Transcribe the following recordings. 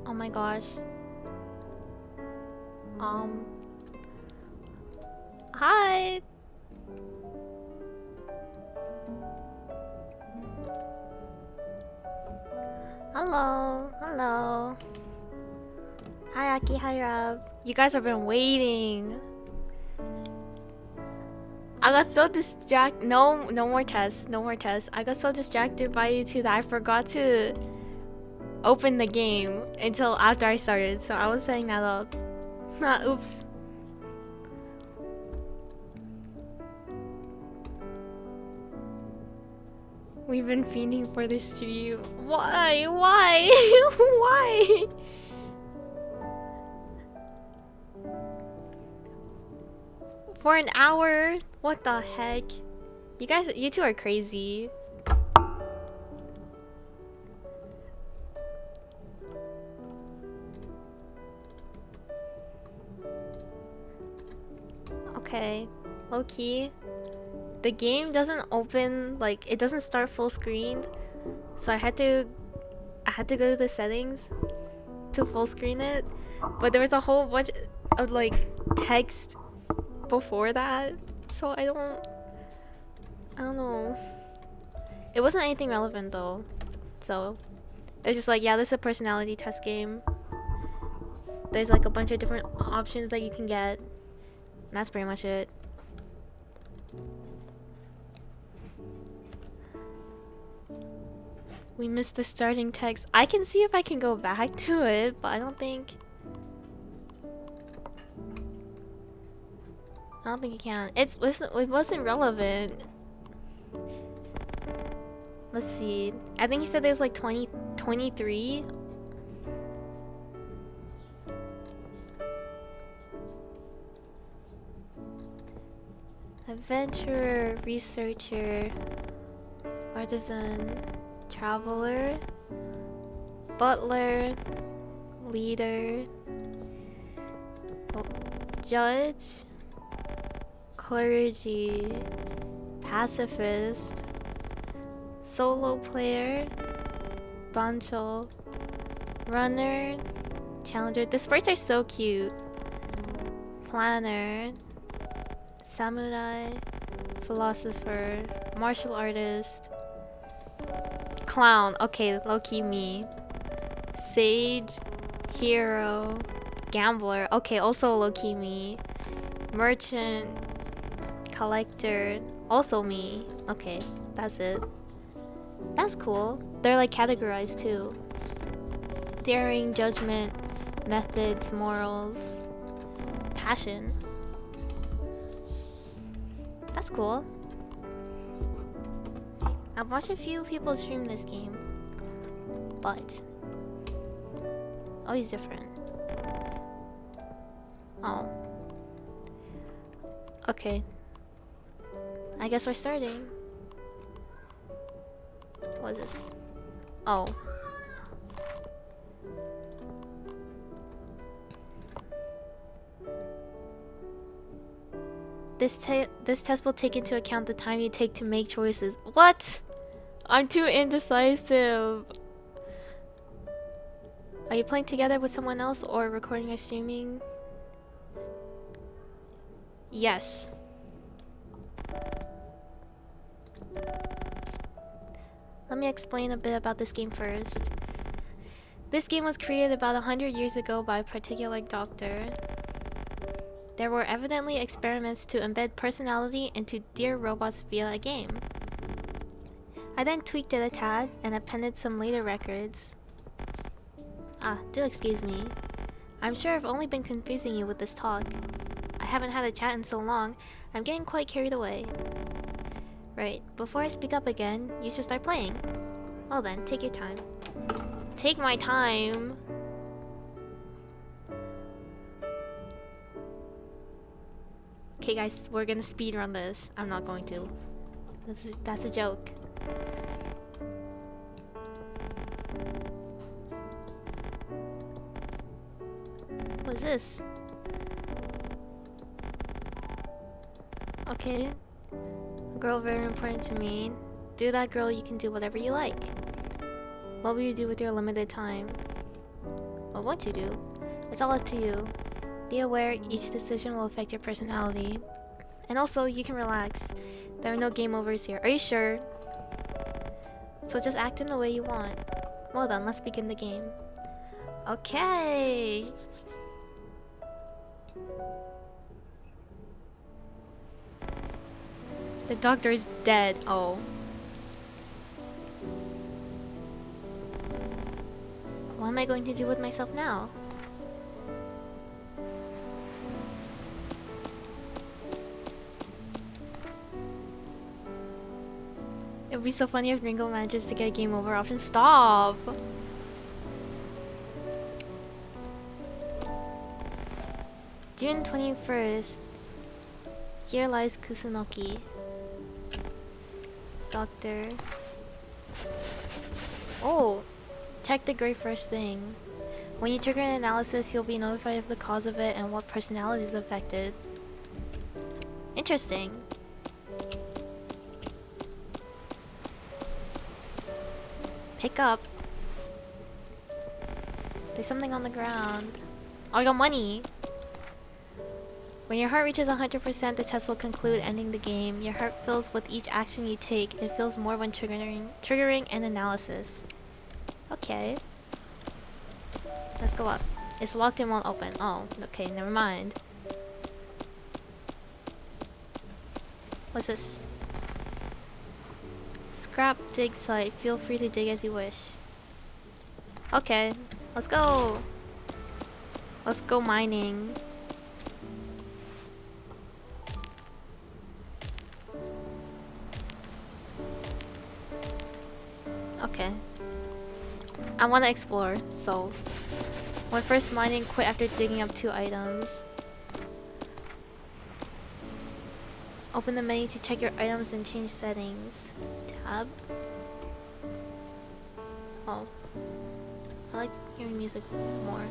Oh my gosh. Um. Hi. Hello. Hello. Hi Aki. Hi Rob. You guys have been waiting. I got so distracted. No, no more tests. No more tests. I got so distracted by you two that I forgot to open the game until after I started. So I was setting that up. Oops. We've been fiending for this stream. Why? Why? Why? For an hour? What the heck? You guys, you two are crazy. Okay, low key. The game doesn't open, like, it doesn't start full screen. So I had to go to the settings to full screen it. But there was a whole bunch of, like, text before that. So I don't know. It wasn't anything relevant though. So it's just like, yeah, this is a personality test game. There's like a bunch of different options that you can get. And that's pretty much it. We missed the starting text. I can see if I can go back to it, but I don't think you can. It wasn't relevant. Let's see. I think you said there's like 23. Adventurer, researcher, artisan, traveler, butler, leader, judge, clergy, pacifist, solo player, bancho, runner, challenger. The sprites are so cute. Planner, samurai, philosopher, martial artist, clown. Okay, low-key me. Sage, hero, gambler. Okay, also low-key me. Merchant, collector, also me. Okay, that's it. That's cool. They're like categorized too. Daring, judgment, methods, morals, passion. That's cool. I've watched a few people stream this game, but always different. Oh. Okay. I guess we're starting. What is this? Oh. This test will take into account the time you take to make choices. What? I'm too indecisive. Are you playing together with someone else or recording or streaming? Yes. Let me explain a bit about this game first. This game was created about 100 years ago by a particular doctor. There were evidently experiments to embed personality into dear robots via a game. I then tweaked it a tad and appended some later records. Ah, do excuse me. I'm sure I've only been confusing you with this talk. I haven't had a chat in so long, I'm getting quite carried away. Right, before I speak up again, you should start playing. Well then, take your time. Take my time! Okay guys, we're gonna speed run this. I'm not going to. That's a joke. What's this? Okay. A girl very important to me. Do that, girl, you can do whatever you like. What will you do with your limited time? What won't you do? It's all up to you. Be aware each decision will affect your personality. And also, you can relax. There are no game overs here. Are you sure? So just act in the way you want. Well done, let's begin the game. Okay! The doctor is dead. Oh. What am I going to do with myself now? It would be so funny if Ringo manages to get a game over option. Stop! June 21st. Here lies Kusunoki. Doctor. Oh! Check the grade first thing. When you trigger an analysis, you'll be notified of the cause of it and what personality is affected. Interesting. Pick up. There's something on the ground. Oh, I got money! When your heart reaches 100%, the test will conclude, ending the game. Your heart fills with each action you take. It fills more when triggering an analysis. Okay. Let's go up. It's locked and won't open. Oh, okay, never mind. What's this? Scrap dig site. Feel free to dig as you wish. Okay, let's go. Let's go mining. Okay. I want to explore, so when first mining, quit after digging up 2 items. Open the menu to check your items and change settings. Tab. Oh. I like hearing music more.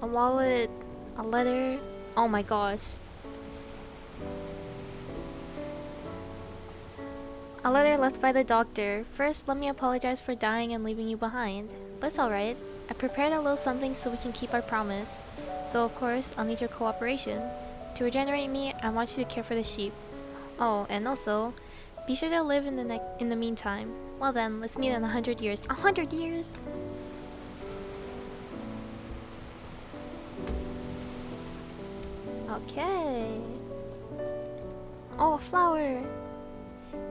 A wallet, a letter. Oh my gosh. A letter left by the doctor. First, let me apologize for dying and leaving you behind. But it's alright. I prepared a little something so we can keep our promise. Though of course, I'll need your cooperation. To regenerate me, I want you to care for the sheep. Oh, and also, be sure to live in the meantime. Well then, let's meet in 100 years. 100 years? Okay. Oh, a flower.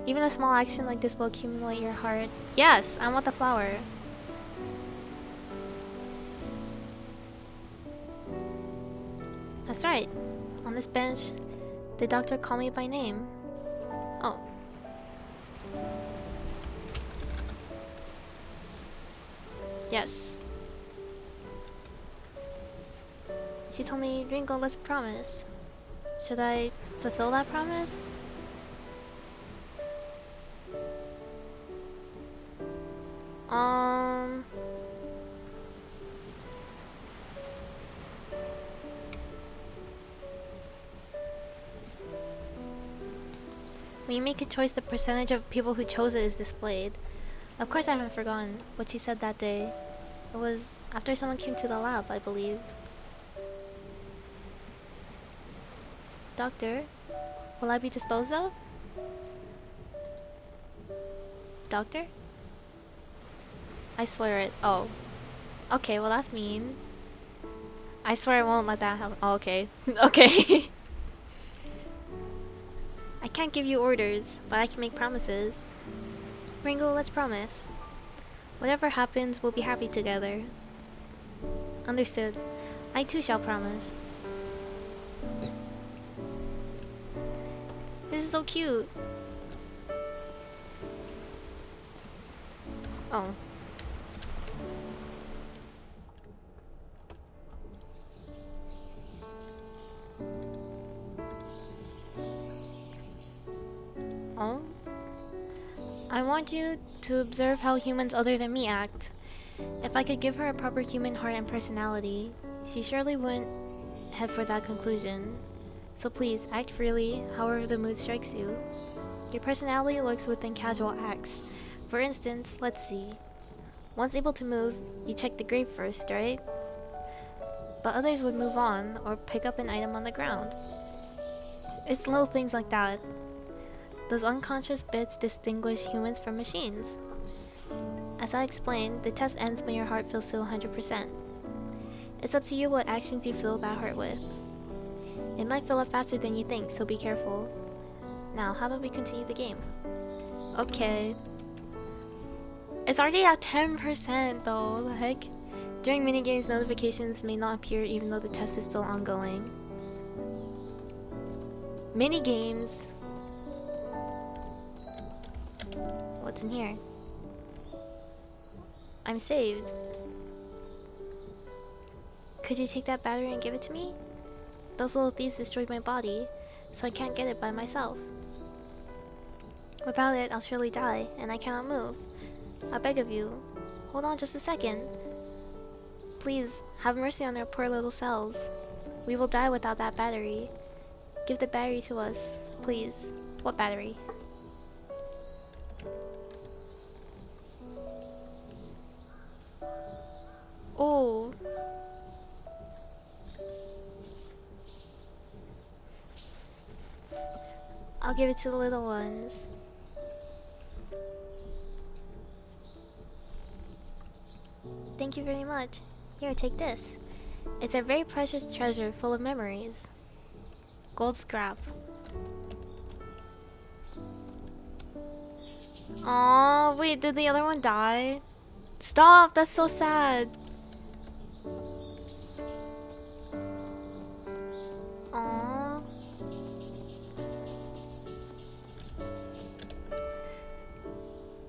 Even a small action like this will accumulate your heart. Yes, I want the flower. That's right. On this bench, the doctor called me by name. Oh. Yes. She told me, Ringo, let's promise. Should I fulfill that promise? When you make a choice, the percentage of people who chose it is displayed. Of course I haven't forgotten what she said that day. It was after someone came to the lab, I believe. Doctor, will I be disposed of? Doctor? I swear it. Oh. Okay, well that's mean. I swear I won't let that happen. Oh, okay. Okay. I can't give you orders, but I can make promises. Ringo, let's promise. Whatever happens, we'll be happy together. Understood. I too shall promise. This is so cute. Oh. Oh? I want you to observe how humans other than me act. If I could give her a proper human heart and personality, she surely wouldn't head for that conclusion. So please, act freely, however the mood strikes you. Your personality lurks within casual acts. For instance, let's see. Once able to move, you check the grave first, right? But others would move on, or pick up an item on the ground. It's little things like that. Those unconscious bits distinguish humans from machines. As I explained, the test ends when your heart fills to 100%. It's up to you what actions you fill that heart with. It might fill up faster than you think, so be careful. Now, how about we continue the game? Okay. It's already at 10% though, the heck? During minigames, notifications may not appear even though the test is still ongoing. Minigames? What's in here? I'm saved. Could you take that battery and give it to me? Those little thieves destroyed my body, so I can't get it by myself. Without it, I'll surely die, and I cannot move. I beg of you, hold on just a second. Please, have mercy on our poor little selves. We will die without that battery. Give the battery to us, please. What battery? Oh. I'll give it to the little ones. Thank you very much. Here, take this. It's a very precious treasure full of memories. Gold scrap. Aww, wait, did the other one die? Stop, that's so sad. Aww.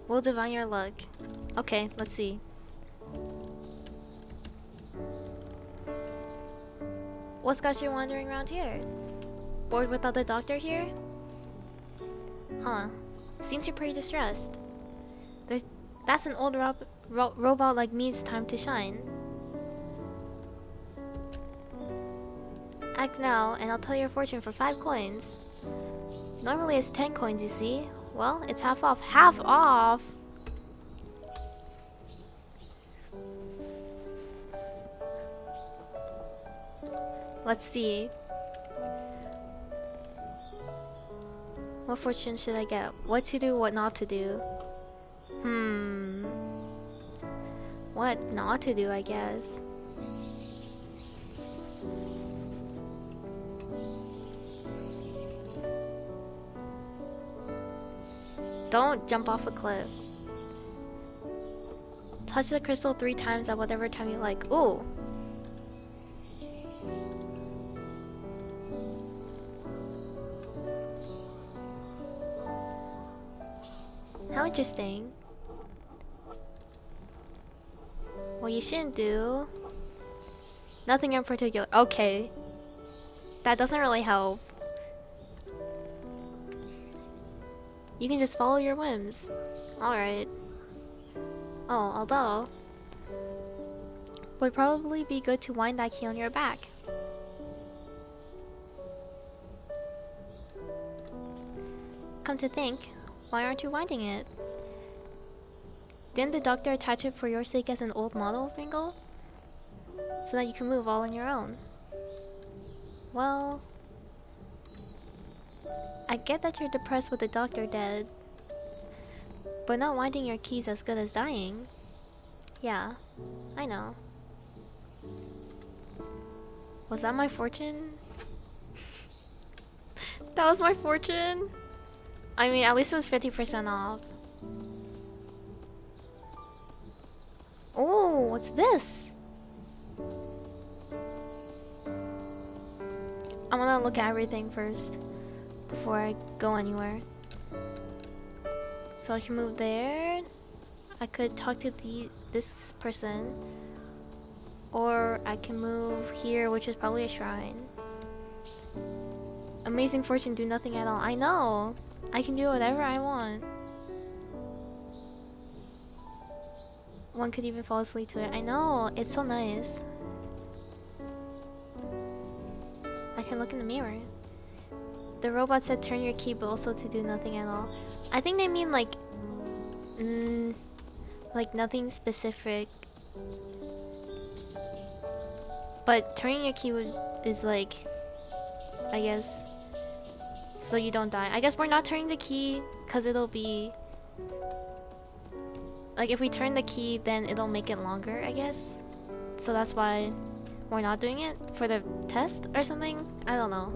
We'll divine your luck. Okay, let's see. What's got you wandering around here? Bored without the doctor here? Huh. Seems you're pretty distressed. That's an old robot like me's time to shine. Act now, and I'll tell your fortune for 5 coins. Normally it's 10 coins, you see. Well, it's half off. Half off! Let's see. What fortune should I get? What to do, what not to do? What not to do, I guess. Don't jump off a cliff. Touch the crystal 3 times at whatever time you like. Ooh! How interesting. What you shouldn't do... Nothing in particular. Okay. That doesn't really help. You can just follow your whims. Alright. Oh, although... would probably be good to wind that key on your back. Come to think, why aren't you winding it? Didn't the doctor attach it for your sake as an old model, Ringo? So that you can move all on your own. Well... I get that you're depressed with the doctor dead. But not winding your keys as good as dying. Yeah, I know. Was that my fortune? That was my fortune? I mean, at least it was 50% off. Oh, what's this? I wanna look at everything first before I go anywhere. So I can move there. I could talk to this person, or I can move here, which is probably a shrine. Amazing fortune, do nothing at all. I know! I can do whatever I want. One could even fall asleep to it. I know! It's so nice. I can look in the mirror. The robot said turn your key, but also to do nothing at all. I think they mean like nothing specific. But turning your key is like, I guess, so you don't die. I guess we're not turning the key because it'll be like, if we turn the key then it'll make it longer, I guess. So that's why we're not doing it for the test or something. I don't know.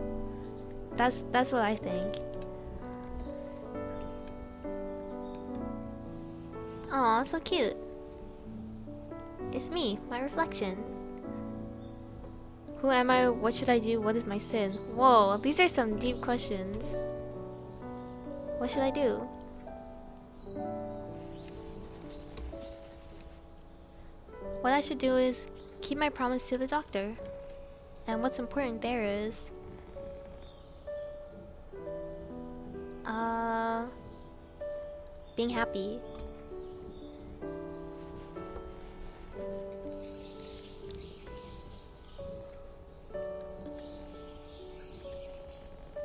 That's what I think. Aw, so cute. It's me, my reflection. Who am I? What should I do? What is my sin? Whoa, these are some deep questions. What should I do? What I should do is keep my promise to the doctor. And what's important there is being happy.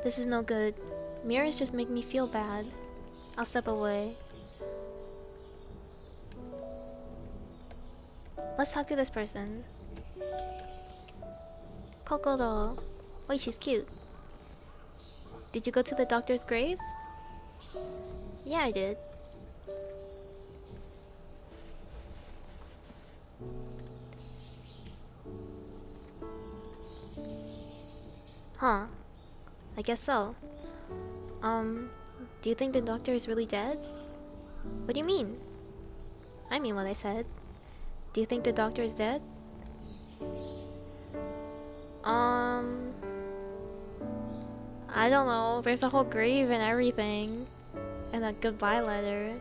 This is no good. Mirrors just make me feel bad. I'll step away. Let's talk to this person. Kokoro. Wait, she's cute. Did you go to the doctor's grave? Yeah, I did. Huh. I guess so. Do you think the doctor is really dead? What do you mean? I mean what I said. Do you think the doctor is dead? I don't know. There's a whole grave and everything. And a goodbye letter.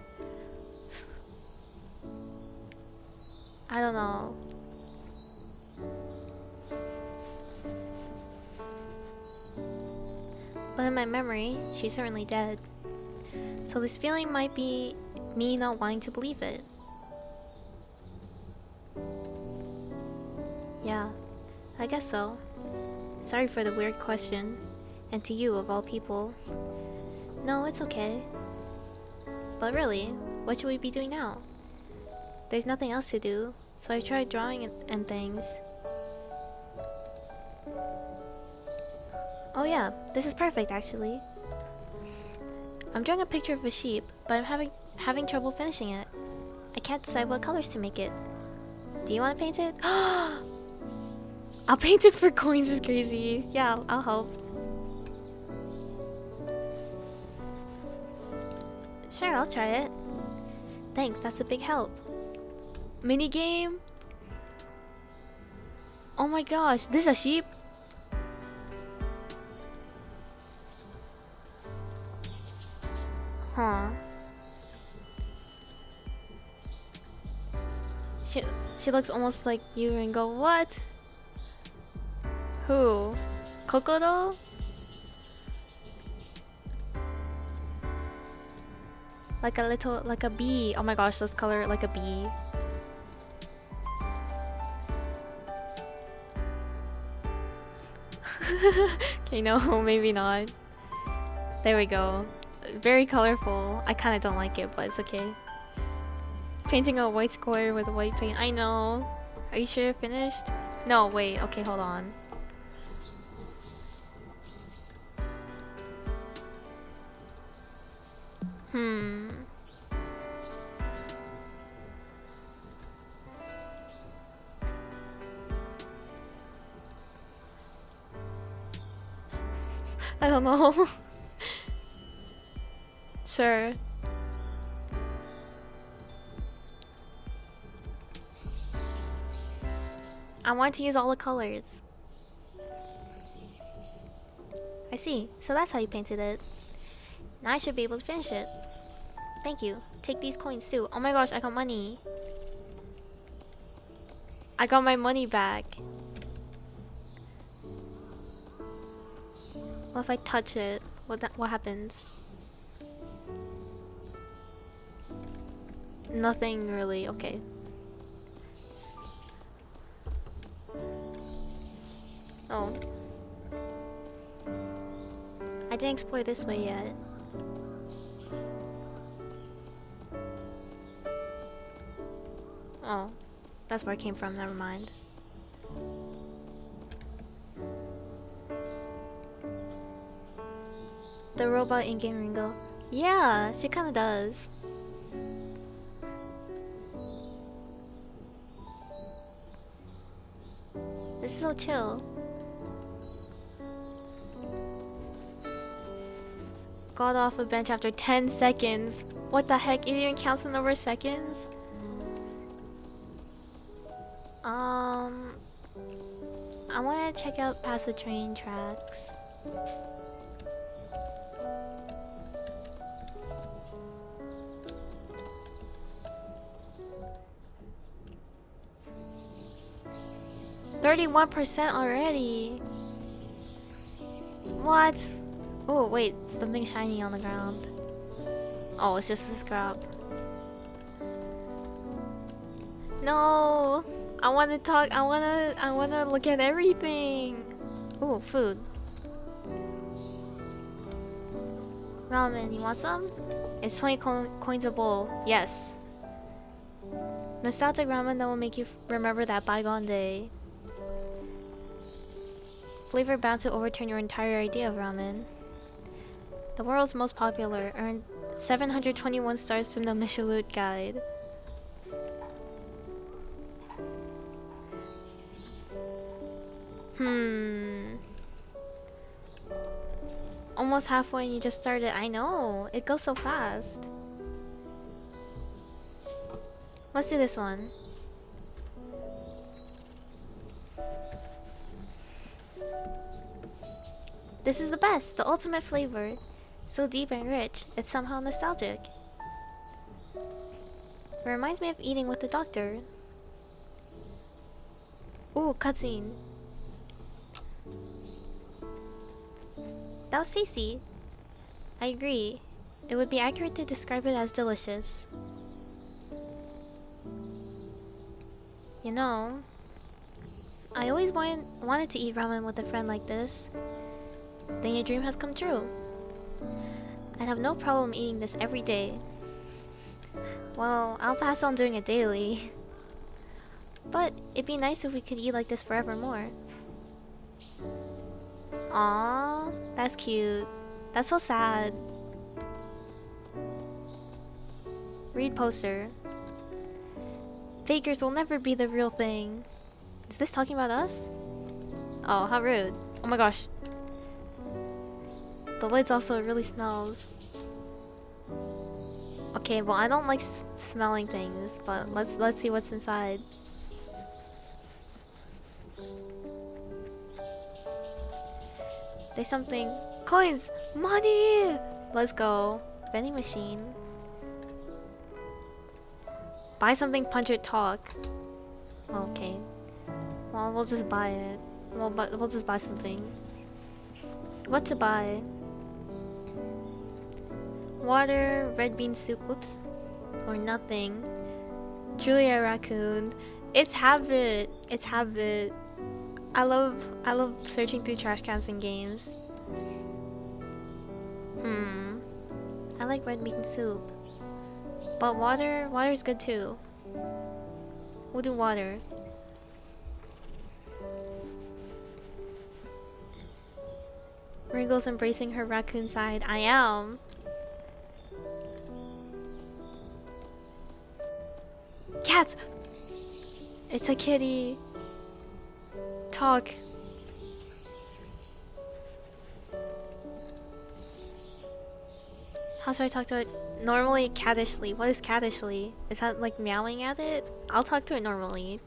I don't know. But in my memory, she's certainly dead. So this feeling might be me not wanting to believe it. Yeah, I guess so. Sorry for the weird question. And to you, of all people. No, it's okay. But really, what should we be doing now? There's nothing else to do, so I tried drawing and things. Oh yeah, this is perfect actually. I'm drawing a picture of a sheep, but I'm having trouble finishing it. I can't decide what colors to make it. Do you want to paint it? I'll paint it for coins is crazy. Yeah, I'll help. Sure, I'll try it. Thanks, that's a big help. Mini game? Oh my gosh, this is a sheep? Huh. She looks almost like you, Ringo. What? Who? Kokoro? Like a bee. Oh my gosh, let's color it like a bee. Okay, no, maybe not. There we go. Very colorful. I kinda don't like it, but it's okay. Painting a white square with white paint. I know. Are you sure you're finished? No, wait. Okay, hold on. I don't know. Sure. I want to use all the colors. I see. So that's how you painted it. Now I should be able to finish it. Thank you. Take these coins too. Oh my gosh, I got money. I got my money back. What if I touch it? What happens? Nothing really. Okay. Oh. I didn't explore this way yet. Oh. That's where I came from, never mind. The robot in-game Ringo. Yeah, she kinda does. This is so chill. Got off a bench after 10 seconds. What the heck? It even counts the number of seconds? I wanna check out past the train tracks. "31% already." What? Oh wait, something shiny on the ground. Oh, it's just a scrap. No, I wanna talk. I wanna look at everything. Ooh, food. Ramen, you want some? It's 20 coins a bowl. Yes. Nostalgic ramen that will make you remember that bygone day. Flavor bound to overturn your entire idea of ramen. The world's most popular, earned 721 stars from the Michelin Guide. Almost halfway and you just started. I know, it goes so fast. Let's do this one. This is the best, the ultimate flavor. So deep and rich, it's somehow nostalgic. It reminds me of eating with the doctor. Ooh, cutscene. That was tasty. I agree. It would be accurate to describe it as delicious. You know, I always wanted to eat ramen with a friend like this. Then your dream has come true. I'd have no problem eating this every day. Well, I'll pass on doing it daily. But it'd be nice if we could eat like this forevermore. Aww, that's cute. That's so sad. Read poster. Fakers will never be the real thing. Is this talking about us? Oh, how rude. Oh my gosh. The lid's also really smells. Okay, well I don't like smelling things, but let's see what's inside. There's something. Coins! Money! Let's go. Vending machine. Buy something, punch it, talk. Okay. Well, we'll just buy it. We'll just buy something. What to buy? Water, red bean soup, oops. Or nothing. Julia Raccoon. It's habit. It's habit. I love searching through trash cans in games. I like red bean soup. But water's good too. We'll do water. Ringo's embracing her raccoon side. I am. Cats! It's a kitty. Talk. How should I talk to it? Normally cattishly. What is cattishly? Is that like meowing at it? I'll talk to it normally.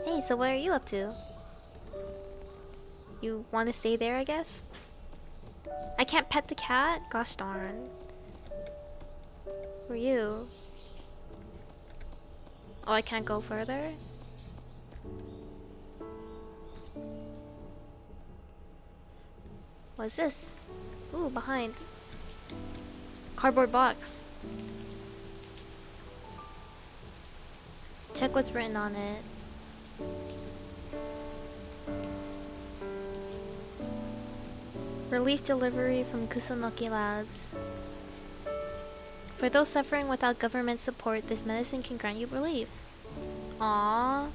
Hey, so what are you up to? You want to stay there, I guess? I can't pet the cat? Gosh darn. Who are you? Oh, I can't go further? What's this? Ooh, behind. Cardboard box. Check what's written on it. Relief delivery from Kusunoki Labs. For those suffering without government support, this medicine can grant you relief. Aww.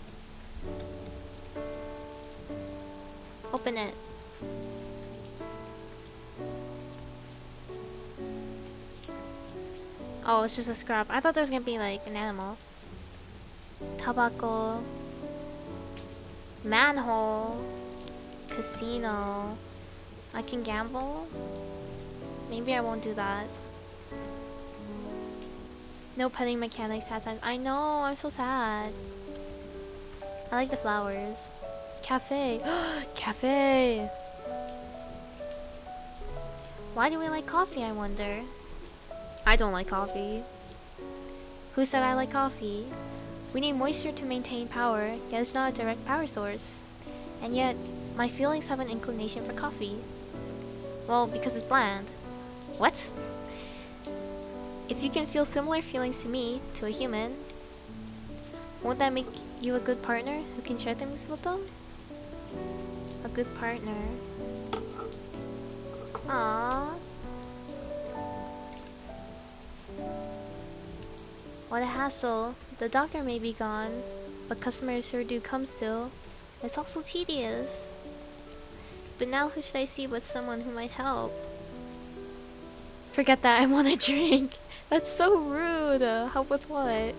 Open it. Oh, it's just a scrap. I thought there was gonna be like an animal. Tobacco. Manhole. Casino. I can gamble? Maybe I won't do that. No petting mechanics, sad times. I know, I'm so sad. I like the flowers. Cafe. Cafe! Why do we like coffee, I wonder? I don't like coffee. Who said I like coffee? We need moisture to maintain power, yet it's not a direct power source. And yet, my feelings have an inclination for coffee. Well, because it's bland. What? If you can feel similar feelings to me, to a human, won't that make you a good partner who can share things with them? A good partner. Aww. What a hassle. The doctor may be gone, but customers sure do come still. It's also tedious. But now who should I see but someone who might help? Forget that, I want a drink. That's so rude. Help with what?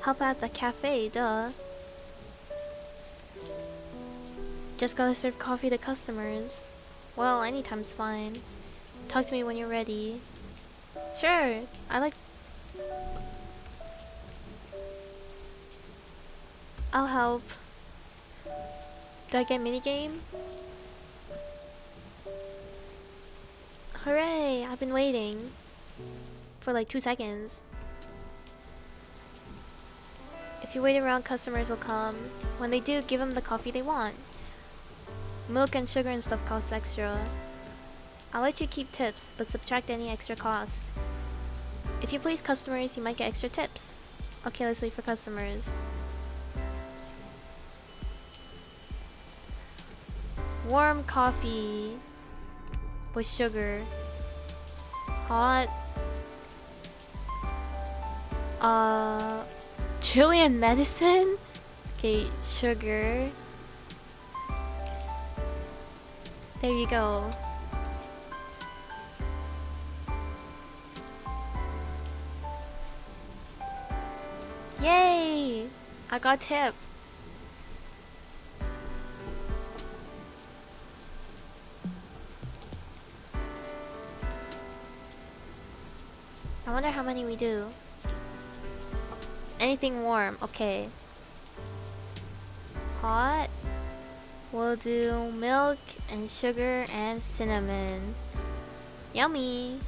Help at the cafe, duh. Just gotta serve coffee to customers. Well, anytime's fine. Talk to me when you're ready. Sure, I'll help. Do I get minigame? Hooray! I've been waiting for like 2 seconds. If you wait around, customers will come. When they do, give them the coffee they want. Milk and sugar and stuff costs extra. I'll let you keep tips, but subtract any extra cost. If you please customers, you might get extra tips. Okay, let's wait for customers. Warm coffee with sugar. Hot. Chili and medicine? Okay, sugar. There you go. Yay! I got tip. I wonder how many we do. Anything warm, okay. Hot. We'll do milk and sugar and cinnamon. Yummy!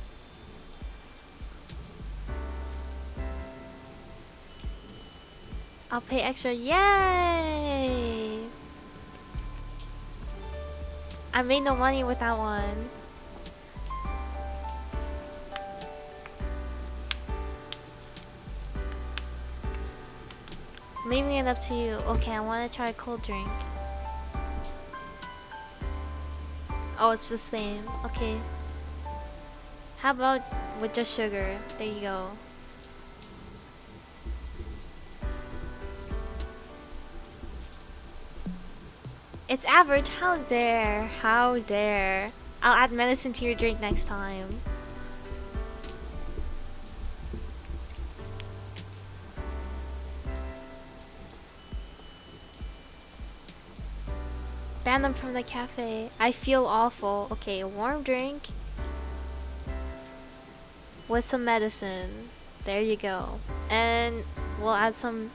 I'll pay extra. Yay! I made no money with that one. Leaving it up to you. Okay, I want to try a cold drink. Oh, it's the same. Okay. How about with just sugar? There you go. It's average. How dare? How dare? I'll add medicine to your drink next time. Ban them from the cafe. I feel awful. Okay, a warm drink with some medicine. There you go. And we'll add some...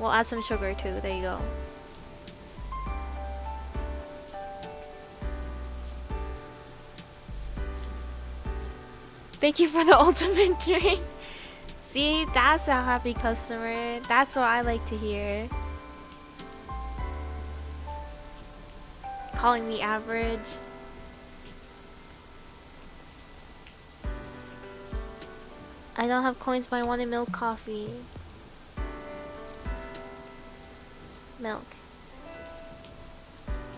We'll add some sugar too. There you go. Thank you for the ultimate drink. See, that's a happy customer. That's what I like to hear. Calling me average. I don't have coins, but I wanted milk coffee. Milk.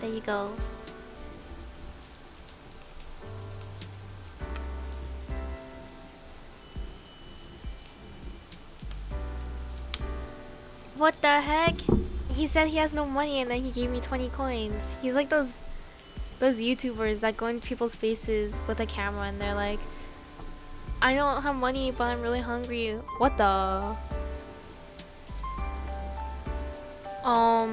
There you go. What the heck? He said he has no money and then he gave me 20 coins. He's like those YouTubers that go in people's faces with a camera and they're like, I don't have money but I'm really hungry. What the? I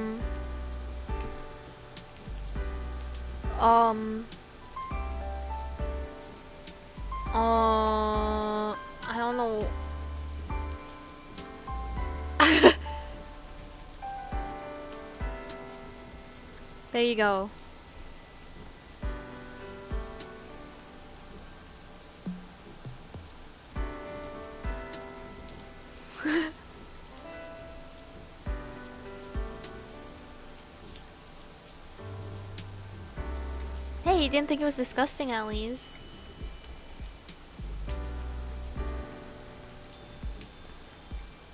don't know. There you go. Hey, you didn't think it was disgusting at least.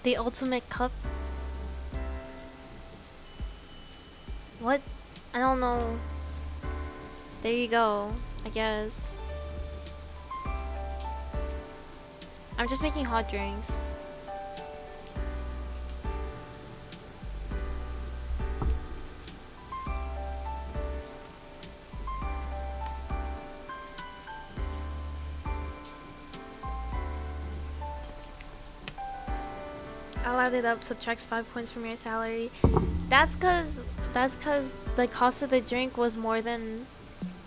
The ultimate cup? What? I don't know. There you go, I guess. I'm just making hot drinks. I'll add it up, subtracts 5 points from your salary. That's cause the cost of the drink was more than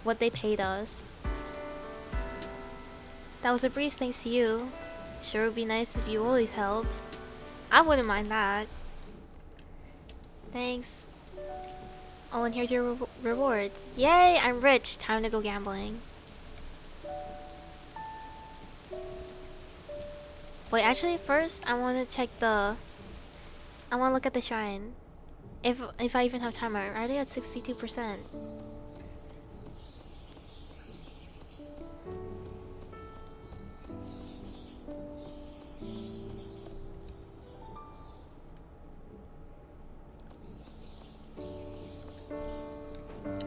what they paid us. That was a breeze thanks to you. Sure would be nice if you always helped. I wouldn't mind that. Thanks. Oh, and here's your reward. Yay, I'm rich. Time to go gambling. Wait, actually first I want to check the... I want to look at the shrine. If I even have time. I'm already at 62%.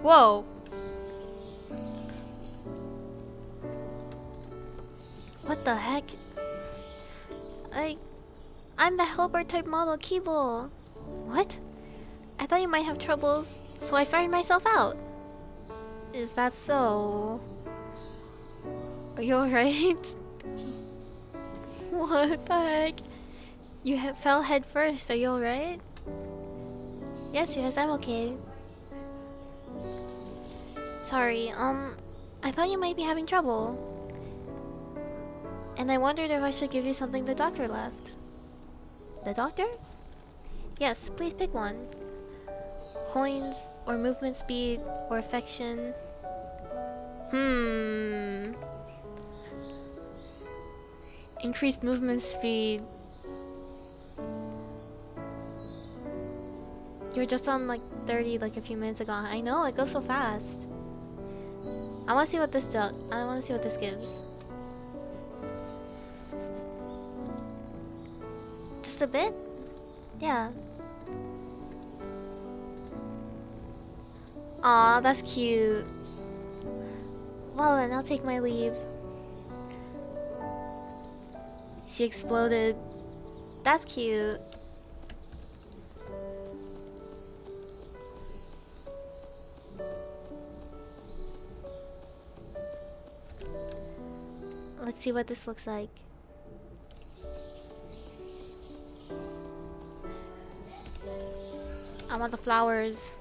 Whoa! What the heck? I'm the helper type model Kibo. What? I thought you might have troubles, so I fired myself out. Is that so? Are you alright? What the heck? You fell head first. Are you alright? Yes, I'm okay. Sorry, I thought you might be having trouble. And I wondered if I should give you something the doctor left. The doctor? Yes, please pick one. Coins, or movement speed, or affection. Increased movement speed. You were just on like 30 like a few minutes ago. I know, it goes so fast. I want to see what this does. I want to see what this gives. Just a bit? Yeah. Aw, that's cute. Well then, I'll take my leave. She exploded. That's cute. Let's see what this looks like. I want the flowers.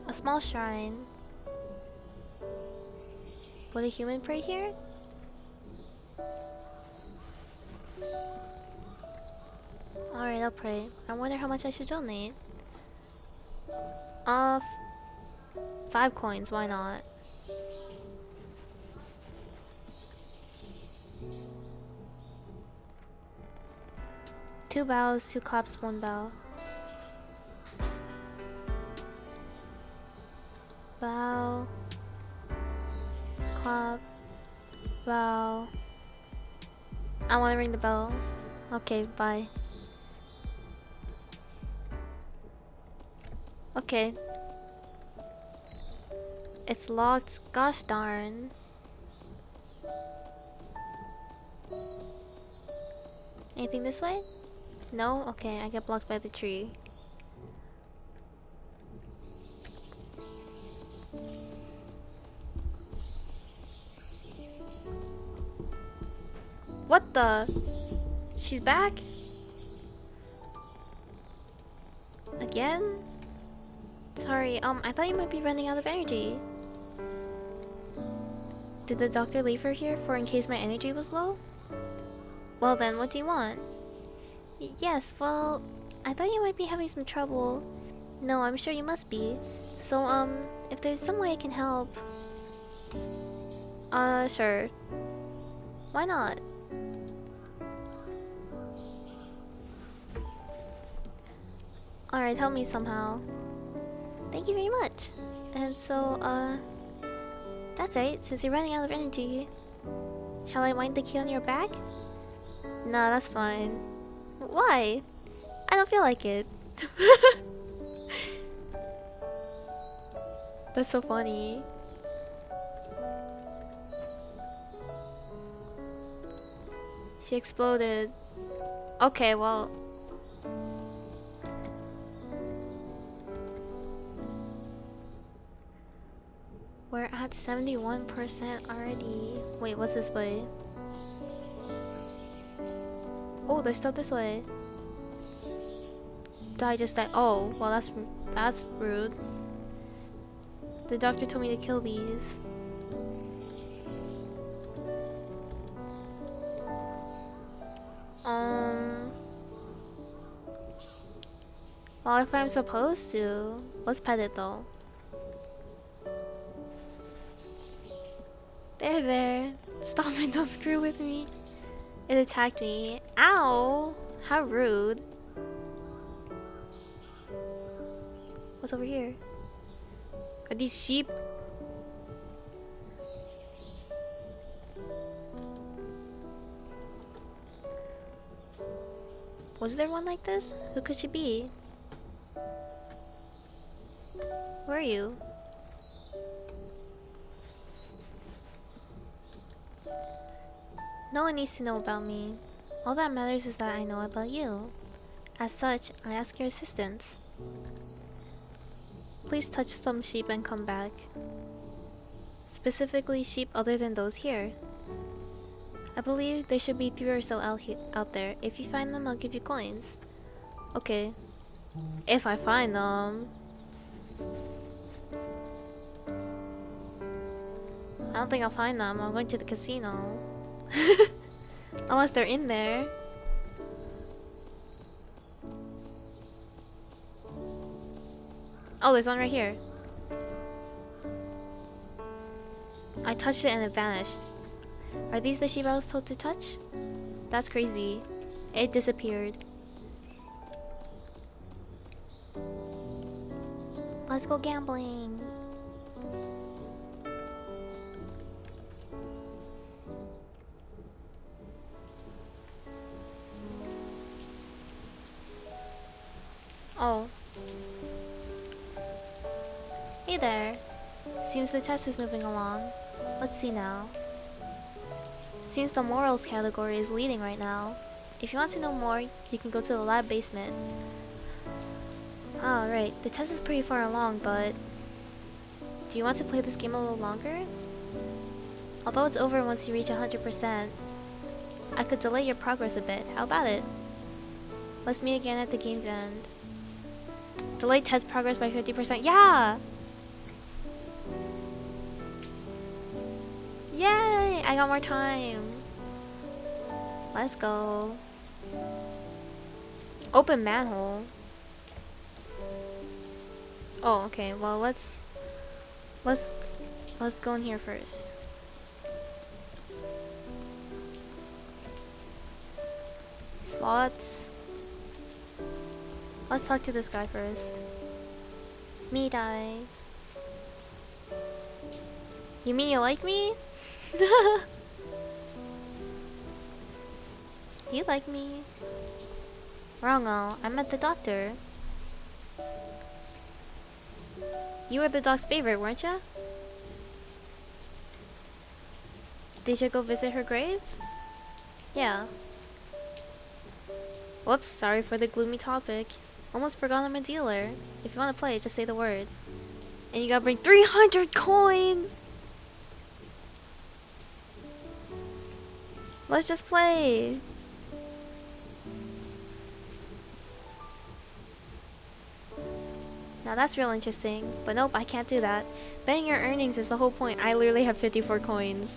A small shrine. Would a human pray here? Alright, I'll pray. I wonder how much I should donate. 5 coins, why not? Two bows, 2 claps, 1 bow. Bow. Clap. Bow. I wanna ring the bell. Okay, bye. Okay. It's locked. Gosh darn. Anything this way? No? Okay, I get blocked by the tree. What the? She's back? Again? Sorry, I thought you might be running out of energy. Did the doctor leave her here for in case my energy was low? Well then, what do you want? Yes, well, I thought you might be having some trouble. No, I'm sure you must be. So, if there's some way I can help... sure. Why not? Alright, help me somehow. Thank you very much. And so, that's right, since you're running out of energy. Shall I wind the key on your back? Nah, that's fine. Why? I don't feel like it. That's so funny. She exploded. Okay, well... We're at 71% already. Wait, what's this way? Oh, there's stuff this way. Did I just die? Oh, well that's rude. The doctor told me to kill these. Well, if I'm supposed to, let's pet it though. There. Stop it, don't screw with me. It attacked me. Ow! How rude. What's over here? Are these sheep? Was there one like this? Who could she be? Where are you? No one needs to know about me. All that matters is that I know about you. As such, I ask your assistance. Please touch some sheep and come back. Specifically sheep other than those here. I believe there should be 3 or so out there. If you find them, I'll give you coins. Okay. If I find them. I don't think I'll find them. I'm going to the casino. Unless they're in there. Oh, there's one right here. I touched it and it vanished. Are these the sheep I was told to touch? That's crazy. It disappeared. Let's go gambling. Oh. Hey there. Seems the test is moving along. Let's see now. Seems the morals category is leading right now. If you want to know more, you can go to the lab basement. Ah, right. The test is pretty far along, but... Do you want to play this game a little longer? Although it's over once you reach 100%, I could delay your progress a bit. How about it? Let's meet again at the game's end. Delay test progress by 50%. Yeah! Yay! I got more time. Let's go. Open manhole. Oh, okay. Well, let's go in here first. Slots. Let's talk to this guy first. Midai. You mean you like me? Do you like me? Wrongo, I met the doctor. You were the dog's favorite, weren't ya? Did you go visit her grave? Yeah. Whoops, sorry for the gloomy topic. Almost forgot I'm a dealer. If you want to play, just say the word. And you gotta bring 300 coins! Let's just play! Now that's real interesting. But nope, I can't do that. Betting your earnings is the whole point. I literally have 54 coins.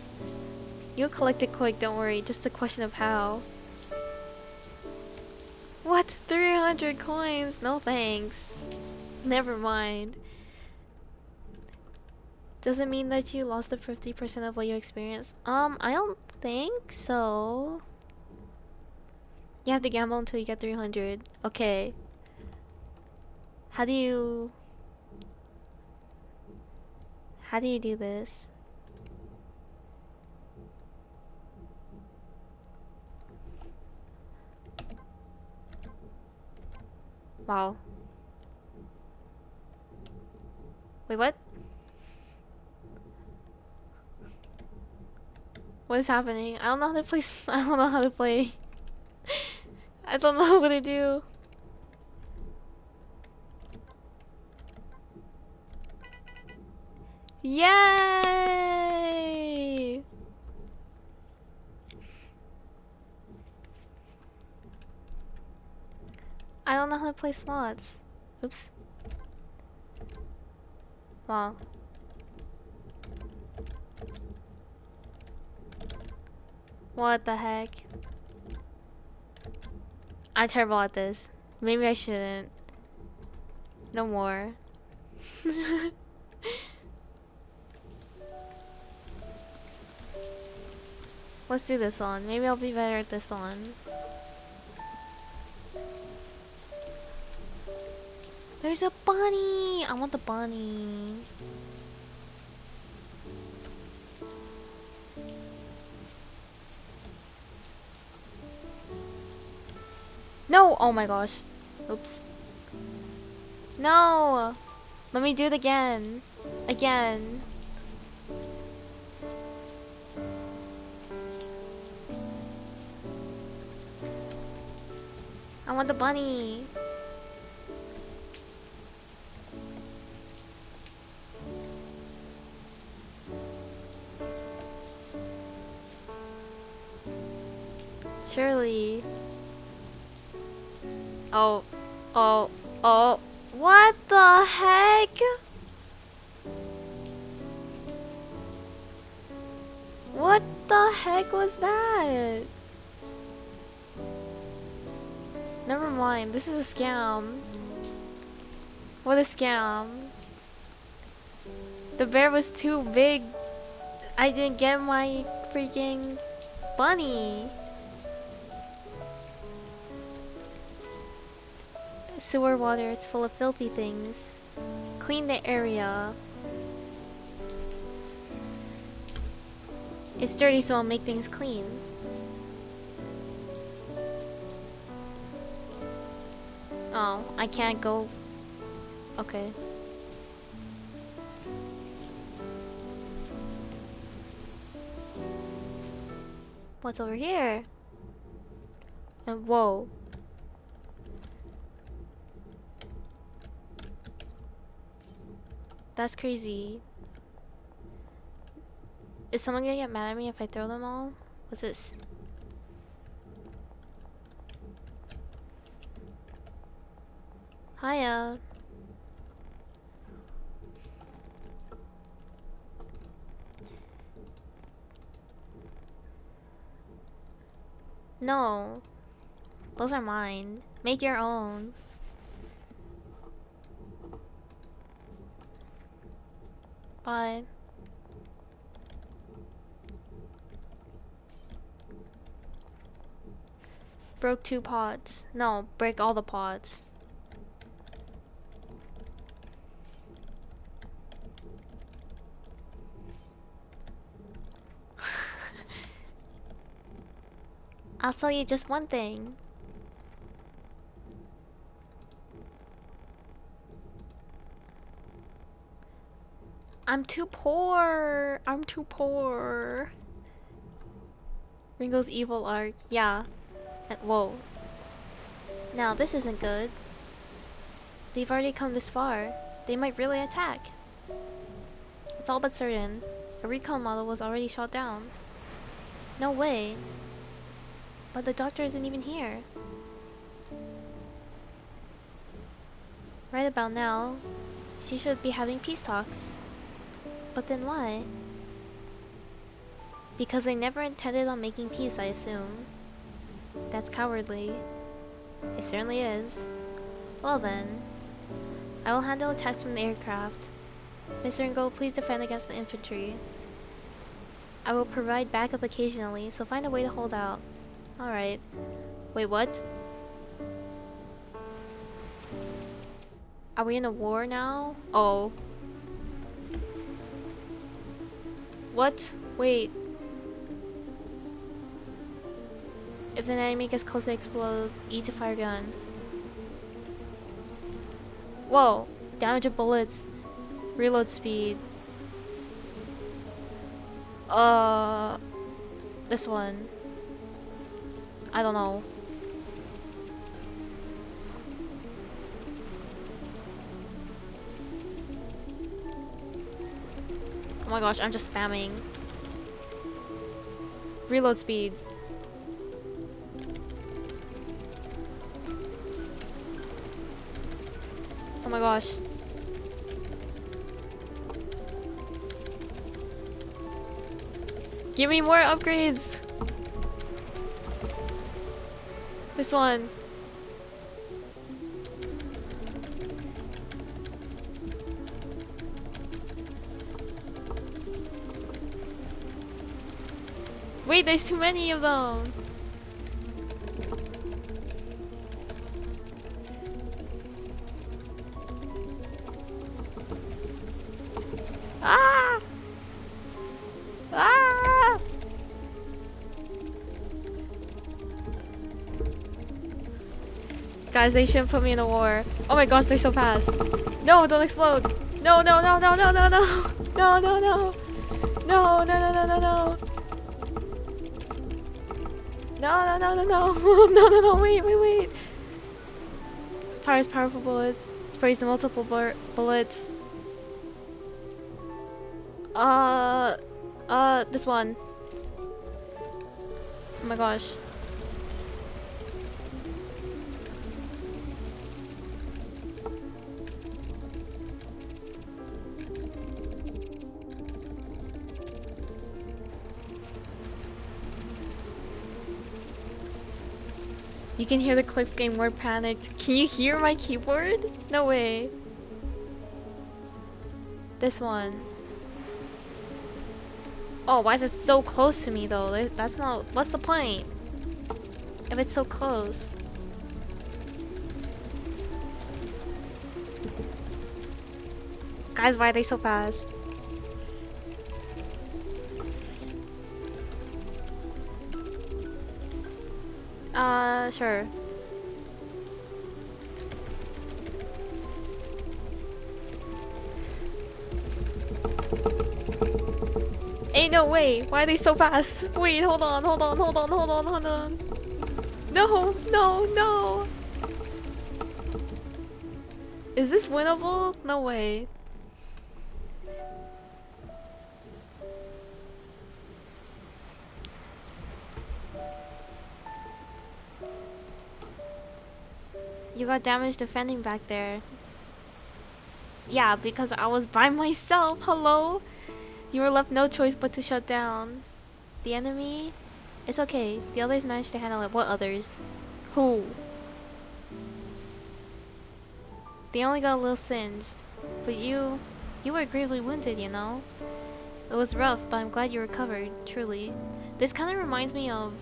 You'll collect it quick, don't worry. Just a question of how. What? 300 coins? No thanks. Never mind. Does it mean that you lost the 50% of what you experienced? I don't think so. You have to gamble until you get 300. Okay. How do you do this? Wow. Wait, what? What is happening? I don't know how to play. I don't know how to play. I don't know what to do. Yay! I don't know how to play slots. Oops. Wow. What the heck? I'm terrible at this. Maybe I shouldn't. No more. Let's do this one. Maybe I'll be better at this one. There's a bunny! I want the bunny. No! Oh my gosh. Oops. No! Let me do it again. Again. I want the bunny. Surely. Oh. Oh. Oh. What the heck? What the heck was that? Never mind, this is a scam. What a scam. The bear was too big. I didn't get my freaking bunny. Sewer water, it's full of filthy things. Clean the area. It's dirty, so I'll make things clean. Oh, I can't go. Okay. What's over here? And whoa. That's crazy. Is someone gonna get mad at me if I throw them all? What's this? Hiya. No. Those are mine. Make your own. Bye. Broke 2 pots. No, break all the pots. I'll sell you just one thing. I'm too poor. I'm too poor. Ringo's evil art. Yeah. And, whoa. Now this isn't good. They've already come this far. They might really attack. It's all but certain. A recon model was already shot down. No way. But the doctor isn't even here. Right about now, she should be having peace talks. But then why? Because they never intended on making peace, I assume. That's cowardly. It certainly is. Well then, I will handle attacks from the aircraft. Mr. Ringo, please defend against the infantry. I will provide backup occasionally, so find a way to hold out. Alright. Wait, what? Are we in a war now? Oh. What? Wait. If an enemy gets close to explode, E to fire gun. Whoa. Damage of bullets. Reload speed. This one. I don't know. Oh my gosh, I'm just spamming. Reload speed. Oh my gosh. Give me more upgrades! This one. Wait, there's too many of them! Ah! Ah! Guys, they shouldn't put me in a war. Oh my gosh, they're so fast. No, don't explode. No, no, no, no, no, no, no. No, no, no. No, no, no, no, no, no. No, no, no, no, no. No, no, no, wait, wait, wait. Fires powerful bullets. Sprays the multiple bullets. This one. Oh my gosh. You can hear the clicks getting more panicked. Can you hear my keyboard? No way. This one. Oh, why is it so close to me though? That's not... What's the point? If it's so close. Guys, why are they so fast? Sure. Ain't no way! Why are they so fast? Wait, hold on, hold on, hold on, hold on, hold on. No, no, no! Is this winnable? No way. You got damage defending back there. Yeah, because I was by myself. Hello? You were left no choice but to shut down. The enemy? It's okay. The others managed to handle it. What others? Who? They only got a little singed. But you were gravely wounded, you know? It was rough, but I'm glad you recovered, truly. This kind of reminds me of,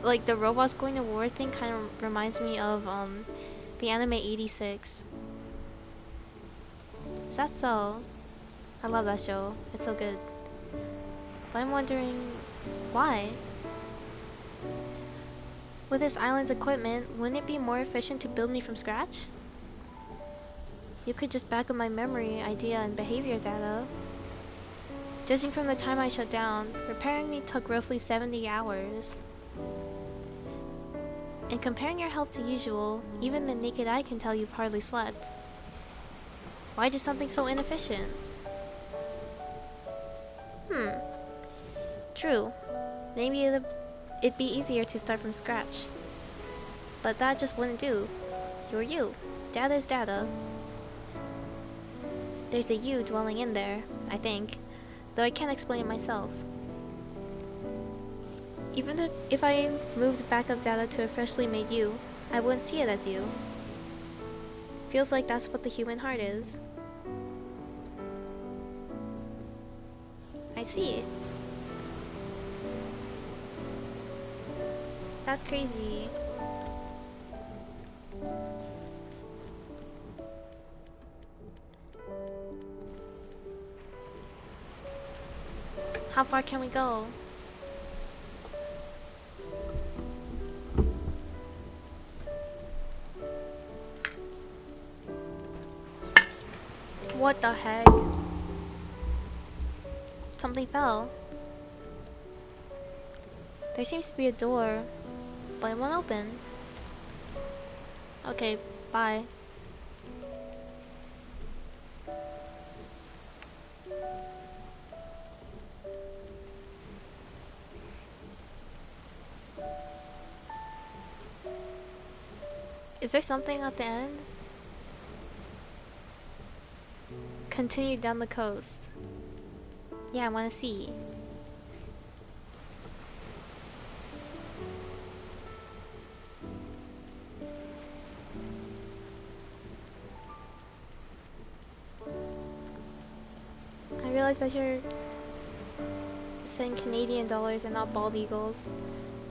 like, the robots going to war thing kind of reminds me of, the anime 86. Is that so? I love that show. It's so good. But I'm wondering, why? With this island's equipment, wouldn't it be more efficient to build me from scratch? You could just back up my memory, idea, and behavior data. Judging from the time I shut down, repairing me took roughly 70 hours. And comparing your health to usual, even the naked eye can tell you've hardly slept. Why do something so inefficient? True. Maybe it'd be easier to start from scratch. But that just wouldn't do. You're you. Data is data. There's a you dwelling in there, I think. Though I can't explain it myself. Even if I moved backup data to a freshly made you, I wouldn't see it as you. Feels like that's what the human heart is. I see. That's crazy. How far can we go? What the heck? Something fell. There seems to be a door, but it won't open. Okay, bye. Is there something at the end? Continue down the coast. Yeah, I want to see. I realize that you're saying Canadian dollars and not bald eagles,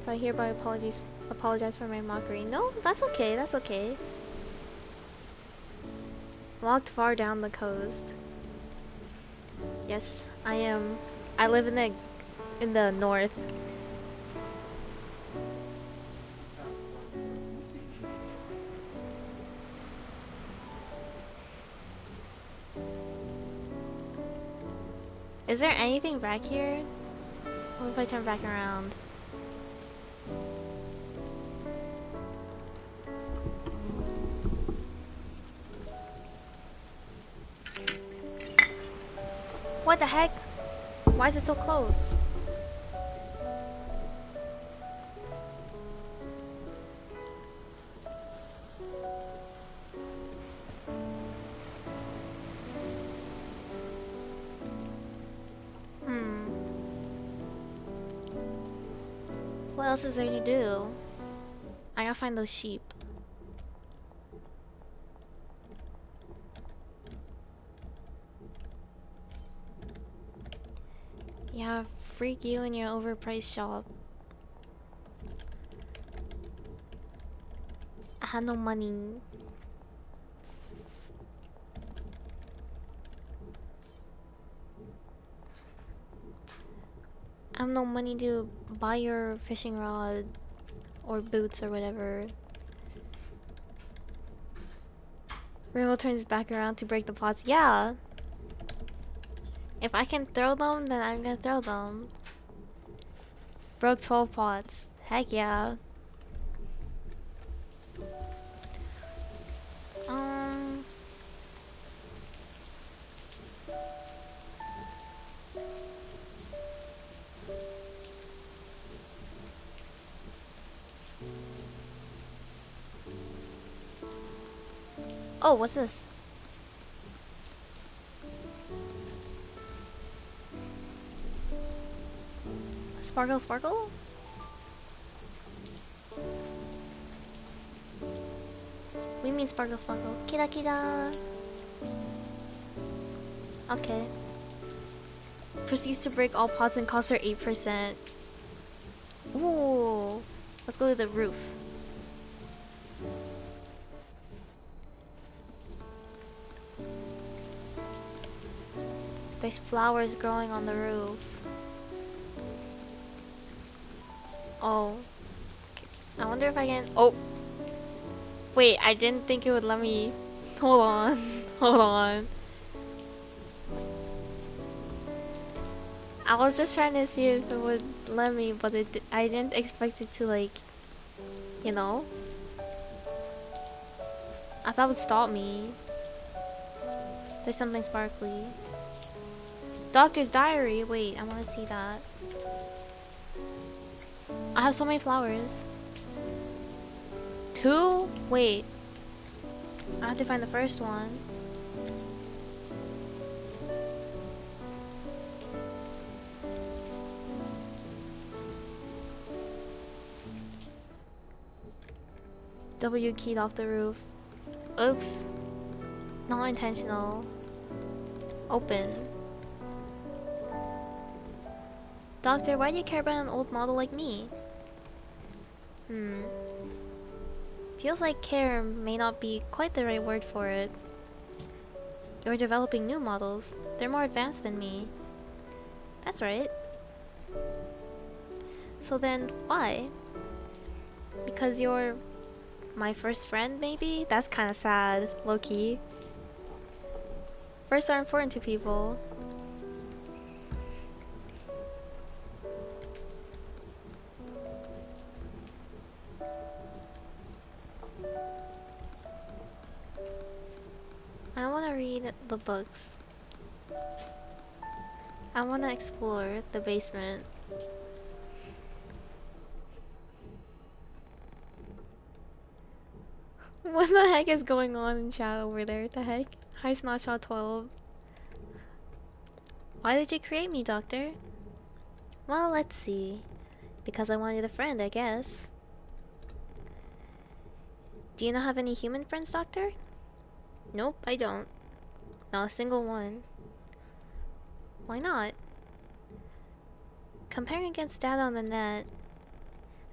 so I hereby apologize for my mockery. No, that's okay, that's okay. Walked far down the coast. Yes, I live in the north. Is there anything back here? What if I turn back around? What the heck? Why is it so close? What else is there to do? I gotta find those sheep. Yeah, freak you and your overpriced shop. I had no money. I have no money to buy your fishing rod or boots or whatever. Ringo turns his back around to break the pots. Yeah! If I can throw them, then I'm gonna throw them. Broke 12 pots. Heck yeah. Oh, what's this? Sparkle, sparkle? We mean sparkle sparkle. Kira kira. Okay. Proceeds to break all pots and costs her 8%. Ooh. Let's go to the roof. There's flowers growing on the roof. Oh. I wonder if I can... Oh! Wait, I didn't think it would let me... Hold on. Hold on. I was just trying to see if it would let me, but I didn't expect it to, like... You know? I thought it would stop me. There's something sparkly. Doctor's diary! Wait, I want to see that. I have so many flowers. 2? Wait. I have to find the first one. W keyed off the roof. Oops. Not intentional. Open. Doctor, why do you care about an old model like me? Feels like care may not be quite the right word for it. You're developing new models. They're more advanced than me. That's right. So then, why? Because you're my first friend, maybe? That's kinda sad, low-key. Firsts are important to people. I wanna read the books. I wanna explore the basement. What the heck is going on in chat over there? What the heck? Hi Snotshot 12. Why did you create me, Doctor? Well, let's see. Because I wanted a friend, I guess. Do you not have any human friends, Doctor? Nope, I don't. Not a single one. Why not? Comparing against data on the net,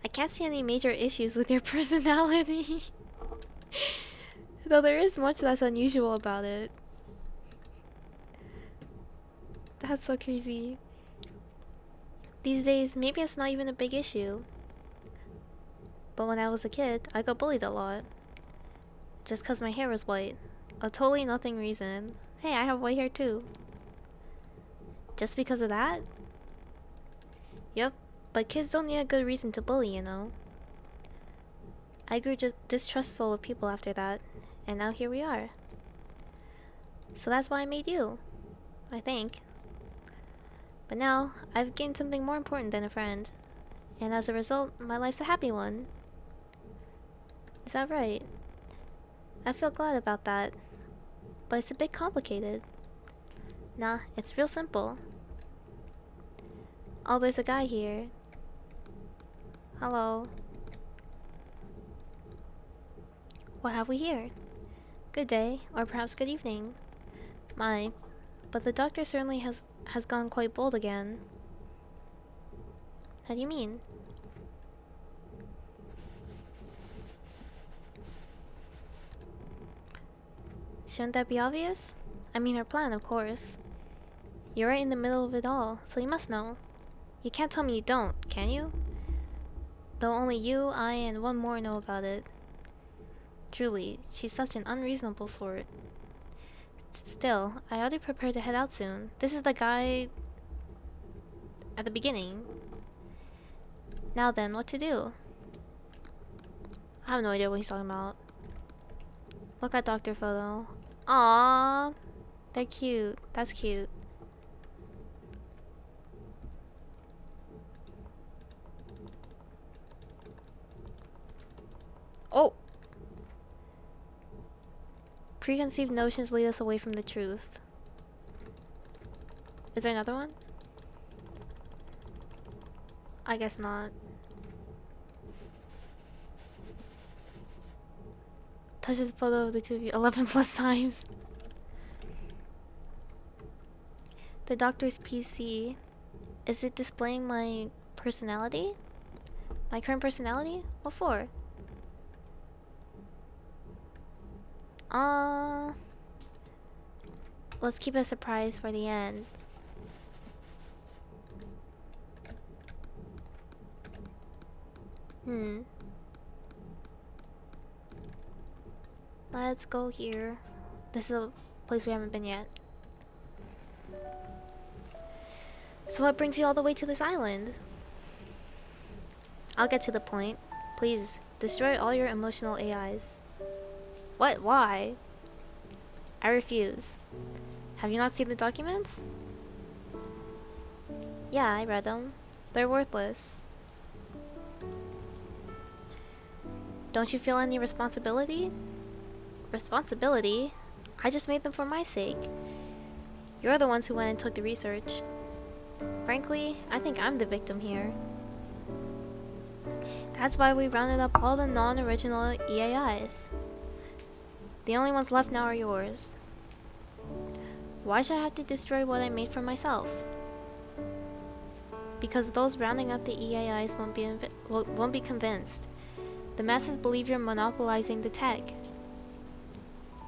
I can't see any major issues with your personality. Though there is much that's unusual about it. That's so crazy. These days, maybe it's not even a big issue. But when I was a kid, I got bullied a lot. Just cause my hair was white. A totally nothing reason. Hey, I have white hair too. Just because of that? Yep, but kids don't need a good reason to bully, you know. I grew distrustful of people after that, and now here we are. So that's why I made you, I think. But now, I've gained something more important than a friend. And as a result, my life's a happy one. Is that right? I feel glad about that. But it's a bit complicated. Nah, it's real simple. Oh, there's a guy here. Hello. What have we here? Good day, or perhaps good evening. My, but the doctor certainly has gone quite bold again. How do you mean? Shouldn't that be obvious? I mean her plan, of course. You're right in the middle of it all, so you must know. You can't tell me you don't, can you? Though only you, I, and one more know about it. Truly, she's such an unreasonable sort. Still, I ought to prepare to head out soon. This is the guy at the beginning. Now then, what to do? I have no idea what he's talking about. Look at Doctor Photo. Aww, they're cute. That's cute. Oh! Preconceived notions lead us away from the truth. Is there another one? I guess not. Touches the photo of the two of you 11 plus times. The doctor's PC. Is it displaying my personality? My current personality? What for? Let's keep a surprise for the end. Let's go here. This is a place we haven't been yet. So what brings you all the way to this island? I'll get to the point. Please, destroy all your emotional AIs. What? Why? I refuse. Have you not seen the documents? Yeah, I read them. They're worthless. Don't you feel any responsibility? Responsibility? I just made them for my sake. You're the ones who went and took the research. Frankly, I think I'm the victim here. That's why we rounded up all the non-original EAIs. The only ones left now are yours. Why should I have to destroy what I made for myself? Because those rounding up the EAIs won't be convinced. The masses believe you're monopolizing the tech.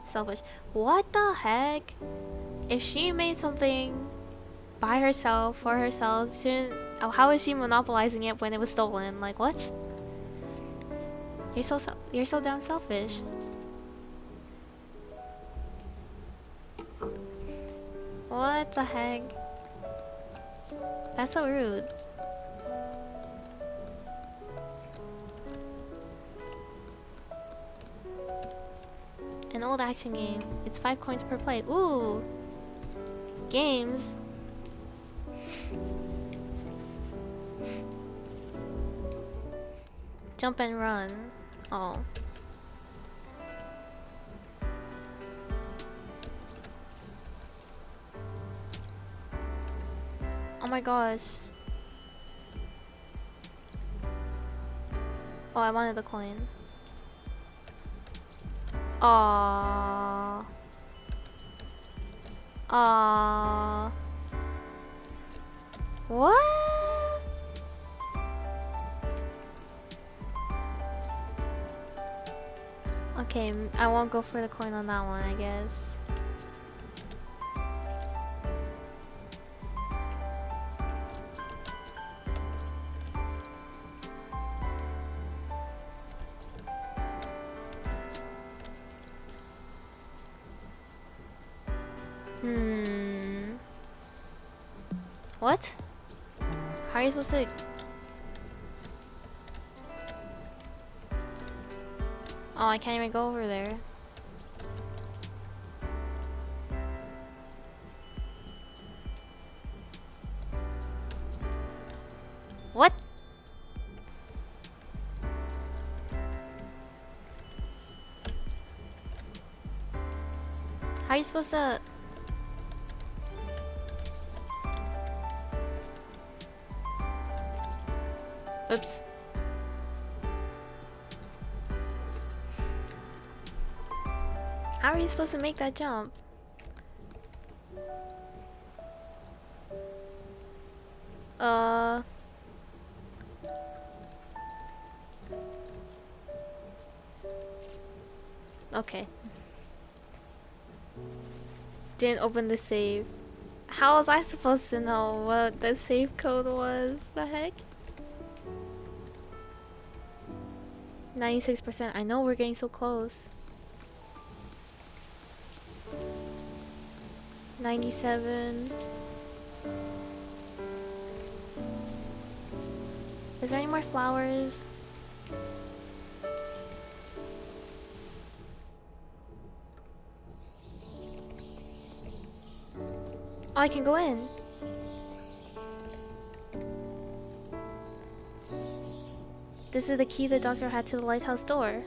Selfish. What the heck? If she made something by herself, for herself, how is she monopolizing it when it was stolen? Like, what? You're so damn selfish. What the heck? That's so rude. An old action game. It's 5 coins per play. Ooh! Games. Jump and run. Oh. Oh my gosh. Oh, I wanted the coin. Aww. Aww. What? Okay, I won't go for the coin on that one, I guess. What? How are you supposed to... Oh, I can't even go over there. What? How are you supposed to... Oops. How are you supposed to make that jump? Okay. Didn't open the save. How was I supposed to know what the save code was? The heck? 96%. I know we're getting so close. 97. Is there any more flowers? Oh, I can go in. This is the key the doctor had to the lighthouse door.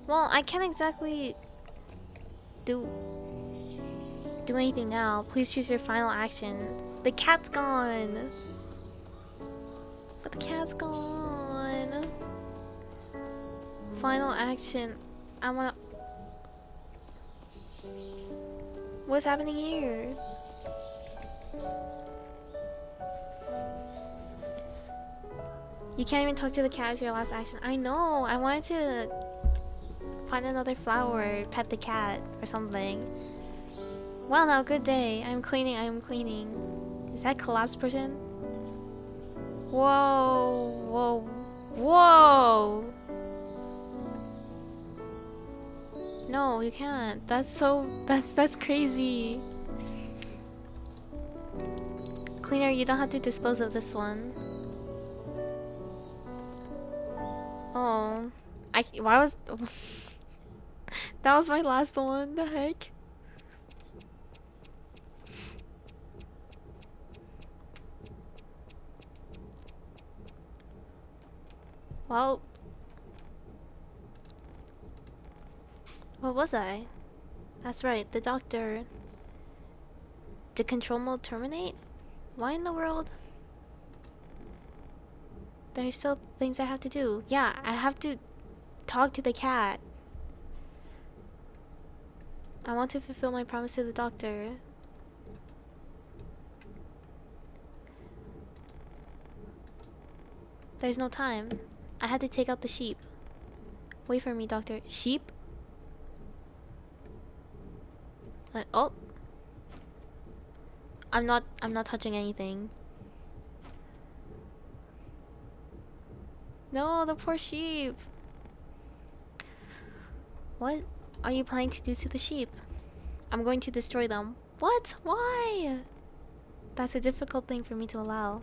Well, I can't exactly do anything now. Please choose your final action. The cat's gone. But the cat's gone. Final action. I wanna. What's happening here? You can't even talk to the cat as your last action. I know. I wanted to find another flower, pet the cat, or something. Well, now, good day. I'm cleaning. I'm cleaning. Is that collapsed person? Whoa, whoa, whoa! No, you can't. That's crazy. Cleaner, you don't have to dispose of this one. Oh, why was that was my last one? The heck? Well, what was I? That's right, the doctor. Did control mode terminate? Why in the world? There's still things I have to do. Yeah, I have to talk to the cat. I want to fulfill my promise to the doctor. There's no time. I had to take out the sheep. Wait for me, doctor. Sheep? Oh. I'm not touching anything. No, the poor sheep. What are you planning to do to the sheep? I'm going to destroy them. What? Why? That's a difficult thing for me to allow.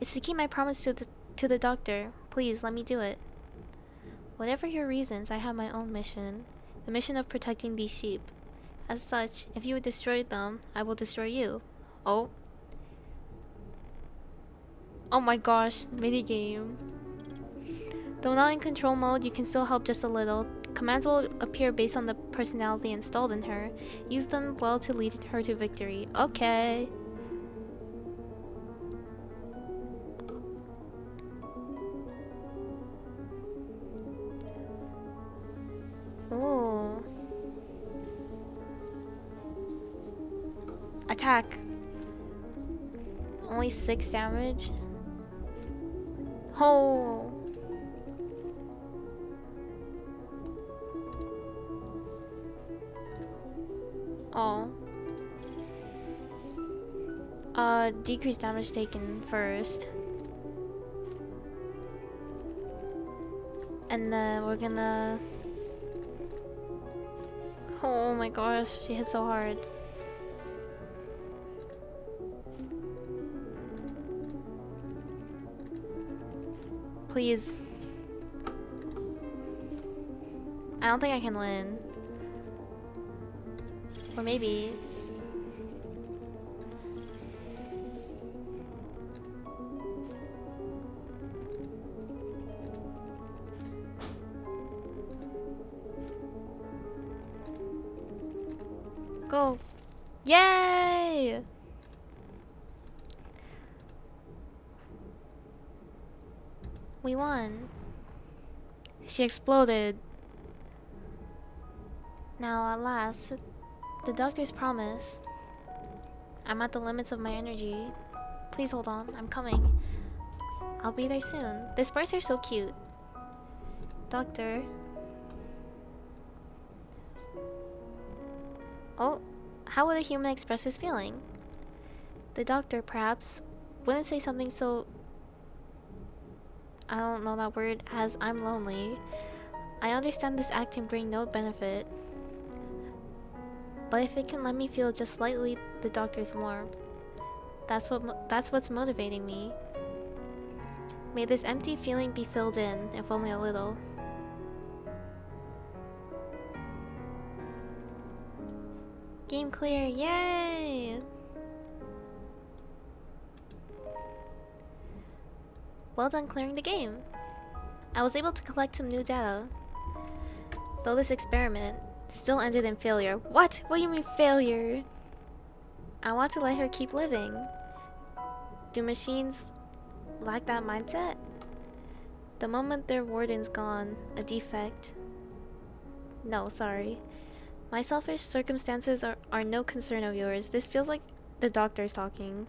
It's to keep my promise to the doctor. Please, let me do it. Whatever your reasons, I have my own mission. The mission of protecting these sheep. As such, if you would destroy them, I will destroy you. Oh. Oh my gosh, minigame. Though not in control mode, you can still help just a little. Commands will appear based on the personality installed in her. Use them well to lead her to victory. Okay. Ooh. Attack. Only 6 damage. Oh. Oh. Decrease damage taken first. And then we're gonna... Oh my gosh, she hit so hard. Please. I don't think I can win. Or maybe. Go. Yay! We won. She exploded. Now, at last, the doctor's promise. I'm at the limits of my energy. Please hold on, I'm coming. I'll be there soon. The sprites are so cute. Doctor. Oh, how would a human express his feeling? The doctor, perhaps, wouldn't say something so... I don't know that word, as I'm lonely. I understand this act can bring no benefit. But if it can let me feel just slightly the doctor's warmth, that's what's motivating me. May this empty feeling be filled in, if only a little. Game clear, yay! Well done clearing the game. I was able to collect some new data. Though this experiment still ended in failure. What? What do you mean failure? I want to let her keep living. Do machines lack that mindset? The moment their warden's gone, a defect. No, sorry. My selfish circumstances are no concern of yours. This feels like the doctor's talking.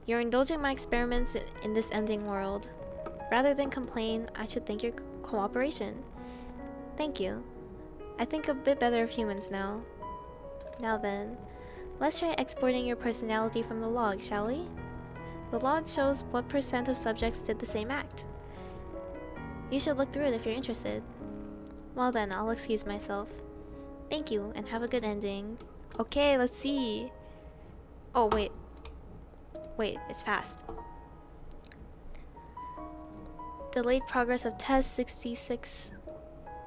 You're indulging my experiments in this ending world. Rather than complain, I should thank your cooperation. Thank you. I think a bit better of humans now. Now then, let's try exporting your personality from the log, shall we? The log shows what % of subjects did the same act. You should look through it if you're interested. Well then, I'll excuse myself. Thank you, and have a good ending. Okay, let's see. Oh, wait. Wait, it's fast. Delayed progress of test 66.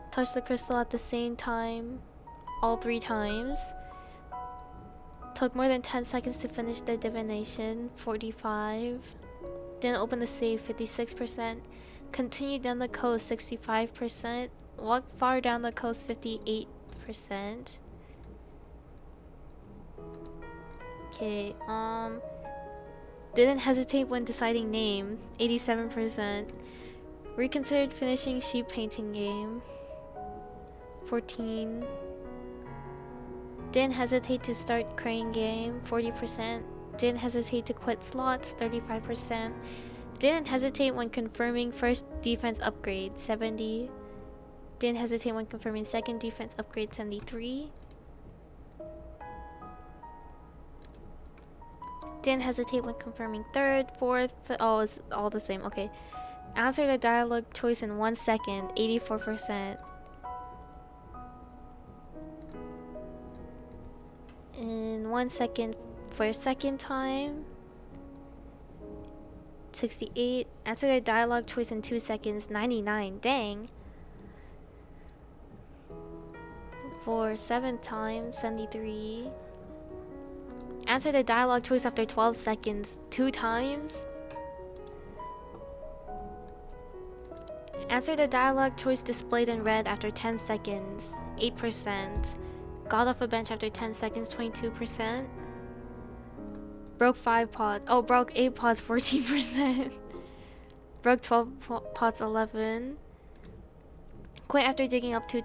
Touch the crystal at the same time. All 3 times. Took more than 10 seconds to finish the divination. 45. Didn't open the save. 56%. Continued down the coast. 65%. Walked far down the coast. 58%. Okay, didn't hesitate when deciding name. 87%. Reconsidered finishing sheep painting game. 14. Didn't hesitate to start crane game. 40%. Didn't hesitate to quit slots. 35%. Didn't hesitate when confirming first defense upgrade. 70. Didn't hesitate when confirming second defense upgrade. 73. Didn't hesitate when confirming third, fourth, oh, it's all the same. Okay. Answer the dialogue choice in 1 second. 84%. In 1 second for a second time. 68. Answer the dialogue choice in 2 seconds. 99. Dang. For 7 times. 73. Answer the dialogue choice after 12 seconds. 2 times. Answer the dialogue choice displayed in red after 10 seconds. 8%. Got off a bench after 10 seconds. 22%. Broke 5 pots. Oh, broke 8 pots. 14%. Broke 12 pots. 11. Quit after digging up 2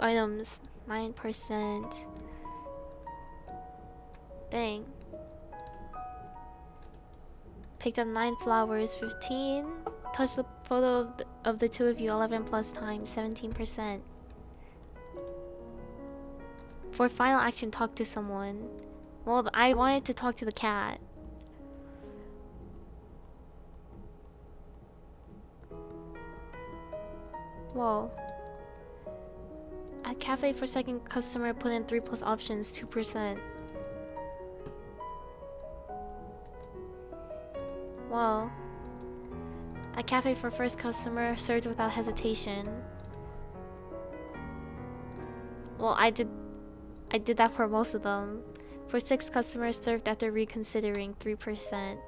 items. 9%. Dang. Picked up 9 flowers. 15. Touched the photo of the 2 of you 11 plus times. 17%. For final action, talk to someone. Well, I wanted to talk to the cat. Whoa. At cafe for second customer, put in 3 plus options. 2%. Whoa. At cafe for first customer, served without hesitation. Well, I did that for most of them. For 6 customers, served after reconsidering. 3%.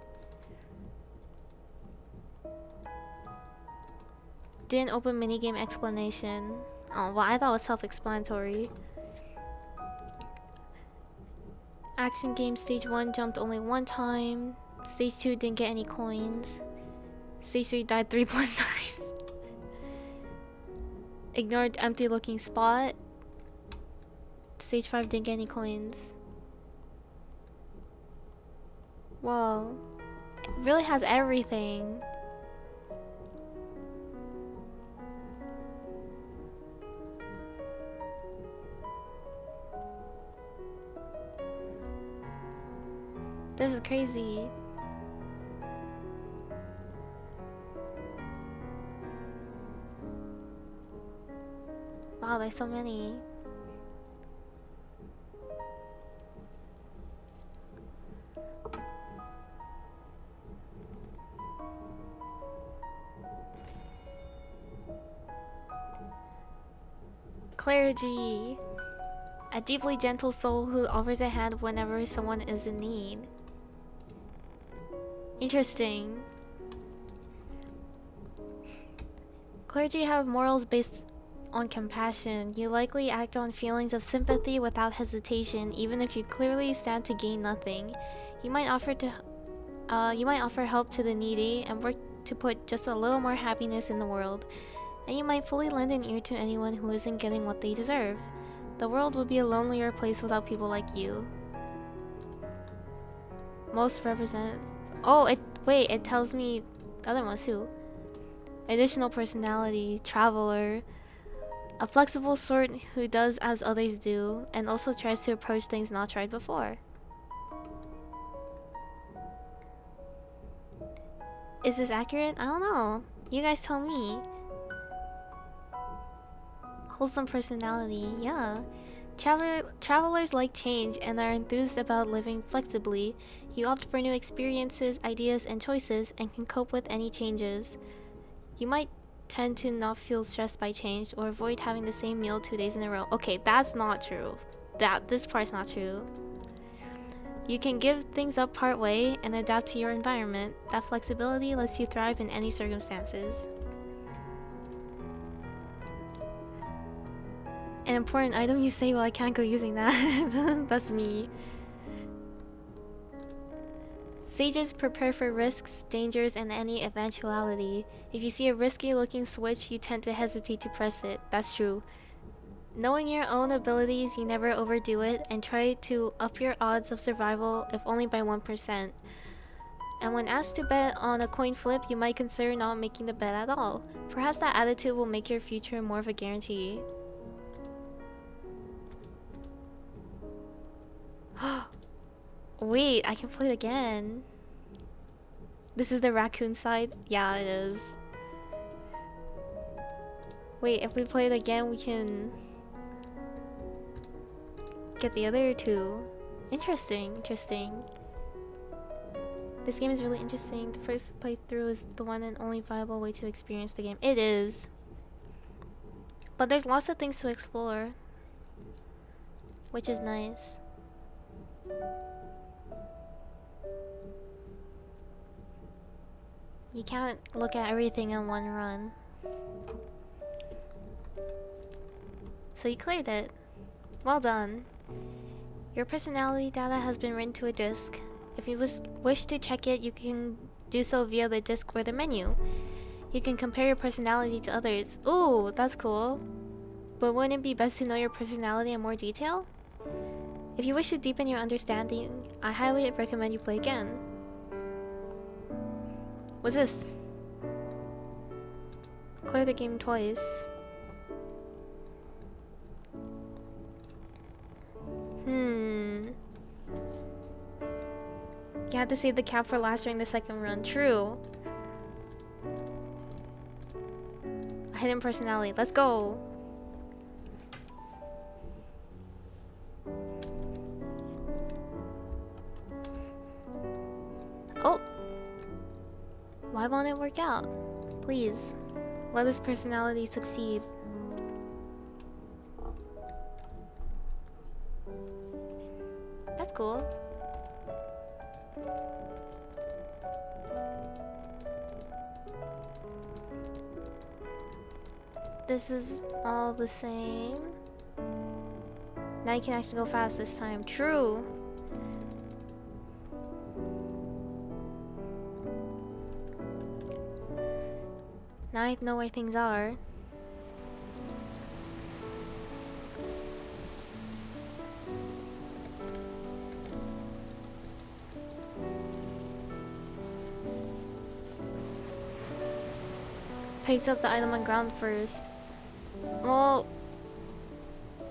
Didn't open minigame explanation. Oh, well, I thought it was self-explanatory. Action game stage 1 jumped only 1 time. Stage 2 didn't get any coins. Stage 3 died 3 plus times. Ignored empty looking spot. Stage 5 didn't get any coins. Whoa. It really has everything. This is crazy. Wow, there's so many. Clergy. A deeply gentle soul who offers a hand whenever someone is in need. Interesting. Clergy have morals based on compassion. You likely act on feelings of sympathy without hesitation, even if you clearly stand to gain nothing. You might offer help to the needy and work to put just a little more happiness in the world. and you might fully lend an ear to anyone who isn't getting what they deserve. The world would be a lonelier place without people like you. Most represent... Oh, wait, it tells me the other ones too. Additional personality, traveler, a flexible sort who does as others do, and also tries to approach things not tried before. Is this accurate? I don't know. You guys tell me. Wholesome personality, yeah. Travelers like change and are enthused about living flexibly. You opt for new experiences, ideas, and choices, and can cope with any changes. You might tend to not feel stressed by change or avoid having the same meal 2 days in a row. Okay, that's not true. This part's not true. You can give things up part way and adapt to your environment. That flexibility lets you thrive in any circumstances. An important item you say, well, I can't go using that. That's me. Sages prepare for risks, dangers, and any eventuality. If you see a risky looking switch, you tend to hesitate to press it. That's true. Knowing your own abilities, you never overdo it, and try to up your odds of survival, if only by 1%. And when asked to bet on a coin flip, you might consider not making the bet at all. Perhaps that attitude will make your future more of a guarantee. Wait, I can play it again. This is the raccoon side? Yeah, it is. Wait, if we play it again, we can get the other two. Interesting. This game is really interesting. The first playthrough is the one and only viable way to experience the game. It is. But there's lots of things to explore, which is nice. You can't look at everything in one run. So you cleared it. Well done. Your personality data has been written to a disk. If you wish to check it, you can do so via the disk or the menu. You can compare your personality to others. Ooh, that's cool. But wouldn't it be best to know your personality in more detail? If you wish to deepen your understanding, I highly recommend you play again. What's this? Clear the game twice. You had to save the cap for last during the second run. True. A hidden personality. Let's go. Oh. Why won't it work out? Please. Let this personality succeed. That's cool. This is all the same. Now you can actually go fast this time. True. Now I know where things are. Picked up the item on ground first. Well,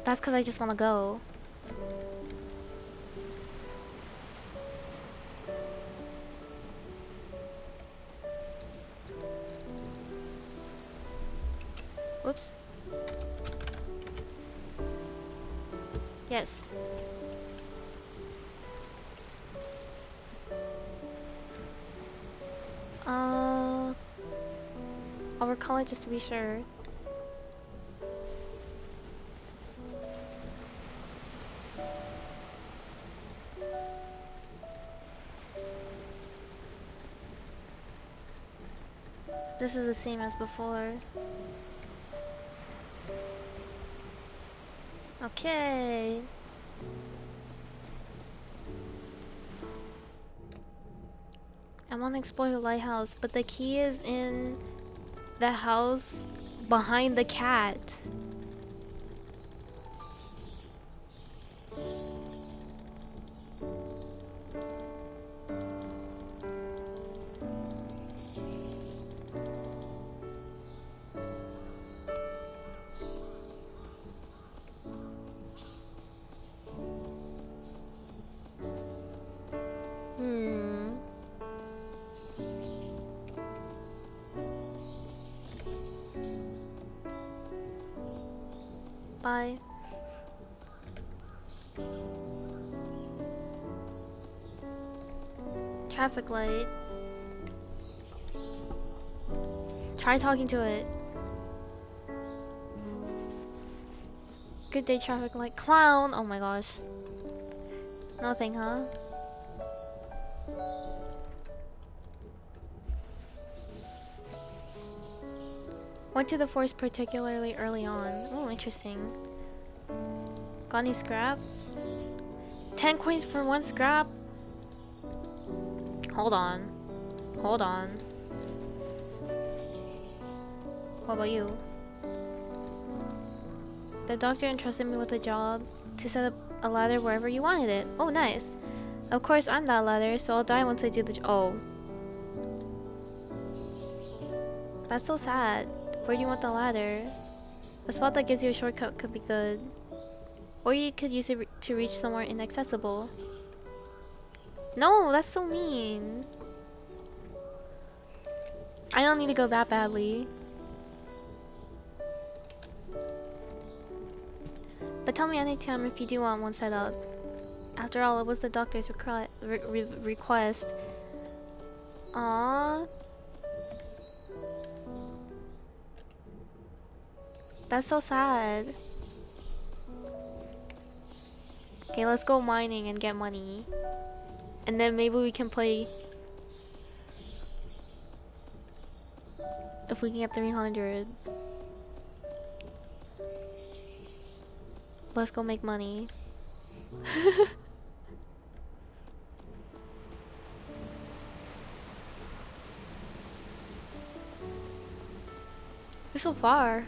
that's because I just want to go. Whoops. Yes. I'll recall it just to be sure. This is the same as before. Okay. I want to explore the lighthouse, but the key is in the house behind the cat. Bye. Traffic light. Try talking to it. Good day, traffic light. Clown! Oh my gosh. Nothing, huh? Went to the forest particularly early on. Oh, interesting. Got any scrap? 10 coins for 1 scrap? Hold on. Hold on. What about you? The doctor entrusted me with a job to set up a ladder wherever you wanted it. Oh, nice. Of course, I'm that ladder, so I'll die once I do the oh. That's so sad. Where do you want the ladder? A spot that gives you a shortcut could be good. Or you could use it to reach somewhere inaccessible. No, that's so mean. I don't need to go that badly. But tell me anytime if you do want one set up. After all, it was the doctor's request. Aww. That's so sad. Okay, let's go mining and get money. And then maybe we can play... If we can get 300. Let's go make money. You're so far.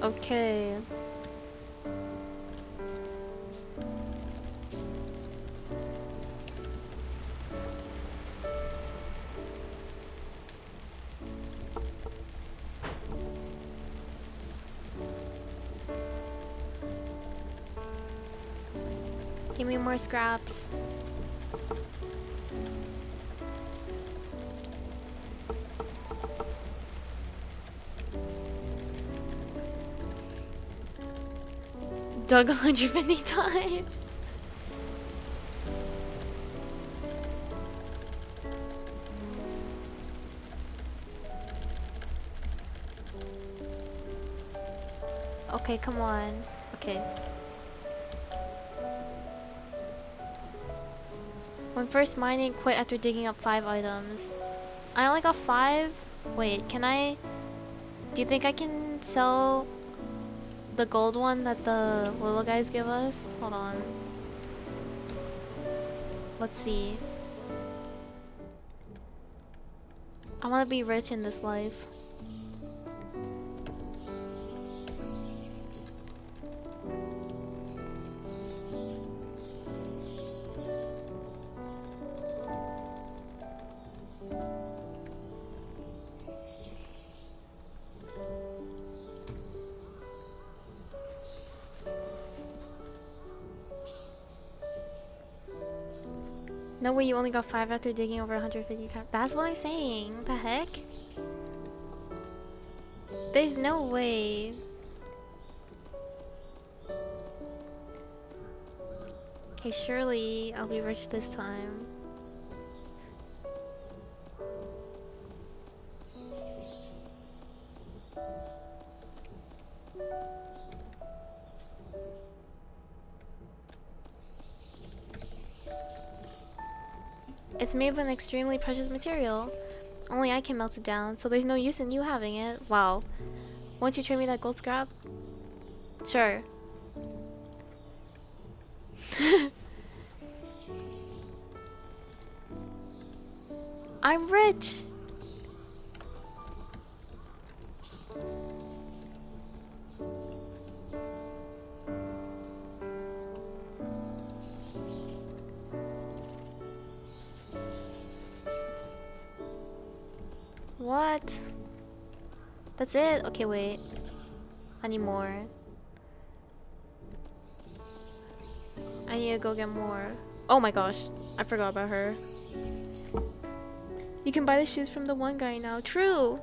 Okay. Give me more scraps. Dug 150 times. Okay, come on. Okay. When first mining, quit after digging up 5 items. I only got 5? Wait, can I... Do you think I can sell the gold one that the little guys give us? Hold on. Let's see. I want to be rich in this life. No way, you only got 5 after digging over 150 times. That's what I'm saying. What the heck? There's no way. Okay, surely I'll be rich this time. It's made of an extremely precious material. Only I can melt it down, so there's no use in you having it. Wow. Won't you trade me that gold scrap? Sure. I'm rich! What? That's it? Okay, wait. I need more. I need to go get more. Oh my gosh. I forgot about her. You can buy the shoes from the one guy now. True!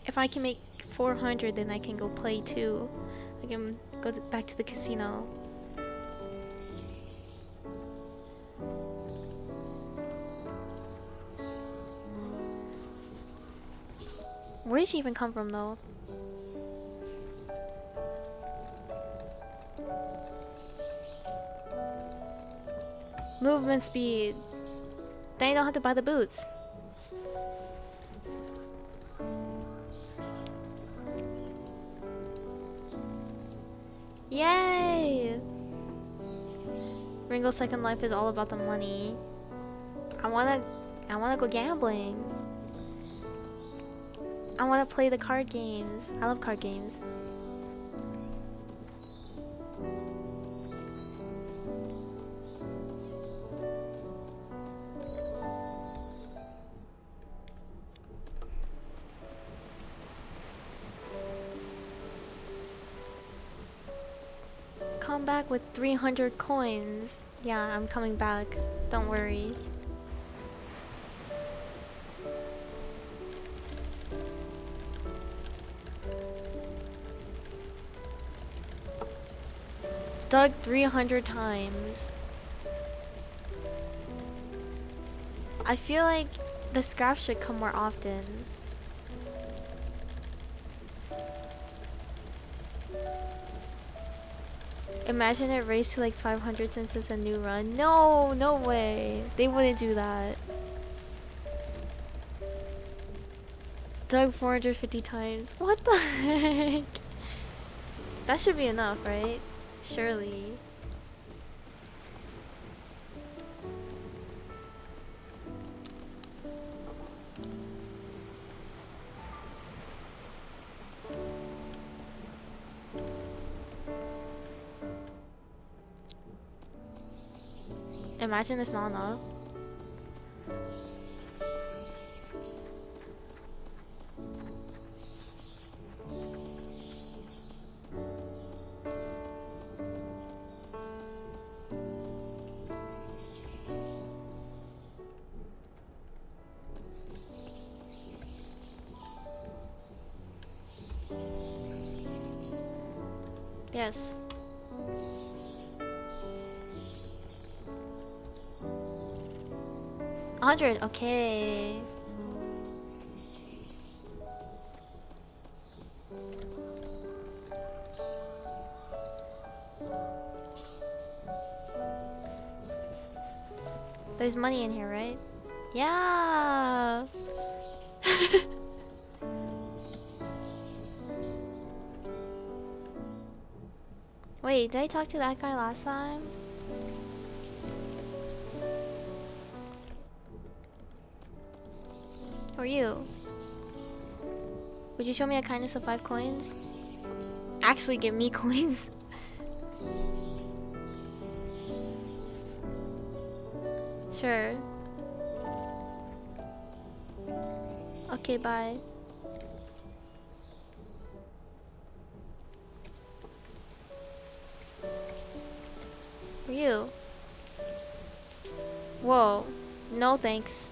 If I can make 400, then I can go play too. I can go back to the casino. Where did she even come from though? Movement speed. Then you don't have to buy the boots. Yay! Ringo's second life is all about the money. I wanna go gambling. I wanna play the card games. I love card games. Come back with 300 coins. Yeah, I'm coming back. Don't worry. Dug 300 times. I feel like the scraps should come more often. Imagine it raised to like 500 since it's a new run. No, no way. They wouldn't do that. Dug 450 times. What the heck? That should be enough, right? Surely. Imagine it's not enough. Yes. $100, okay. There's money in here, right? Yeah. Wait, did I talk to that guy last time? Or you? Would you show me a kindness of 5 coins? Actually give me coins. Sure. Okay, bye. For you. Whoa. No thanks.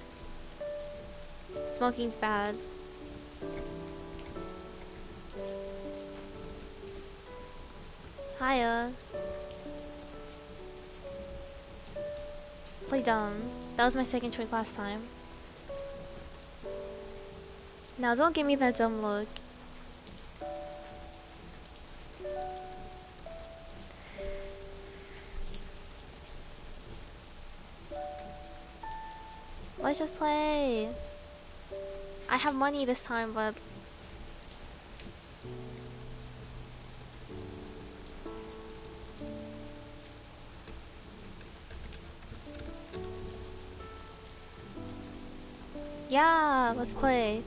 Smoking's bad. Hiya. Play dumb. That was my second choice last time. Now don't give me that dumb look. Let's just play. I have money this time, but Yeah, let's play.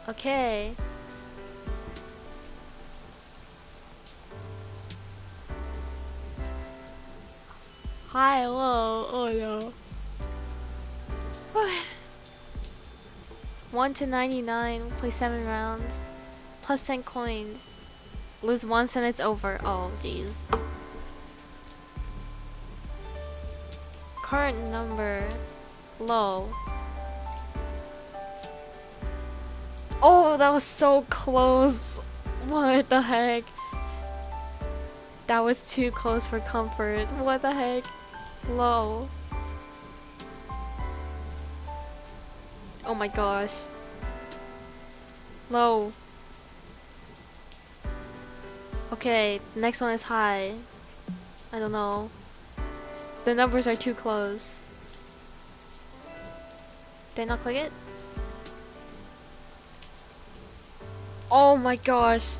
Okay. Hi, hello. Oh no. 1 to 99, play 7 rounds. Plus 10 coins. Lose once and it's over. Oh, jeez. Current number. Low. Oh, that was so close. What the heck? That was too close for comfort. What the heck? Low. Oh my gosh. Low. Okay, next one is high. I don't know. The numbers are too close. Did I not click it? Oh my gosh.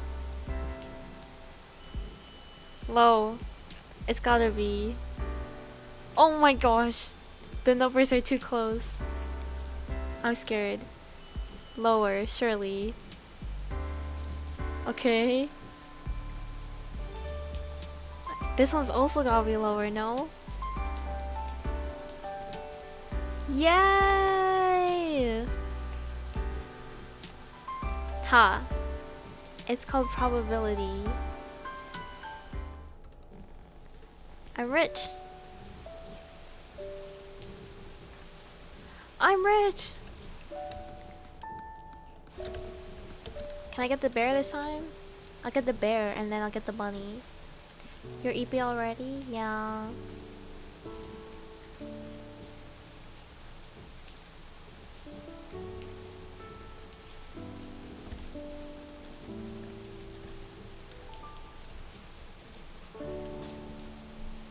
Low. It's gotta be. Oh my gosh. The numbers are too close. I'm scared. Lower, surely. Okay. This one's also gotta be lower, no? Yay! Ha. It's called probability. I'm rich. I'm rich! Can I get the bear this time? I'll get the bear and then I'll get the bunny. Your EP already? Yeah.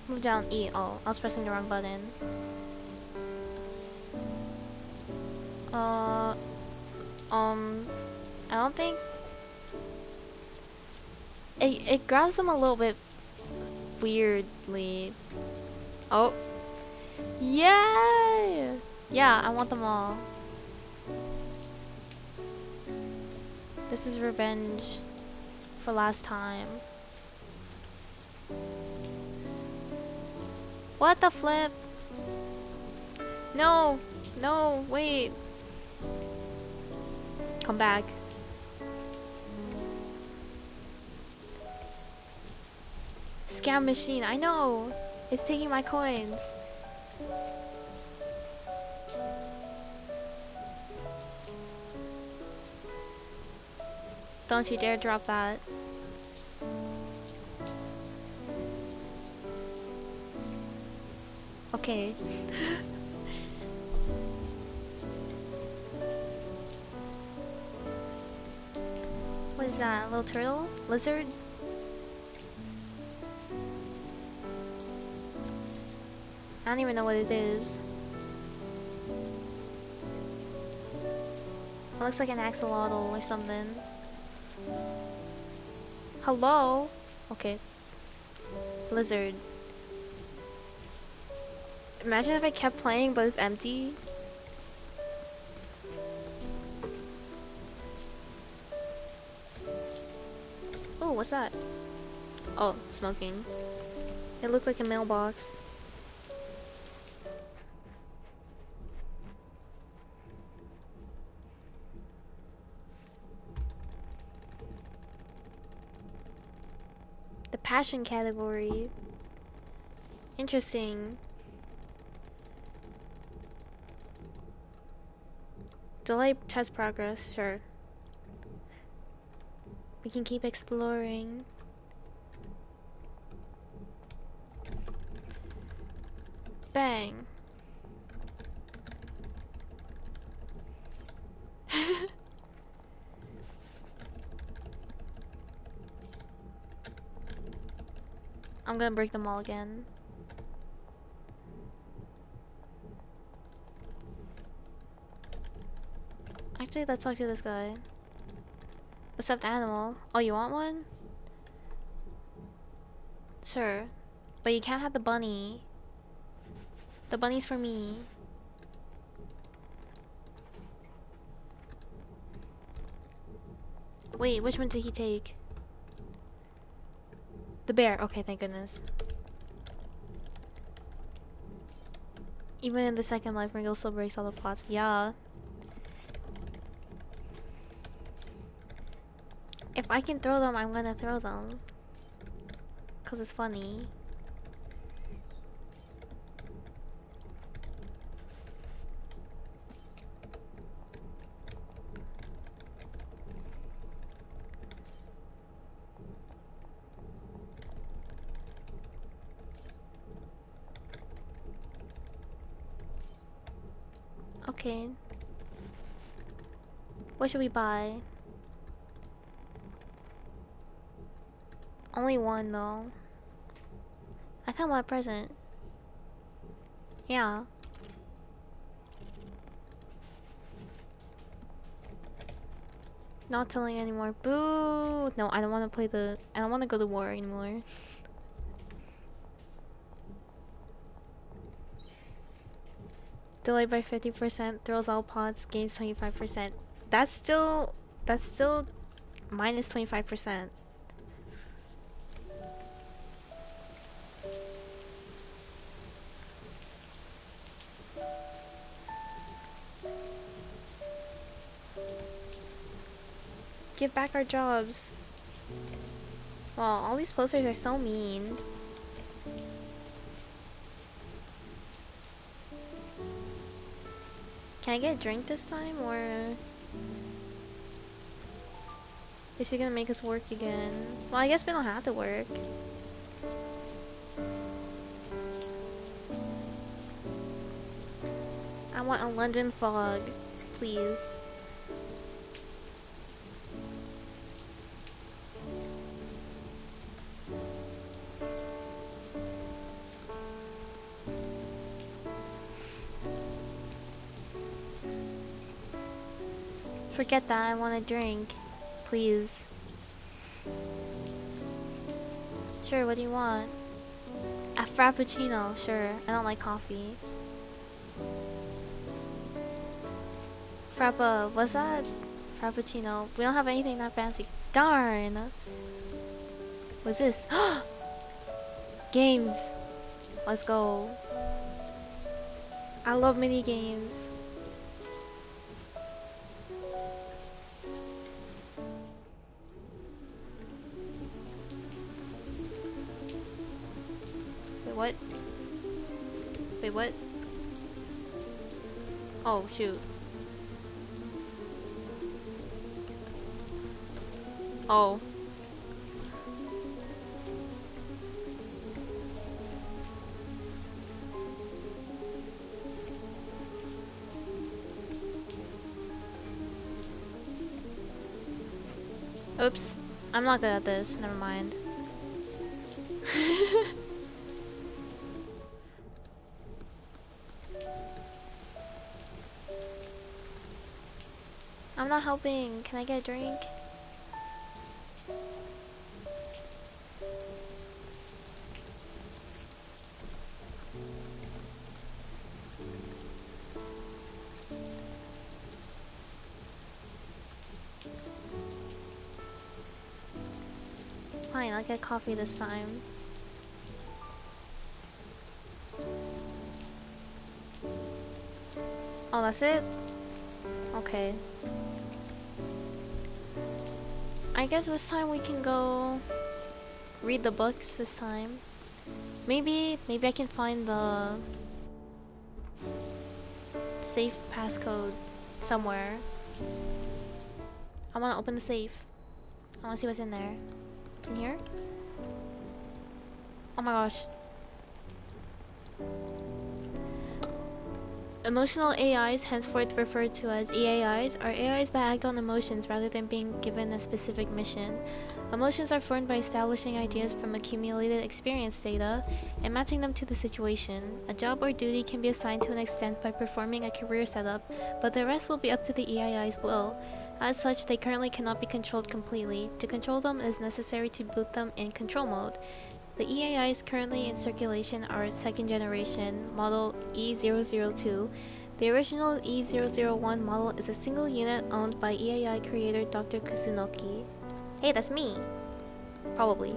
Move down E. Oh, I was pressing the wrong button. I don't think it grabs them a little bit weirdly. Oh. Yay! Yeah, I want them all. This is revenge for last time. What the flip? No! No, wait. Come back. Scam machine, I know! It's taking my coins. Don't you dare drop that. Okay. What is that? A little turtle? Lizard? I don't even know what it is. It looks like an axolotl or something. Hello? Okay. Lizard. Imagine if I kept playing but it's empty. Oh, what's that? Oh, smoking. It looked like a mailbox. The passion category. Interesting. Delay test progress, sure. We can keep exploring. Bang. I'm gonna break them all again. Actually, let's talk to this guy. Accept animal. Oh, you want one? Sure. But you can't have the bunny. The bunny's for me. Wait, which one did he take? The bear. Okay, thank goodness. Even in the second life, Ringo still breaks all the plots. Yeah. If I can throw them, I'm gonna throw them. Cause it's funny. Okay. What should we buy? Only one though. I kind of want a present. Yeah. Not telling anymore. Boo! No, I don't want to play the. I don't want to go to war anymore. Delayed by 50%, throws all pods, gains 25%. That's still minus 25%. Give back our jobs. Well, all these posters are so mean. Can I get a drink this time, or is she gonna make us work again? Well, I guess we don't have to work. I want a London fog, please. Forget that, I want a drink. Please. Sure, what do you want? A frappuccino, sure. I don't like coffee. Frappa, what's that? Frappuccino. We don't have anything that fancy. Darn! What's this? Games! Let's go. I love mini games. What? Wait, what? Oh, shoot. Oh. Oops. I'm not good at this. Never mind. I'm not helping. Can I get a drink? Fine, I'll get coffee this time. Oh, that's it? Okay. I guess this time we can go read the books this time. Maybe I can find the safe passcode somewhere. I want to open the safe. I want to see what's in there. In here? Oh my gosh. Emotional AIs, henceforth referred to as EAIs, are AIs that act on emotions rather than being given a specific mission. Emotions are formed by establishing ideas from accumulated experience data and matching them to the situation. A job or duty can be assigned to an extent by performing a career setup, but the rest will be up to the EAI's will. As such, they currently cannot be controlled completely. To control them, it is necessary to boot them in control mode. The EAIs currently in circulation are second generation, model E002. The original E001 model is a single unit owned by EAI creator Dr. Kusunoki. Hey, that's me! Probably.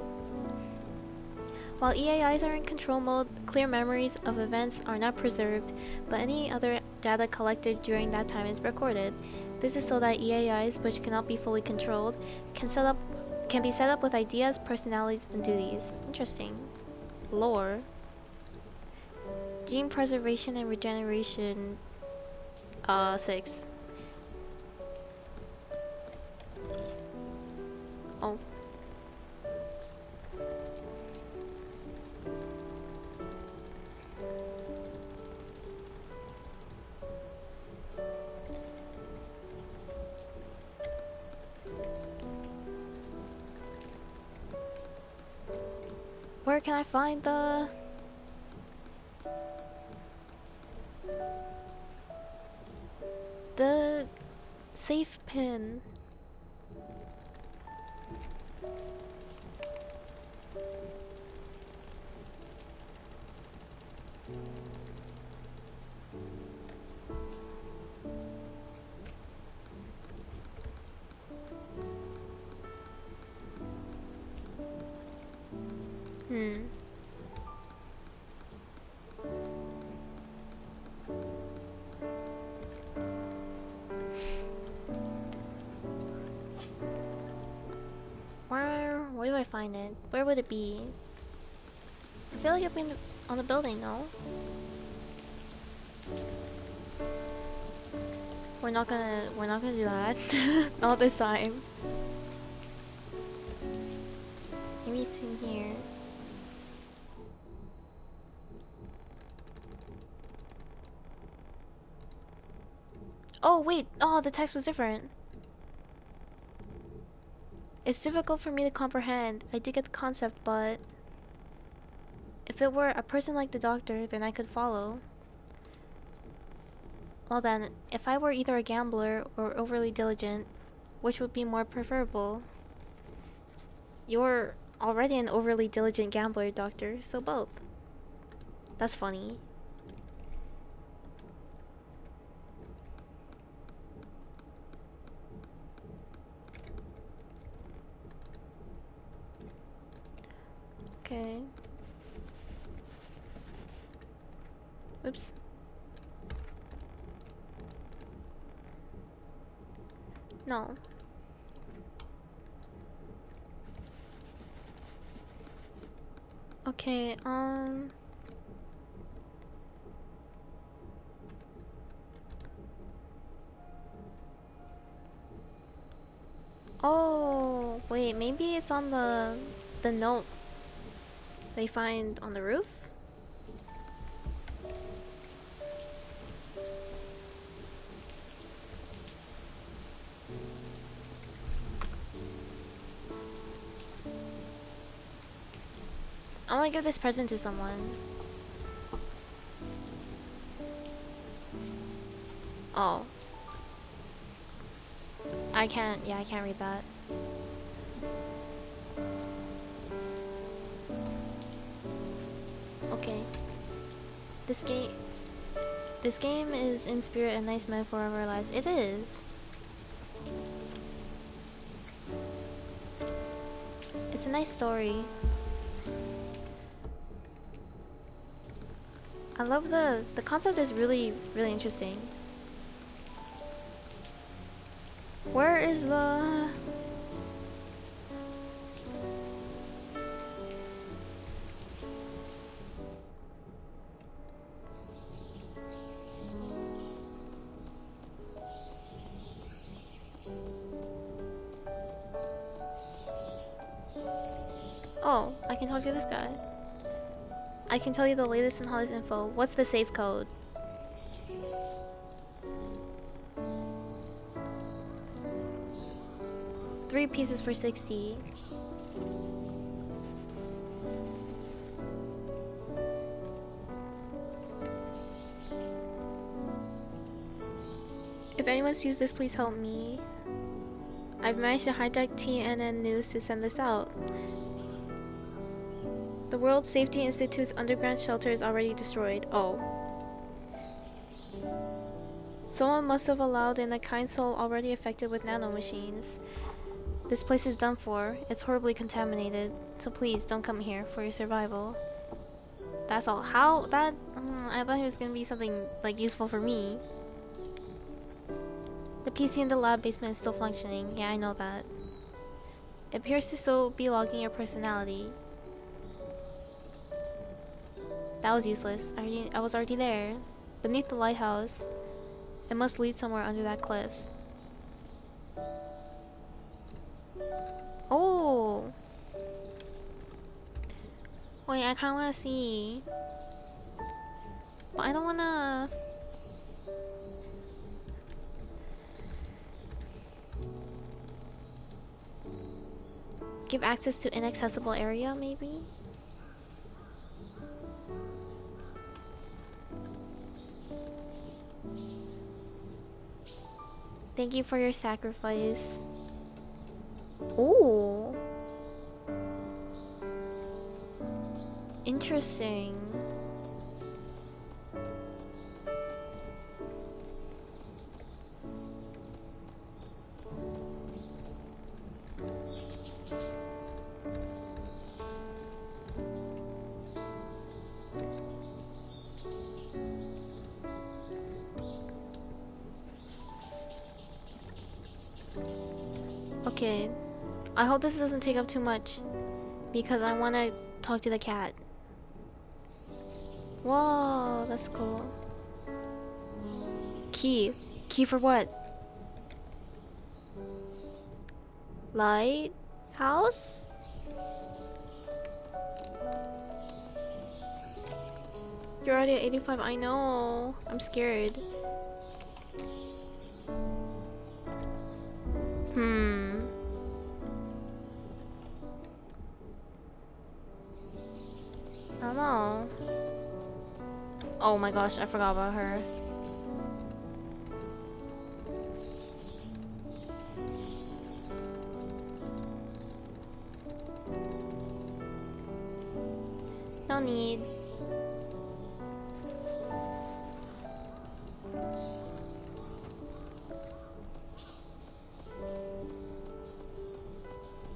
While EAIs are in control mode, clear memories of events are not preserved, but any other data collected during that time is recorded. This is so that EAIs, which cannot be fully controlled, can be set up with ideas, personalities, and duties. Interesting. Lore. Gene preservation and regeneration. 6. Oh. Where can I find the safe pin? Where do I find it? Where would it be? I feel like I've been on the building, no? We're not gonna do that. Not this time. Maybe it's in here. Oh wait, oh the text was different. It's difficult for me to comprehend. I do get the concept, but if it were a person like the doctor, then I could follow. Well then, if I were either a gambler or overly diligent, which would be more preferable? You're already an overly diligent gambler, doctor, so both. That's funny. Okay. Oops. No. Okay, oh, wait, maybe it's on the note they find on the roof? I want to give this present to someone. Oh. I can't read that. Okay. This game is in spirit a nice metaphor of our lives. It is. It's a nice story. I love the concept is really interesting. Where is the Oh, I can talk to this guy. I can tell you the latest and hottest info. What's the safe code? Three pieces for 60. If anyone sees this, please help me. I've managed to hijack TNN News to send this out. The World Safety Institute's underground shelter is already destroyed. Oh. Someone must have allowed in a kind soul already affected with nanomachines. This place is done for. It's horribly contaminated. So please, don't come here for your survival. That's all. How? That... I thought it was gonna be something, like, useful for me. The PC in the lab basement is still functioning. Yeah, I know that. It appears to still be logging your personality. That was useless. I was already there. Beneath the lighthouse. It must lead somewhere under that cliff. Oh! Wait, I kinda wanna see. But I don't wanna... give access to inaccessible area, maybe? Thank you for your sacrifice. Ooh. Interesting. Okay. I hope this doesn't take up too much. Because I want to talk to the cat. Whoa, that's cool. Key. Key for what? Light? House? You're already at 85. I know. I'm scared. I don't know. Oh my gosh, I forgot about her. No need.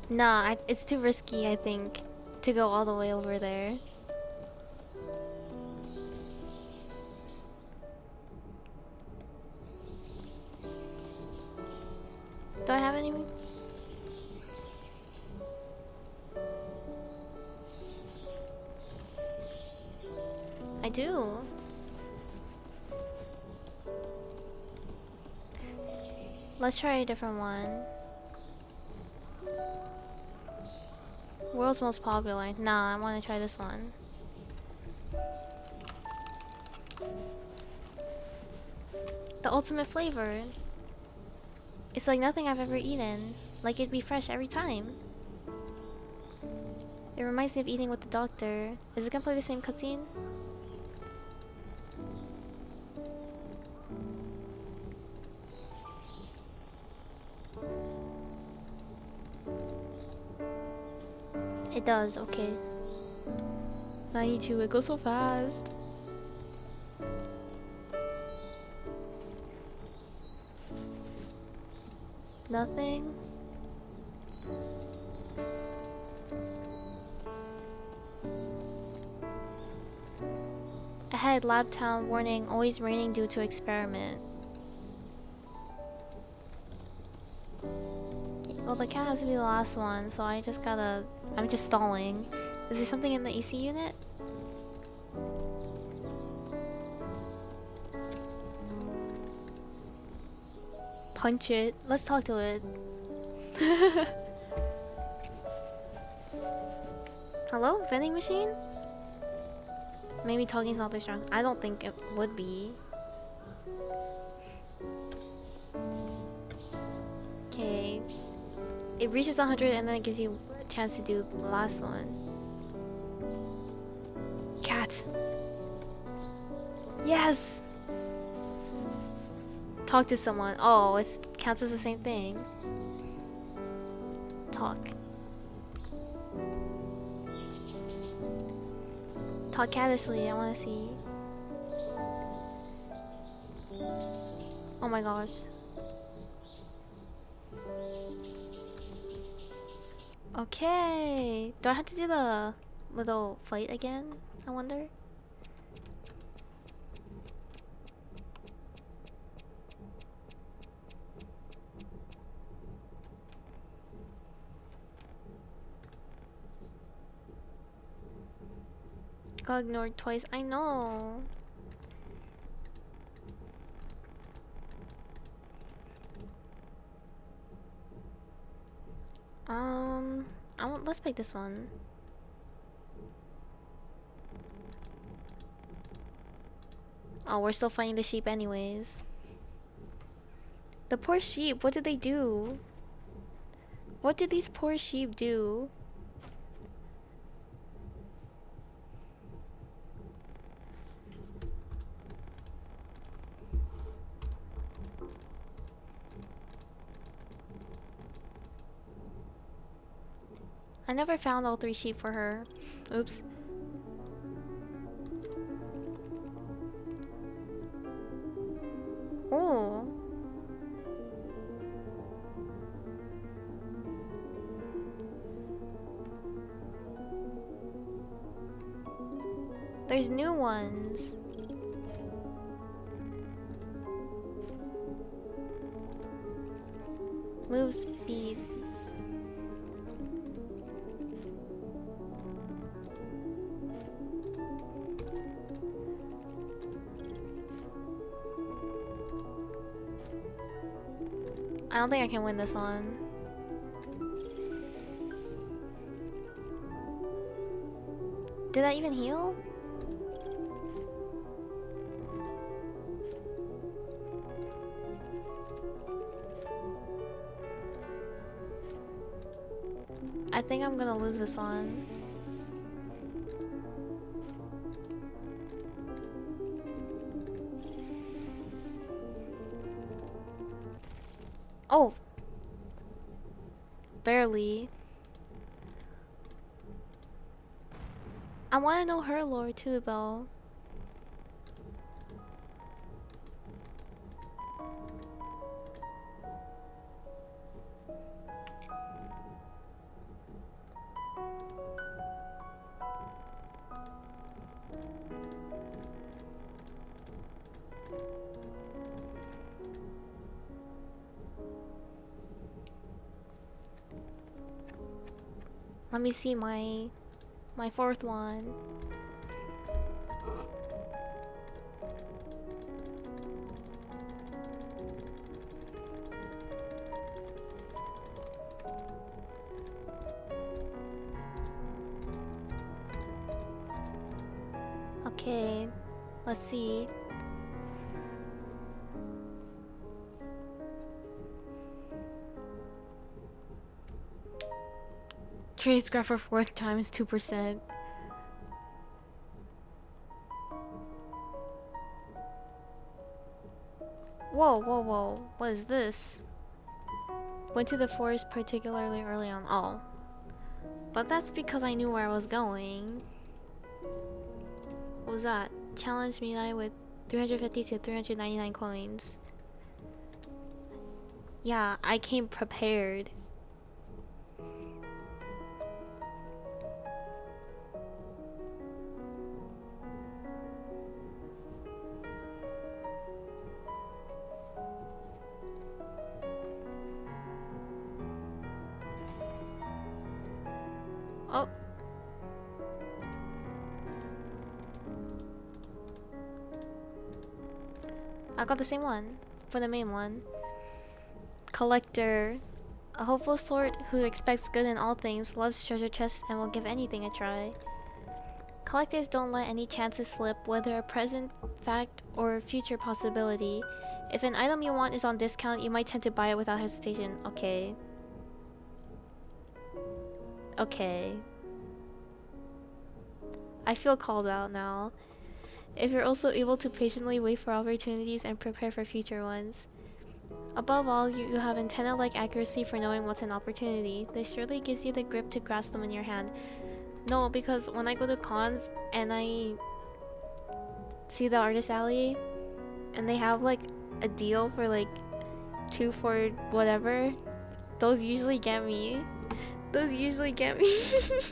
Nah, it's too risky, I think, to go all the way over there. Do I have any? I do. Let's try a different one. World's most popular. Nah, I want to try this one. The ultimate flavor. It's like nothing I've ever eaten. Like it'd be fresh every time. It reminds me of eating with the doctor. Is it gonna play the same cutscene? It does, okay. 92, it goes so fast. Nothing? Ahead, lab town warning, always raining due to experiment. Well, the cat has to be the last one, so I just gotta... I'm just stalling. Is there something in the AC unit? Punch it. Let's talk to it. Hello? Vending machine? Maybe talking's not too strong. I don't think it would be. Okay. It reaches 100 and then it gives you a chance to do the last one. Cat. Yes! Talk to someone. Oh, it counts as the same thing. Talk. Talk cattishly, I wanna see. Oh my gosh. Okay. Do I have to do the little fight again? I wonder. Got ignored twice. I know. Let's pick this one. Oh, we're still fighting the sheep anyways. The poor sheep, what did they do? What did these poor sheep do? I never found all 3 sheep for her. Oops. Oh. There's new ones. Move speed. I don't think I can win this one. Did that even heal? I think I'm gonna lose this one. Oh! Barely. I wanna know her lore too, though. Let me see my 4th one. Okay, let's see. Trace graph for 4th time is 2%. Whoa, whoa, whoa. What is this? Went to the forest particularly early on. Oh. But that's because I knew where I was going. What was that? Challenge me I with 350 to 399 coins. Yeah, I came prepared. Oh. I got the same one for the main one. Collector. A hopeful sort who expects good in all things, loves treasure chests, and will give anything a try. Collectors don't let any chances slip, whether a present fact or future possibility. If an item you want is on discount, you might tend to buy it without hesitation. Okay. Okay. I feel called out now. If you're also able to patiently wait for opportunities and prepare for future ones. Above all, you have antenna-like accuracy for knowing what's an opportunity. This surely gives you the grip to grasp them in your hand. No, because when I go to cons and I see the artist alley and they have like a deal for like 2 for whatever, those usually get me. Those usually get me.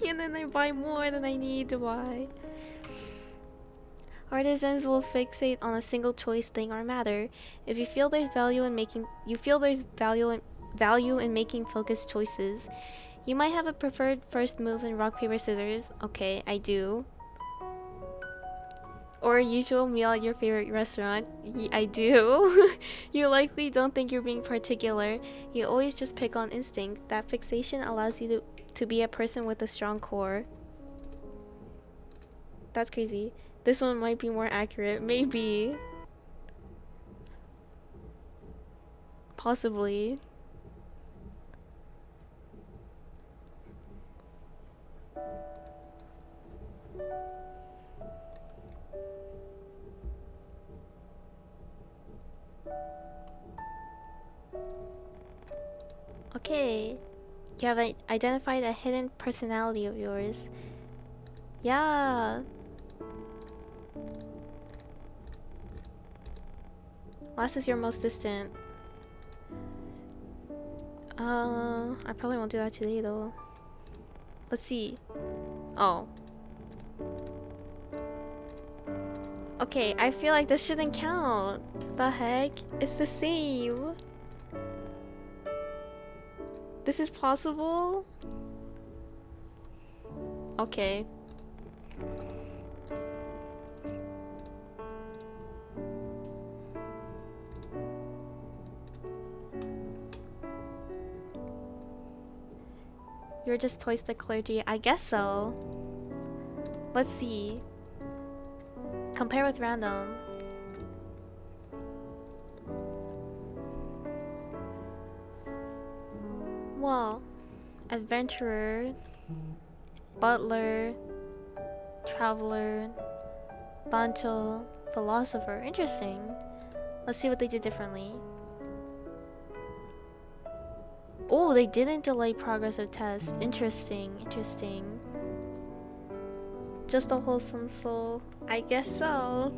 And then I buy more than I need to buy. Artisans will fixate on a single choice thing or matter. If you feel there's value in making value in making focused choices. You might have a preferred first move in rock paper scissors. Okay, I do. Or a usual meal at your favorite restaurant. I do. You likely don't think you're being particular. You always just pick on instinct. That fixation allows you to be a person with a strong core. That's crazy. This one might be more accurate. Maybe. Possibly. Okay. You have identified a hidden personality of yours. Yeah. Last is your most distant. I probably won't do that today though. Let's see. Oh. Okay, I feel like this shouldn't count. The heck? It's the same. This is possible? Okay. You're just twice the clergy. I guess so. Let's see. Compare with random. Well, adventurer, butler, traveler, bancho, philosopher. Interesting. Let's see what they did differently. Oh, they didn't delay progress of test. Interesting, interesting. Just a wholesome soul. I guess so.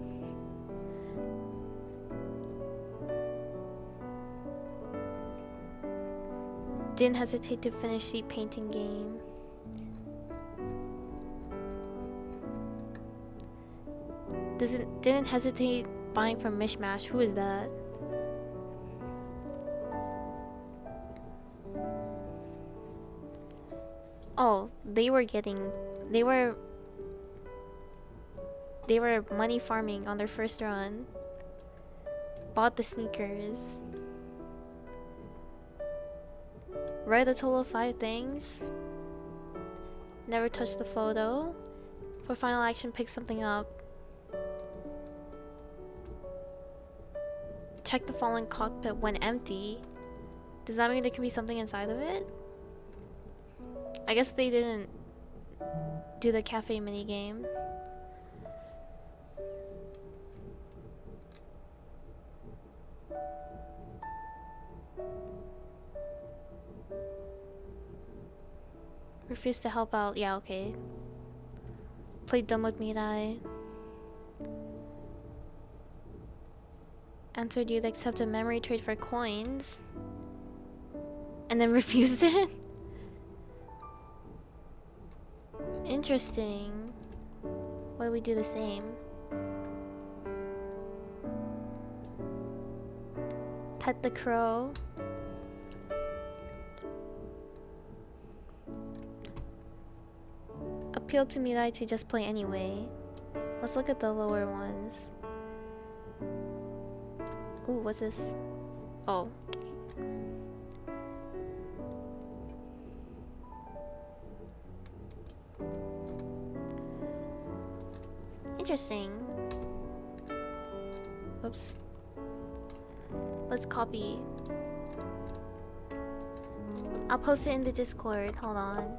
Didn't hesitate to finish sheet painting game. Didn't hesitate buying from Mishmash. Who is that? Oh, they were money farming on their first run. Bought the sneakers. Read a total of 5 things. Never touched the photo. For final action, pick something up. Check the fallen cockpit when empty. Does that mean there could be something inside of it? I guess they didn't do the cafe minigame. Refused to help out. Yeah, okay. Played dumb with Mirai. Answered you'd accept a memory trade for coins. And then refused it? Interesting. Why do we do the same? Pet the crow. Appeal to Mirai to just play anyway. Let's look at the lower ones. Ooh, what's this? Oh. Interesting. Oops. Let's copy. I'll post it in the Discord. Hold on.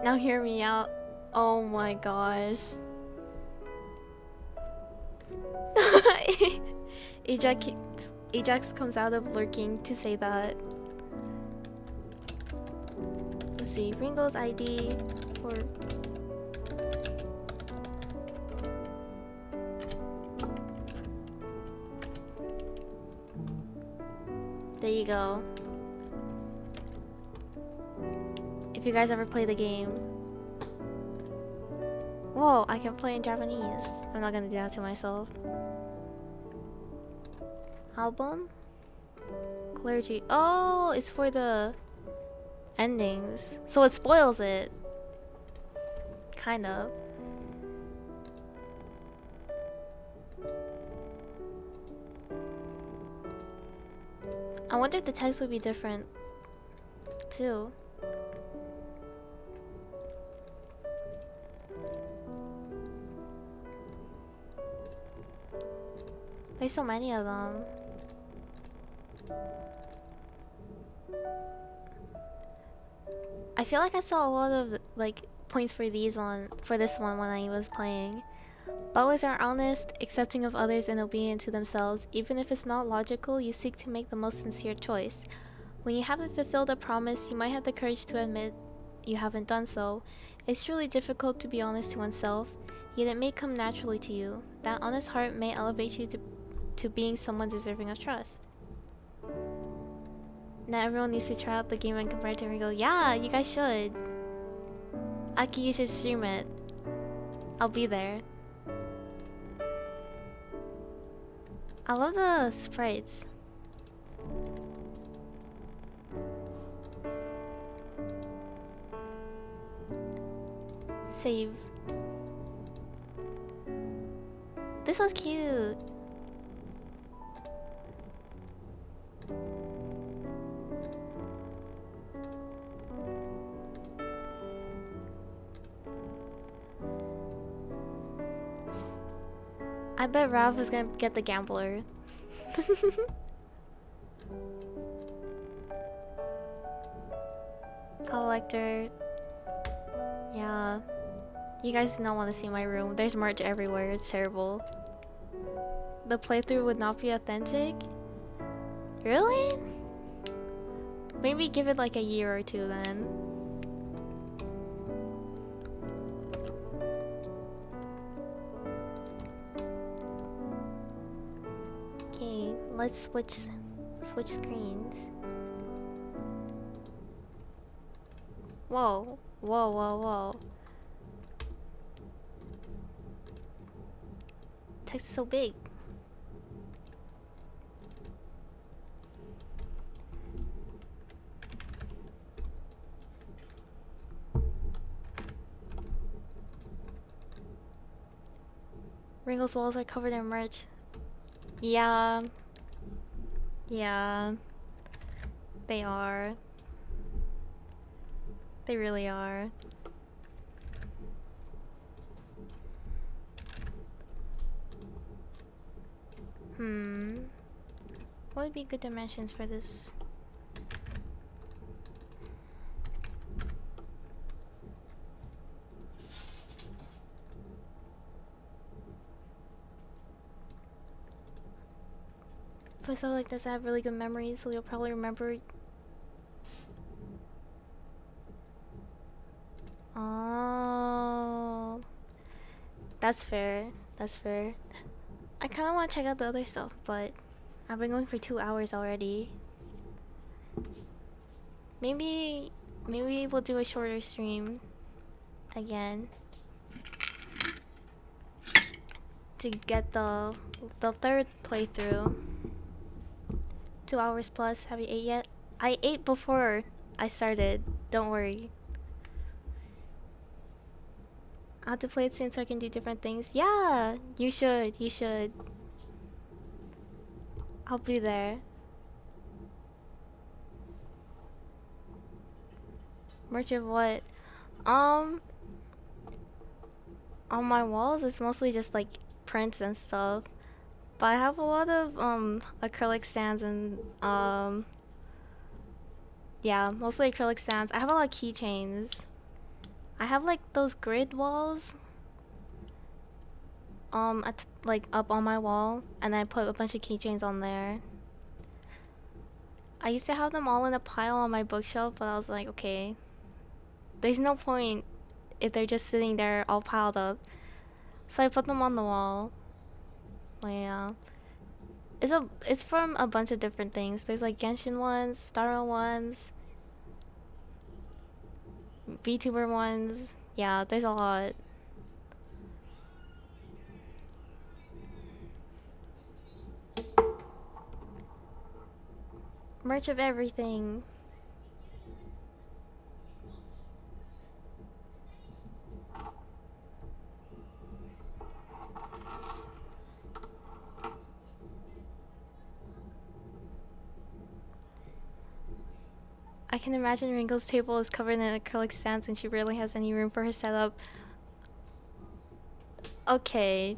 Now hear me out. Oh my gosh. Ajax comes out of lurking to say that. Let's see, Ringo's ID for... There you go. If you guys ever play the game. Whoa, I can play in Japanese. I'm not gonna do that to myself. Album? Clergy. Oh, it's for the endings. So it spoils it. Kind of. I wonder if the text would be different too. There's so many of them. I feel like I saw a lot of like points for this one when I was playing. Ballers are honest, accepting of others, and obedient to themselves. Even if it's not logical, you seek to make the most sincere choice. When you haven't fulfilled a promise, you might have the courage to admit you haven't done so. It's truly difficult to be honest to oneself, yet it may come naturally to you. That honest heart may elevate you to being someone deserving of trust. Now everyone needs to try out the game and compare it to Ringo. Yeah, you guys should. Aki, you should stream it. I'll be there. I love the sprites. Save. This one's cute. I bet Ralph is gonna get the gambler. Collector. Yeah. You guys do not want to see my room. There's merch everywhere. It's terrible. The playthrough would not be authentic? Really? Maybe give it like a year or two then. Okay, let's switch screens. Whoa, whoa, whoa, whoa. Text is so big. Ringo's walls are covered in merch. Yeah. Yeah. They are. They really are. What would be good dimensions for this? For stuff like this, I have really good memories, so you'll probably remember. Oh, that's fair. That's fair. I kind of want to check out the other stuff, but I've been going for 2 hours already. Maybe we'll do a shorter stream again to get the third playthrough. 2 hours plus. Have you ate yet? I ate before I started. Don't worry. I have to play it soon so I can do different things. Yeah, you should. You should. I'll be there. Merch of what? On my walls, it's mostly just like prints and stuff. But I have a lot of acrylic stands and yeah, mostly acrylic stands. I have a lot of keychains. I have like those grid walls like up on my wall, and I put a bunch of keychains on there. I used to have them all in a pile on my bookshelf, but I was like, okay, there's no point if they're just sitting there all piled up. So I put them on the wall. Yeah. It's from a bunch of different things. There's like Genshin ones, Starro ones, VTuber ones. Yeah, there's a lot. Merch of everything. I can imagine Ringo's table is covered in acrylic stands and she rarely has any room for her setup. Okay.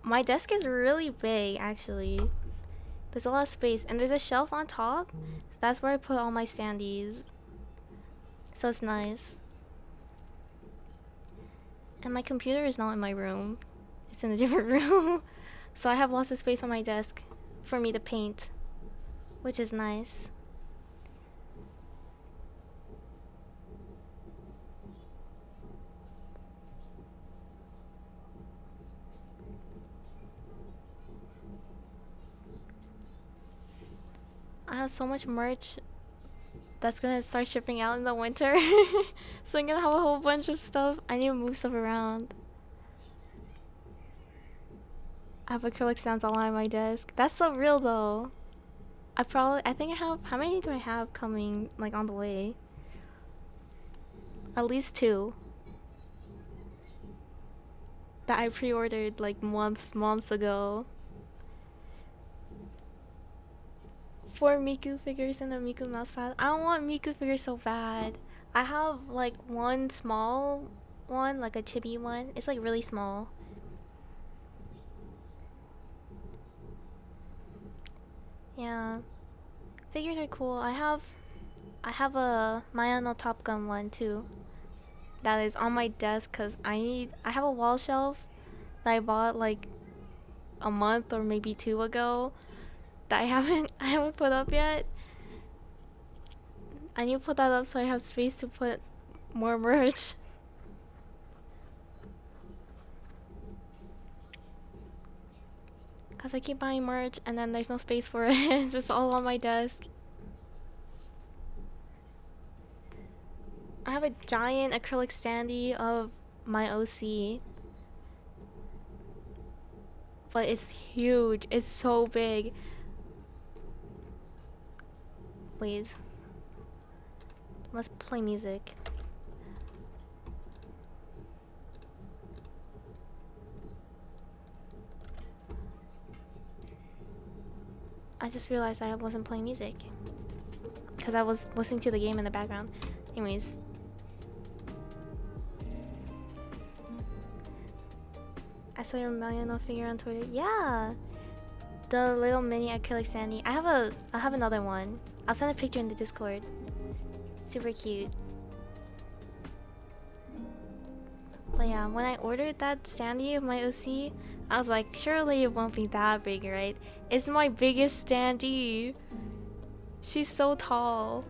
My desk is really big, actually. There's a lot of space, and there's a shelf on top. That's where I put all my standees. So it's nice. And my computer is not in my room. It's in a different room. So I have lots of space on my desk for me to paint, which is nice. I have so much merch that's gonna start shipping out in the winter. So I'm gonna have a whole bunch of stuff. I need to move stuff around. I have acrylic stands all on my desk. That's so real though. I think I have, how many do I have coming, like, on the way? At least 2. That I pre-ordered, like, months ago. 4 Miku figures and a Miku mousepad. I don't want Miku figures so bad. I have, like, one small one, like a chibi one. It's, like, really small. Yeah. Figures are cool. I have a Maya no Top Gun one too. That is on my desk because I have a wall shelf that I bought like a month or maybe 2 ago that I haven't put up yet. I need to put that up so I have space to put more merch. Cause I keep buying merch and then there's no space for it. It's just all on my desk. I have a giant acrylic standee of my OC. But it's huge. It's so big. Please. Let's play music. I just realized I wasn't playing music. Because I was listening to the game in the background. Anyways. I saw your Mariano figure on Twitter. Yeah! The little mini acrylic standee. I have another one. I'll send a picture in the Discord. Super cute. But yeah, when I ordered that standee of my OC, I was like, surely it won't be that big, right? It's my biggest standee. She's so tall.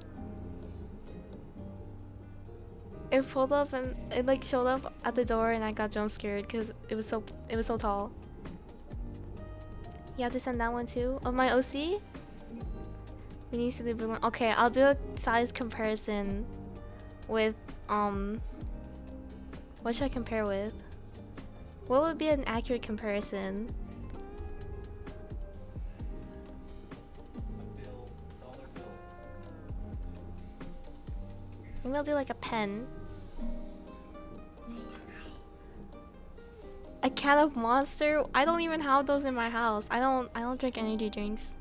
It pulled up and it like showed up at the door and I got jump scared because it was so tall. You have to send that one too? Of my OC? We need to do the blue one. Okay, I'll do a size comparison with what should I compare with? What would be an accurate comparison? Maybe I'll do like a pen. A can of Monster? I don't even have those in my house. I don't drink energy drinks.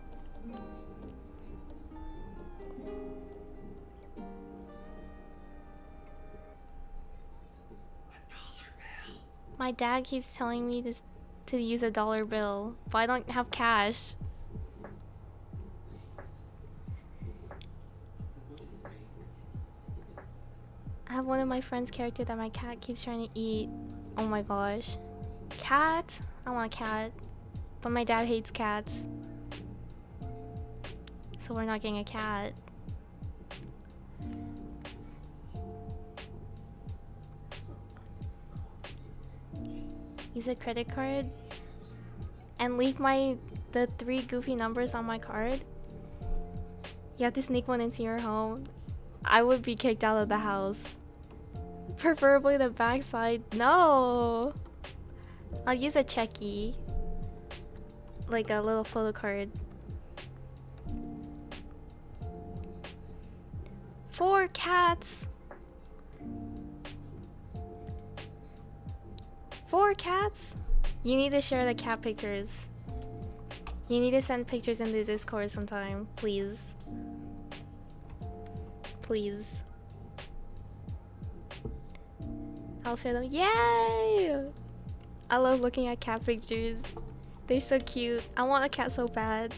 My dad keeps telling me to use a dollar bill, but I don't have cash. I have one of my friend's character that my cat keeps trying to eat. Oh my gosh. Cat? I want a cat. But my dad hates cats. So So we're not getting a cat. Use a credit card and leak the 3 goofy numbers on my card. You have to sneak one into your home. I would be kicked out of the house. Preferably the backside. No! I'll use a checky. Like a little photo card. 4 cats! 4 cats? You need to share the cat pictures. You need to send pictures in the Discord sometime, please. Please. I'll share them. Yay! I love looking at cat pictures. They're so cute. I want a cat so bad.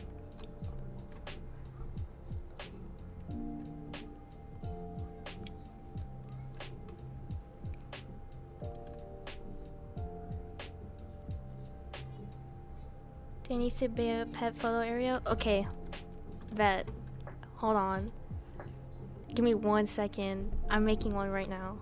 There needs to be a pet photo area. Okay. Bet. Hold on. Give me 1 second. I'm making one right now.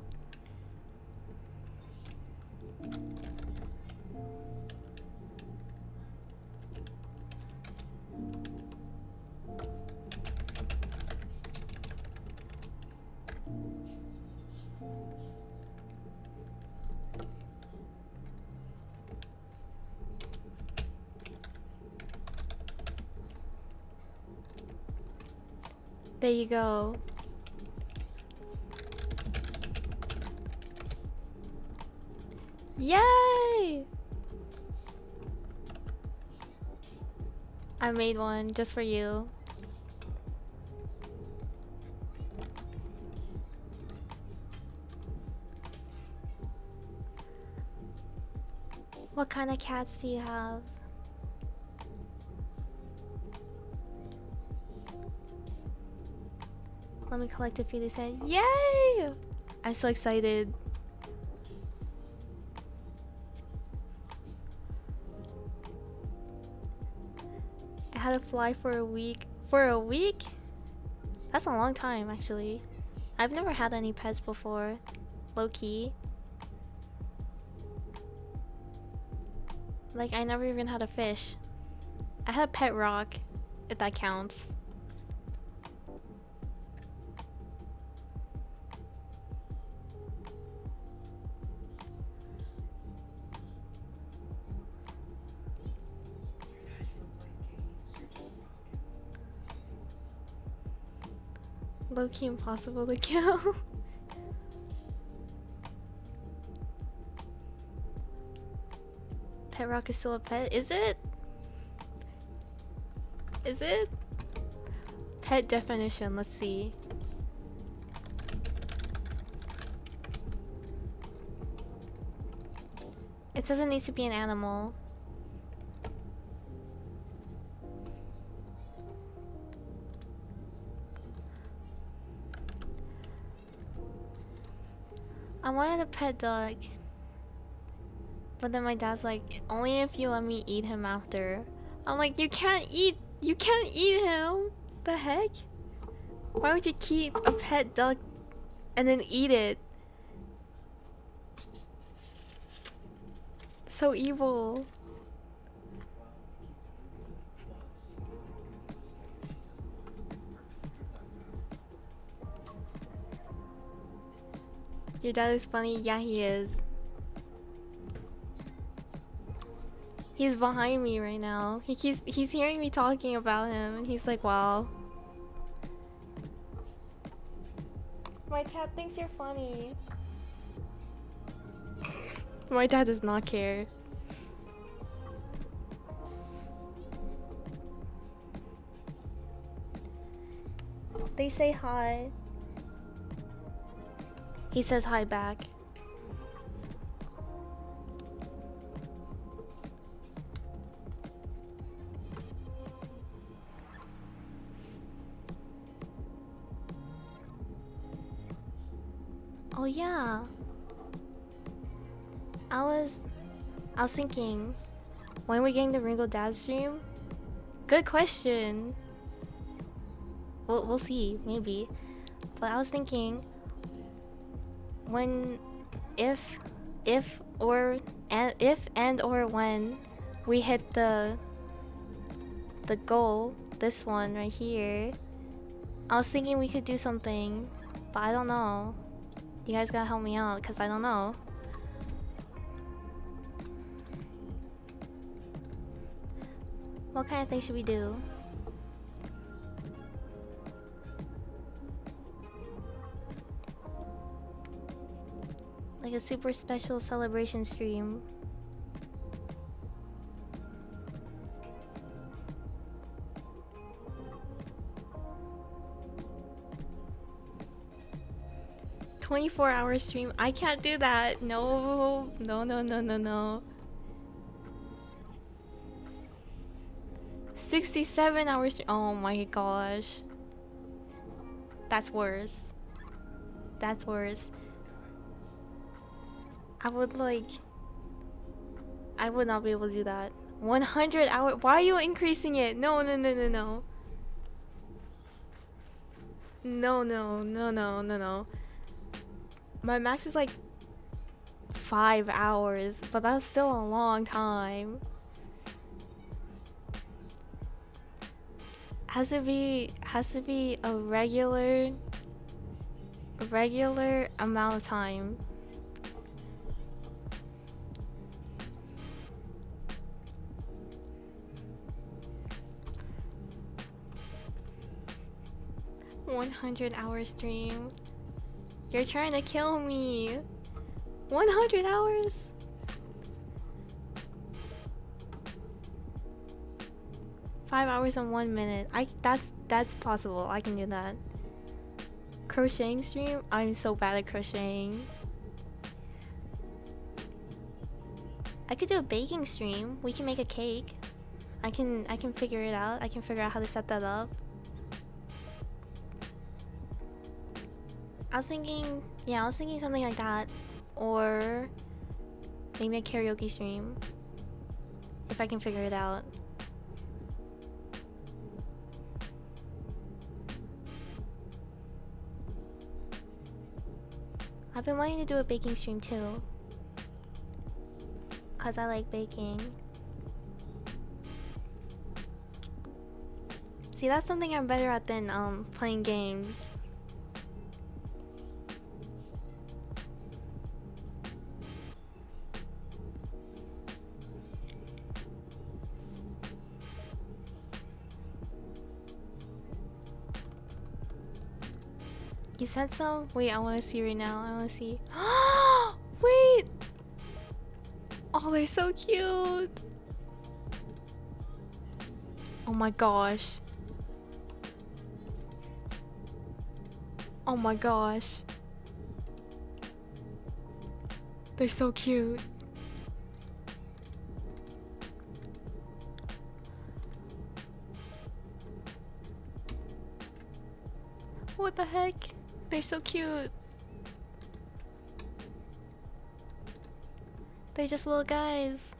There you go. Yay! I made one just for you. What kind of cats do you have? Let me collect a few this end. Yay! I'm so excited. I had to fly for a week. For a week? That's a long time, actually. I've never had any pets before. Low-key. Like, I never even had a fish. I had a pet rock, if that counts. Low-key impossible to kill. Pet rock is still a pet? Is it? Is it? Pet definition, let's see. It doesn't need to be an animal. I wanted a pet dog. But then my dad's like, only if you let me eat him after. I'm like, you can't eat him. The heck? Why would you keep a pet dog and then eat it? So evil. Your dad is funny? Yeah, he is. He's behind me right now. He's hearing me talking about him and he's like, wow. My chat thinks you're funny. My dad does not care. They say hi. He says hi back. Oh yeah. I was thinking, when are we getting the Ringo dad stream? Good question. we'll see, maybe. But I was thinking, when, if and or when we hit the goal, this one right here, I was thinking we could do something, but I don't know. You guys gotta help me out, cause I don't know. What kind of thing should we do? Like a super special celebration stream. "24-hour stream." I can't do that. No. 67-hour stream. Oh my gosh. That's worse. That's worse. I would not be able to do that. 100-hour. Why are you increasing it? No. No. My max is like 5 hours, but that's still a long time. Has to be a regular amount of time. "100-hour stream." You're trying to kill me. 100 hours? "5 hours and 1 minute. That's possible. I can do that. Crocheting stream? I'm so bad at crocheting. I could do a baking stream. We can make a cake. I can figure it out. I can figure out how to set that up. I was thinking something like that, or maybe a karaoke stream, if I can figure it out. I've been wanting to do a baking stream too, cause I like baking. See, that's something I'm better at than playing games. You said so? Wait, I want to see right now. I want to see. Wait! Oh, they're so cute! Oh my gosh. Oh my gosh. They're so cute. What the heck? They're so cute. They're just little guys.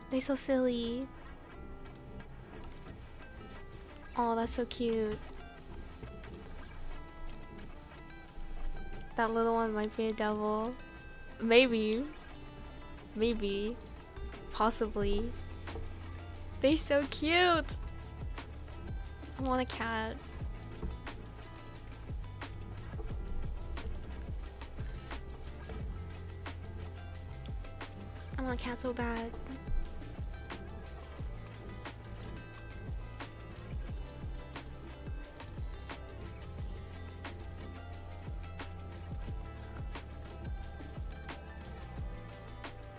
They're so silly. Oh, that's so cute. That little one might be a devil. Maybe. Maybe. Possibly. They're so cute! I want a cat. I want a cat so bad.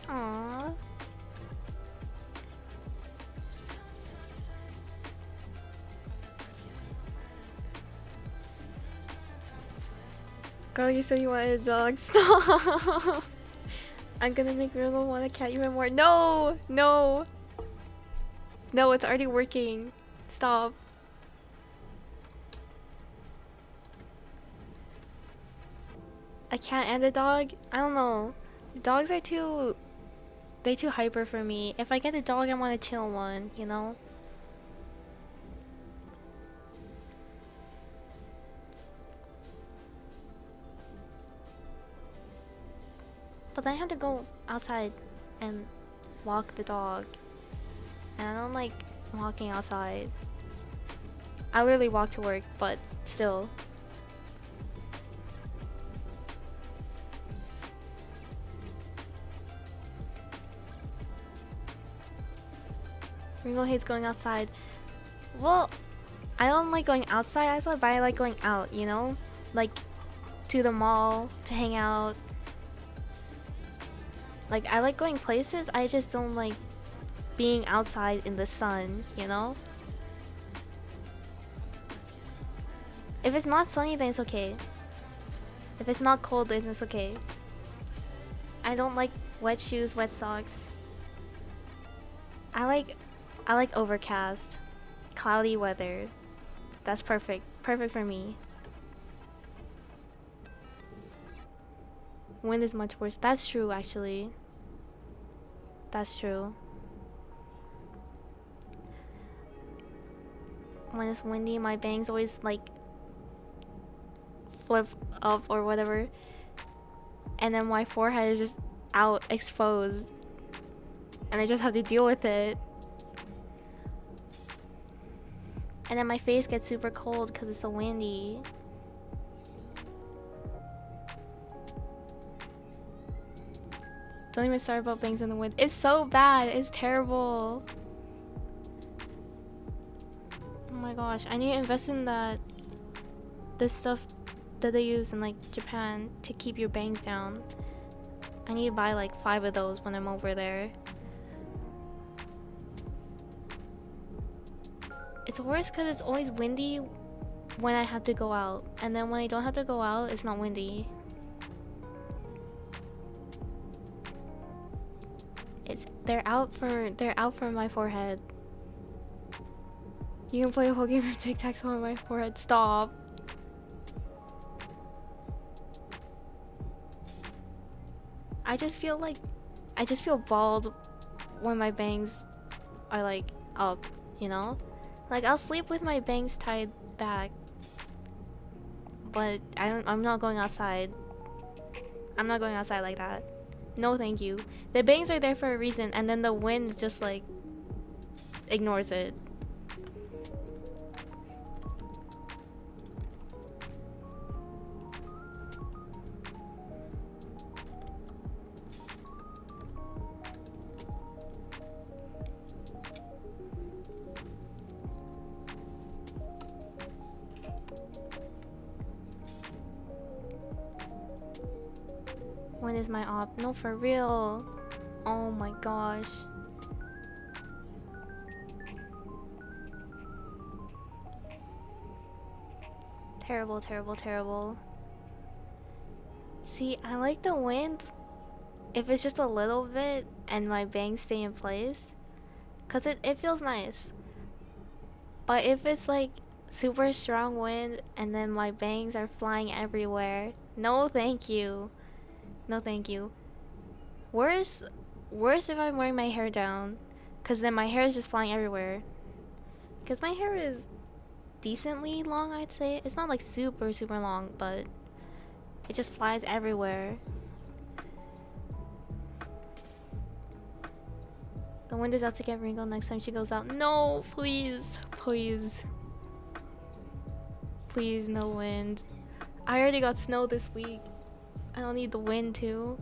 Aww. Girl, you said you wanted a dog. Stop! I'm gonna make Ringo want a cat even more. No! No! No, it's already working. Stop. A cat and a dog? I don't know. Dogs are too... They're too hyper for me. If I get a dog, I want a chill one, you know? But then I have to go outside and walk the dog. And I don't like walking outside. I literally walk to work, but still. Ringo hates going outside. Well, I don't like going outside, but I like going out, you know? Like, to the mall, to hang out. Like, I like going places, I just don't like being outside in the sun, you know? If it's not sunny, then it's okay. If it's not cold, then it's okay. I don't like wet shoes, wet socks. I like overcast, cloudy weather. That's perfect. Perfect for me. Wind is much worse. That's true, actually. That's true. When it's windy, my bangs always like flip up or whatever. And then my forehead is just out, exposed. And I just have to deal with it. And then my face gets super cold because it's so windy. Don't even start about bangs in the wind. It's so bad. It's terrible. Oh my gosh. I need to invest in that. This stuff that they use in like Japan to keep your bangs down. I need to buy like 5 of those when I'm over there. It's worse because it's always windy when I have to go out. And then when I don't have to go out, it's not windy. They're out for my forehead. You can play a whole game of tic-tac-toe on my forehead. Stop. I just feel bald when my bangs are like up, you know? Like I'll sleep with my bangs tied back. But I'm not going outside. I'm not going outside like that. No thank you. The bangs are there for a reason and then the wind just like ignores it. When is my op? No, for real. Oh my gosh. Terrible, terrible, terrible. See, I like the wind if it's just a little bit and my bangs stay in place. Cause it feels nice. But if it's like super strong wind and then my bangs are flying everywhere, no thank you. No thank you. Worse if I'm wearing my hair down, cause then my hair is just flying everywhere. Cause my hair is decently long, I'd say. It's not like super long, but it just flies everywhere. The wind is out to get Ringo next time she goes out. No, please, please. Please, no wind. I already got snow this week. I don't need the wind too.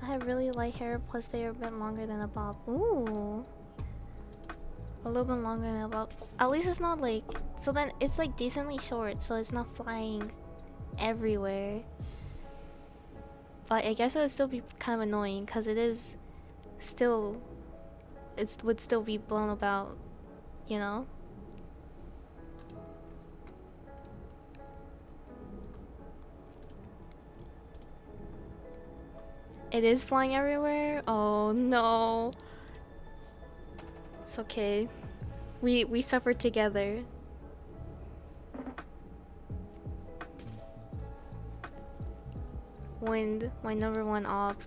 I have really light hair, plus they are a bit longer than a bob. Ooh. A little bit longer than a bob. At least it's not like... So then it's like decently short, so it's not flying everywhere. But I guess it would still be kind of annoying because it is still... It would still be blown about, you know? It is flying everywhere? Oh no. It's okay. We suffer together. Wind, my number one op.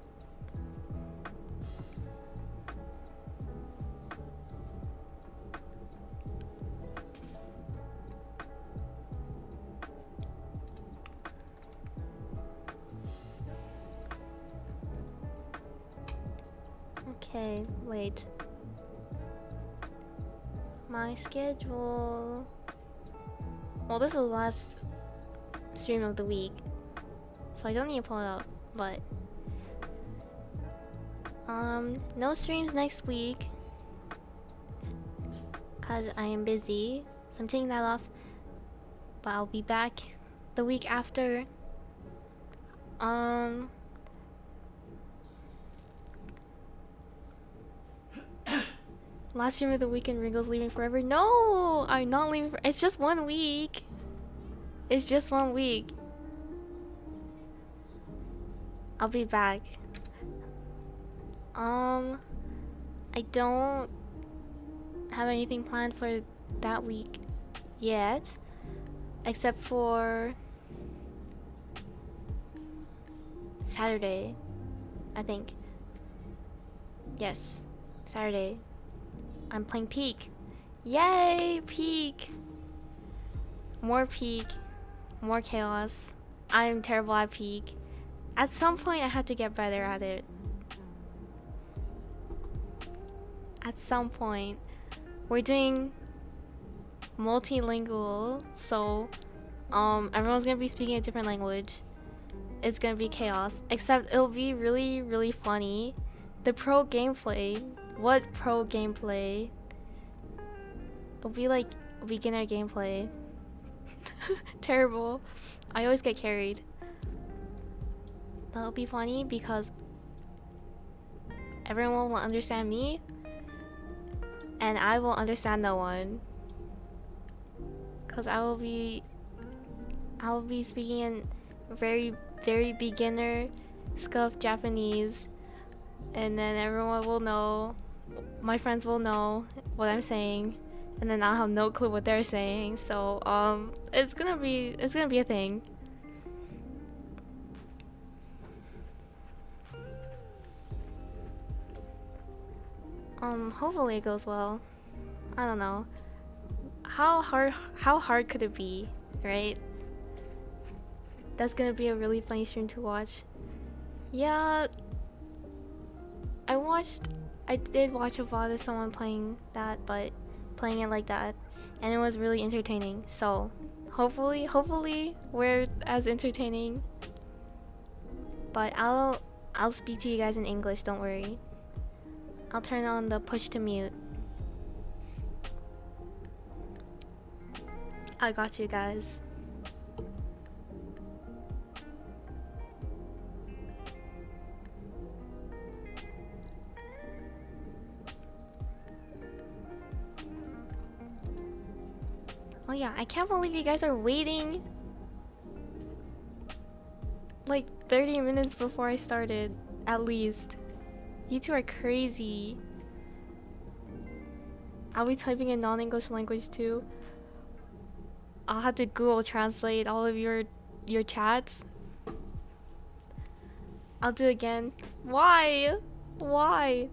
Okay, wait. My schedule. Well, this is the last stream of the week, so I don't need to pull it up, but no streams next week cause I am busy, so I'm taking that off, but I'll be back the week after. Last stream of the weekend, Ringo's leaving forever. No, I'm not leaving. It's just 1 week. It's just 1 week. I'll be back. I don't have anything planned for that week yet, except for Saturday, I think. Yes, Saturday. I'm playing Peak. Yay, Peak! More Peak, more chaos. I'm terrible at Peak. At some point, I have to get better at it. At some point. We're doing multilingual, so everyone's gonna be speaking a different language. It's gonna be chaos, except it'll be really, really funny. The pro gameplay. What pro gameplay? It'll be like beginner gameplay. Terrible. I always get carried. That'll be funny because everyone will understand me and I will understand no one. Cause I will be speaking in very, very beginner scuffed Japanese, and then everyone will know, my friends will know what I'm saying, and then I'll have no clue what they're saying. So it's gonna be a thing. Hopefully it goes well. I don't know. How hard could it be, right? That's gonna be a really funny stream to watch. Yeah, I did watch a VOD of someone playing that, but playing it like that, and it was really entertaining. So hopefully we're as entertaining. But I'll speak to you guys in English, don't worry. I'll turn on the push to mute. I got you guys. Oh yeah, I can't believe you guys are waiting like 30 minutes before I started, at least. You two are crazy. I'll be typing in non-English language too. I'll have to Google translate all of your chats. I'll do it again. Why? Why?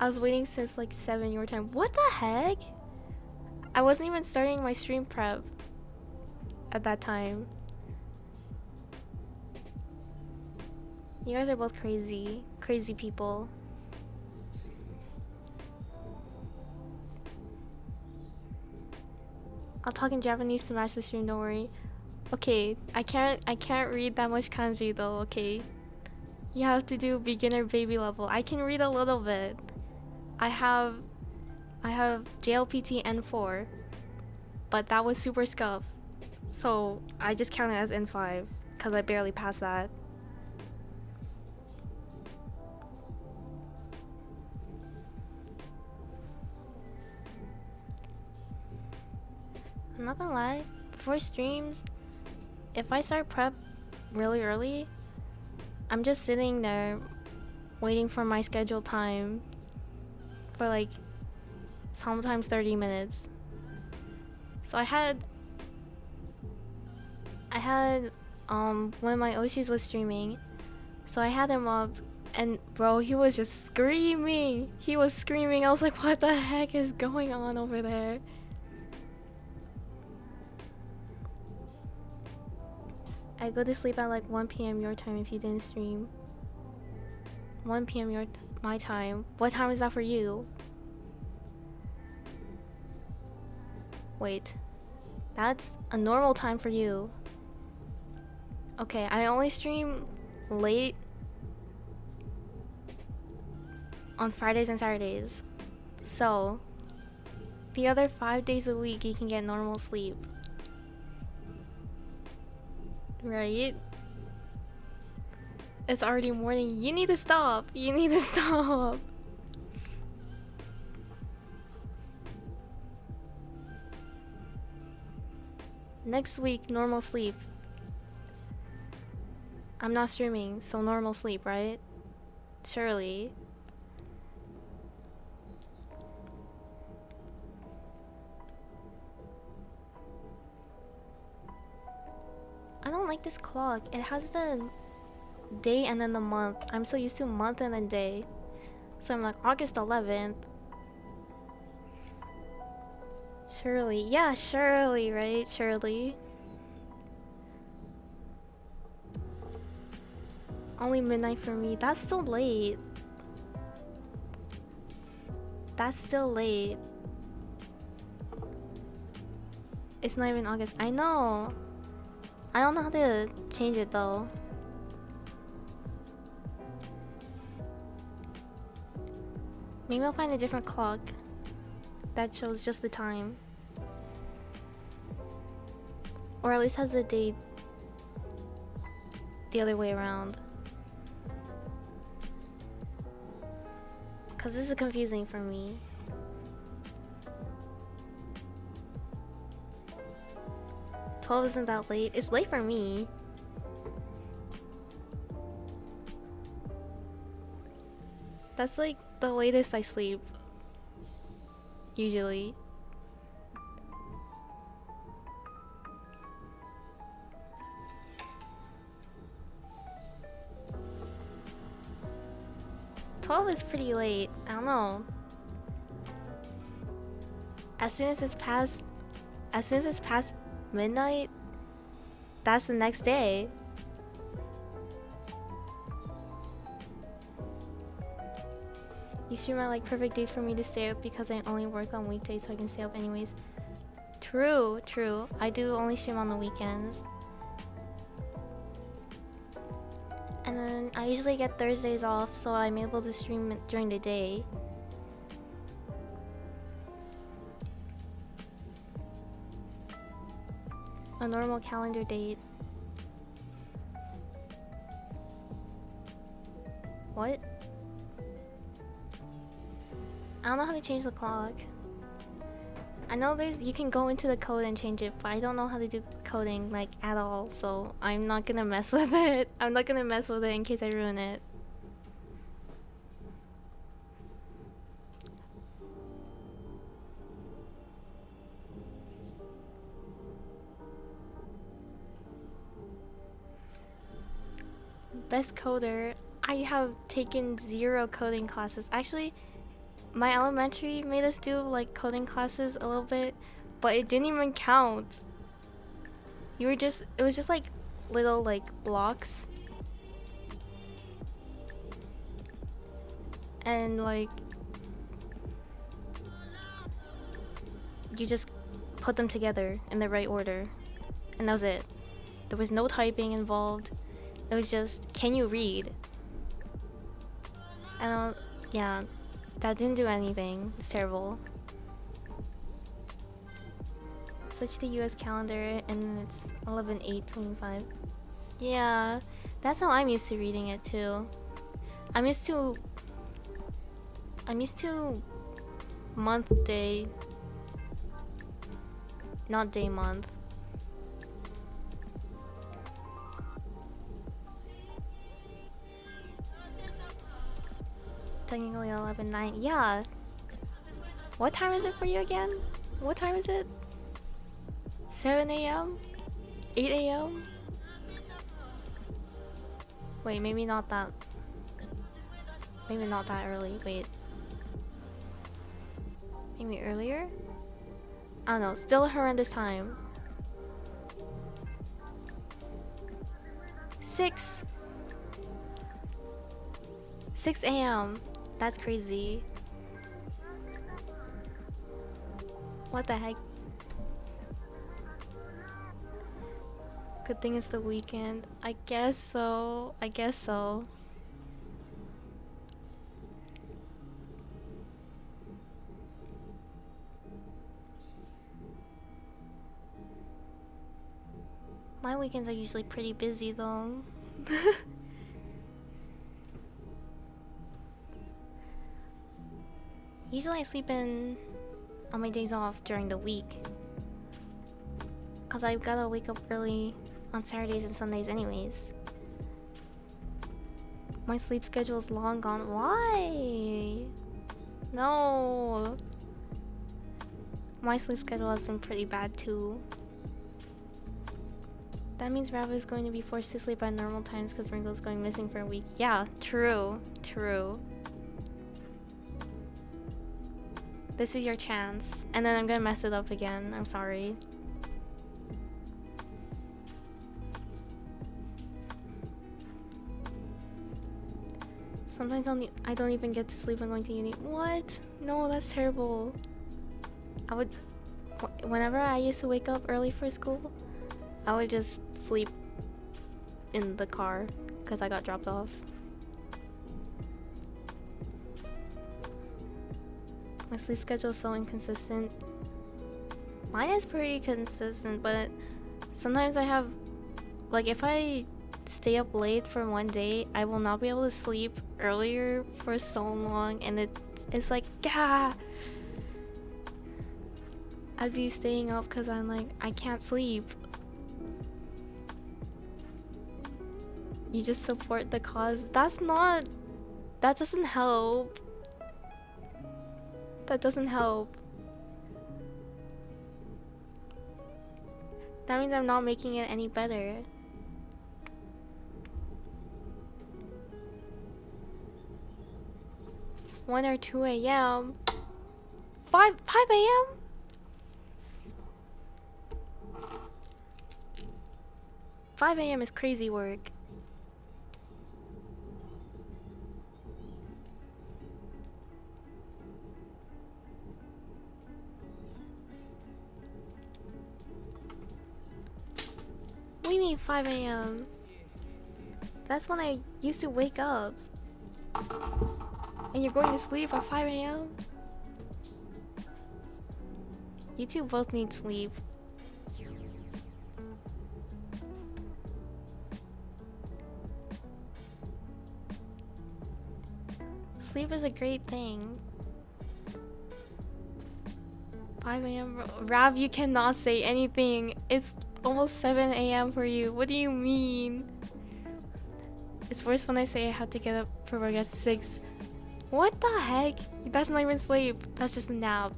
I was waiting since like 7 your time. What the heck? I wasn't even starting my stream prep at that time. You guys are both crazy. Crazy people. I'll talk in Japanese to match the stream, don't worry. Okay, I can't read that much kanji though, okay? You have to do beginner baby level. I can read a little bit. I have JLPT N4, but that was super scuff. So I just count it as N5 because I barely passed that. I'm not gonna lie, before streams, if I start prep really early, I'm just sitting there waiting for my scheduled time for like sometimes 30 minutes. So I had one of my Oshis was streaming, so I had him up, and bro, he was just screaming. He was screaming. I was like, what the heck is going on over there? I go to sleep at like 1 p.m. your time if you didn't stream. 1 p.m. my time. What time is that for you? Wait. That's a normal time for you. Okay, I only stream late on Fridays and Saturdays. So, the other 5 days a week you can get normal sleep. Right? It's already morning. You need to stop. You need to stop. Next week, normal sleep. I'm not streaming, so normal sleep, right? Surely. I don't like this clock. It has the day and then the month. I'm so used to month and then day. So I'm like August 11th. Surely. Yeah, surely, right? Surely. Only midnight for me. That's still late. That's still late. It's not even August. I know. I don't know how to change it though. Maybe I'll find a different clock that shows just the time. Or at least has the date the other way around. Cause this is confusing for me. "12 isn't that late?" It's late for me. That's like the latest I sleep. Usually. "12 is pretty late. I don't know. As soon as it's past midnight, that's the next day. You stream at like perfect days for me to stay up because I only work on weekdays, so I can stay up anyways. True, true. I do only stream on the weekends. And then I usually get Thursdays off, so I'm able to stream it during the day. A normal calendar date. What? I don't know how to change the clock. I know you can go into the code and change it, but I don't know how to do coding like at all, so I'm not gonna mess with it. I'm not gonna mess with it in case I ruin it. Best coder. I have taken 0 coding classes. Actually, my elementary made us do like coding classes a little bit, but it didn't even count. It was just like little like blocks. And like you just put them together in the right order. And that was it. There was no typing involved. It was just, can you read? And yeah, that didn't do anything. It's terrible. Switch to US calendar and it's 11/8/25. Yeah, that's how I'm used to reading it too. I'm used to month, day, not day, month. technically 11:09. Yeah. What time is it for you again? What time is it? 7 a.m? 8 a.m? Wait, maybe not that. Maybe not that early. Wait. Maybe earlier? I don't know. Still a horrendous time. 6 a.m. That's crazy. What the heck? Good thing it's the weekend. I guess so. I guess so. My weekends are usually pretty busy though. Usually I sleep in on my days off during the week. Cause I've gotta wake up early on Saturdays and Sundays anyways. My sleep schedule is long gone. Why? No. My sleep schedule has been pretty bad too. That means Rava is going to be forced to sleep at normal times because Ringo's going missing for a week. Yeah, true. True. This is your chance. And then I'm gonna mess it up again. I'm sorry. Sometimes I don't even get to sleep when going to uni. What? No, that's terrible. Whenever I used to wake up early for school, I would just sleep in the car because I got dropped off. My sleep schedule is so inconsistent. Mine is pretty consistent, but sometimes I have, like, if I stay up late for one day, I will not be able to sleep earlier for so long, and it's like, gah! I'd be staying up because I'm like, I can't sleep. You just support the cause. That doesn't help. That doesn't help. That means I'm not making it any better. One or 2 a.m. 5 a.m. 5 a.m. is crazy work. What do you mean 5 a.m.? That's when I used to wake up. And you're going to sleep at 5 a.m.? You two both need sleep. Sleep is a great thing. 5 a.m. Rav, you cannot say anything. It's almost 7 a.m. for you. What do you mean? It's worse when I say I have to get up for work at 6. What the heck? That's not even sleep. That's just a nap.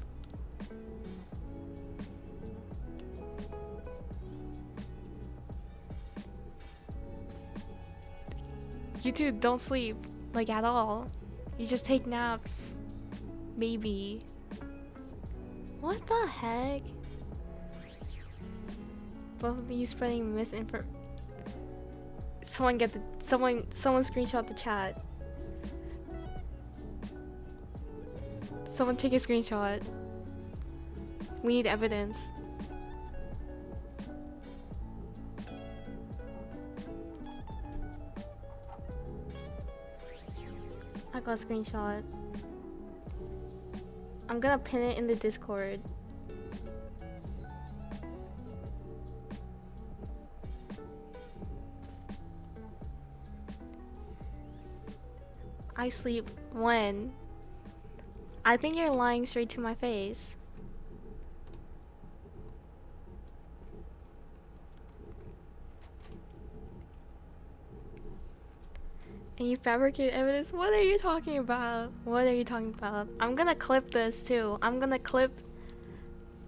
You two don't sleep, like, at all. You just take naps. Maybe. What the heck? Both of you spreading misinformation. Someone screenshot the chat. Someone take a screenshot. We need evidence. I got a screenshot. I'm gonna pin it in the Discord. I sleep when? I think you're lying straight to my face. And you fabricate evidence? What are you talking about? What are you talking about? I'm gonna clip this too. I'm gonna clip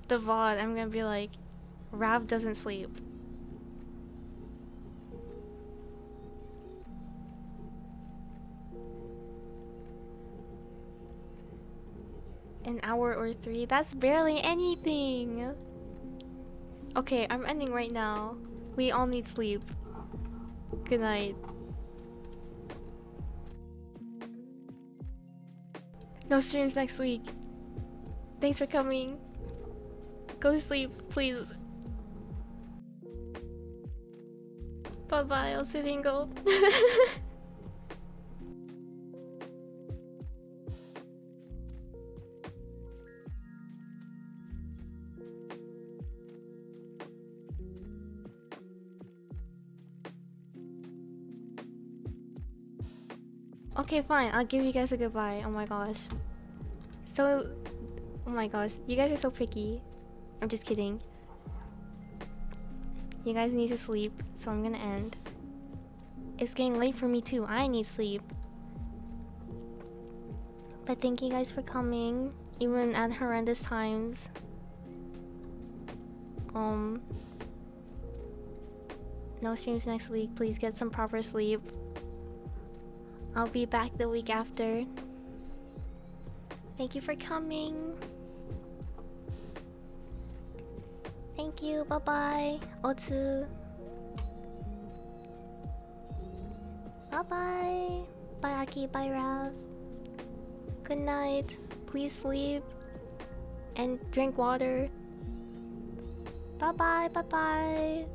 the VOD. I'm gonna be like, Rav doesn't sleep. An hour or 3? That's barely anything. Okay, I'm ending right now. We all need sleep. Good night. No streams next week. Thanks for coming. Go to sleep, please. Bye bye, I'll see Ringo. Okay, fine. I'll give you guys a goodbye. Oh my gosh. So, oh my gosh. You guys are so picky. I'm just kidding. You guys need to sleep, so I'm gonna end. It's getting late for me too. I need sleep. But thank you guys for coming, even at horrendous times. No streams next week. Please get some proper sleep. I'll be back the week after. Thank you for coming. Thank you. Bye bye. Otsu. Bye bye. Bye Aki. Bye Rav. Good night. Please sleep. And drink water. Bye bye. Bye bye.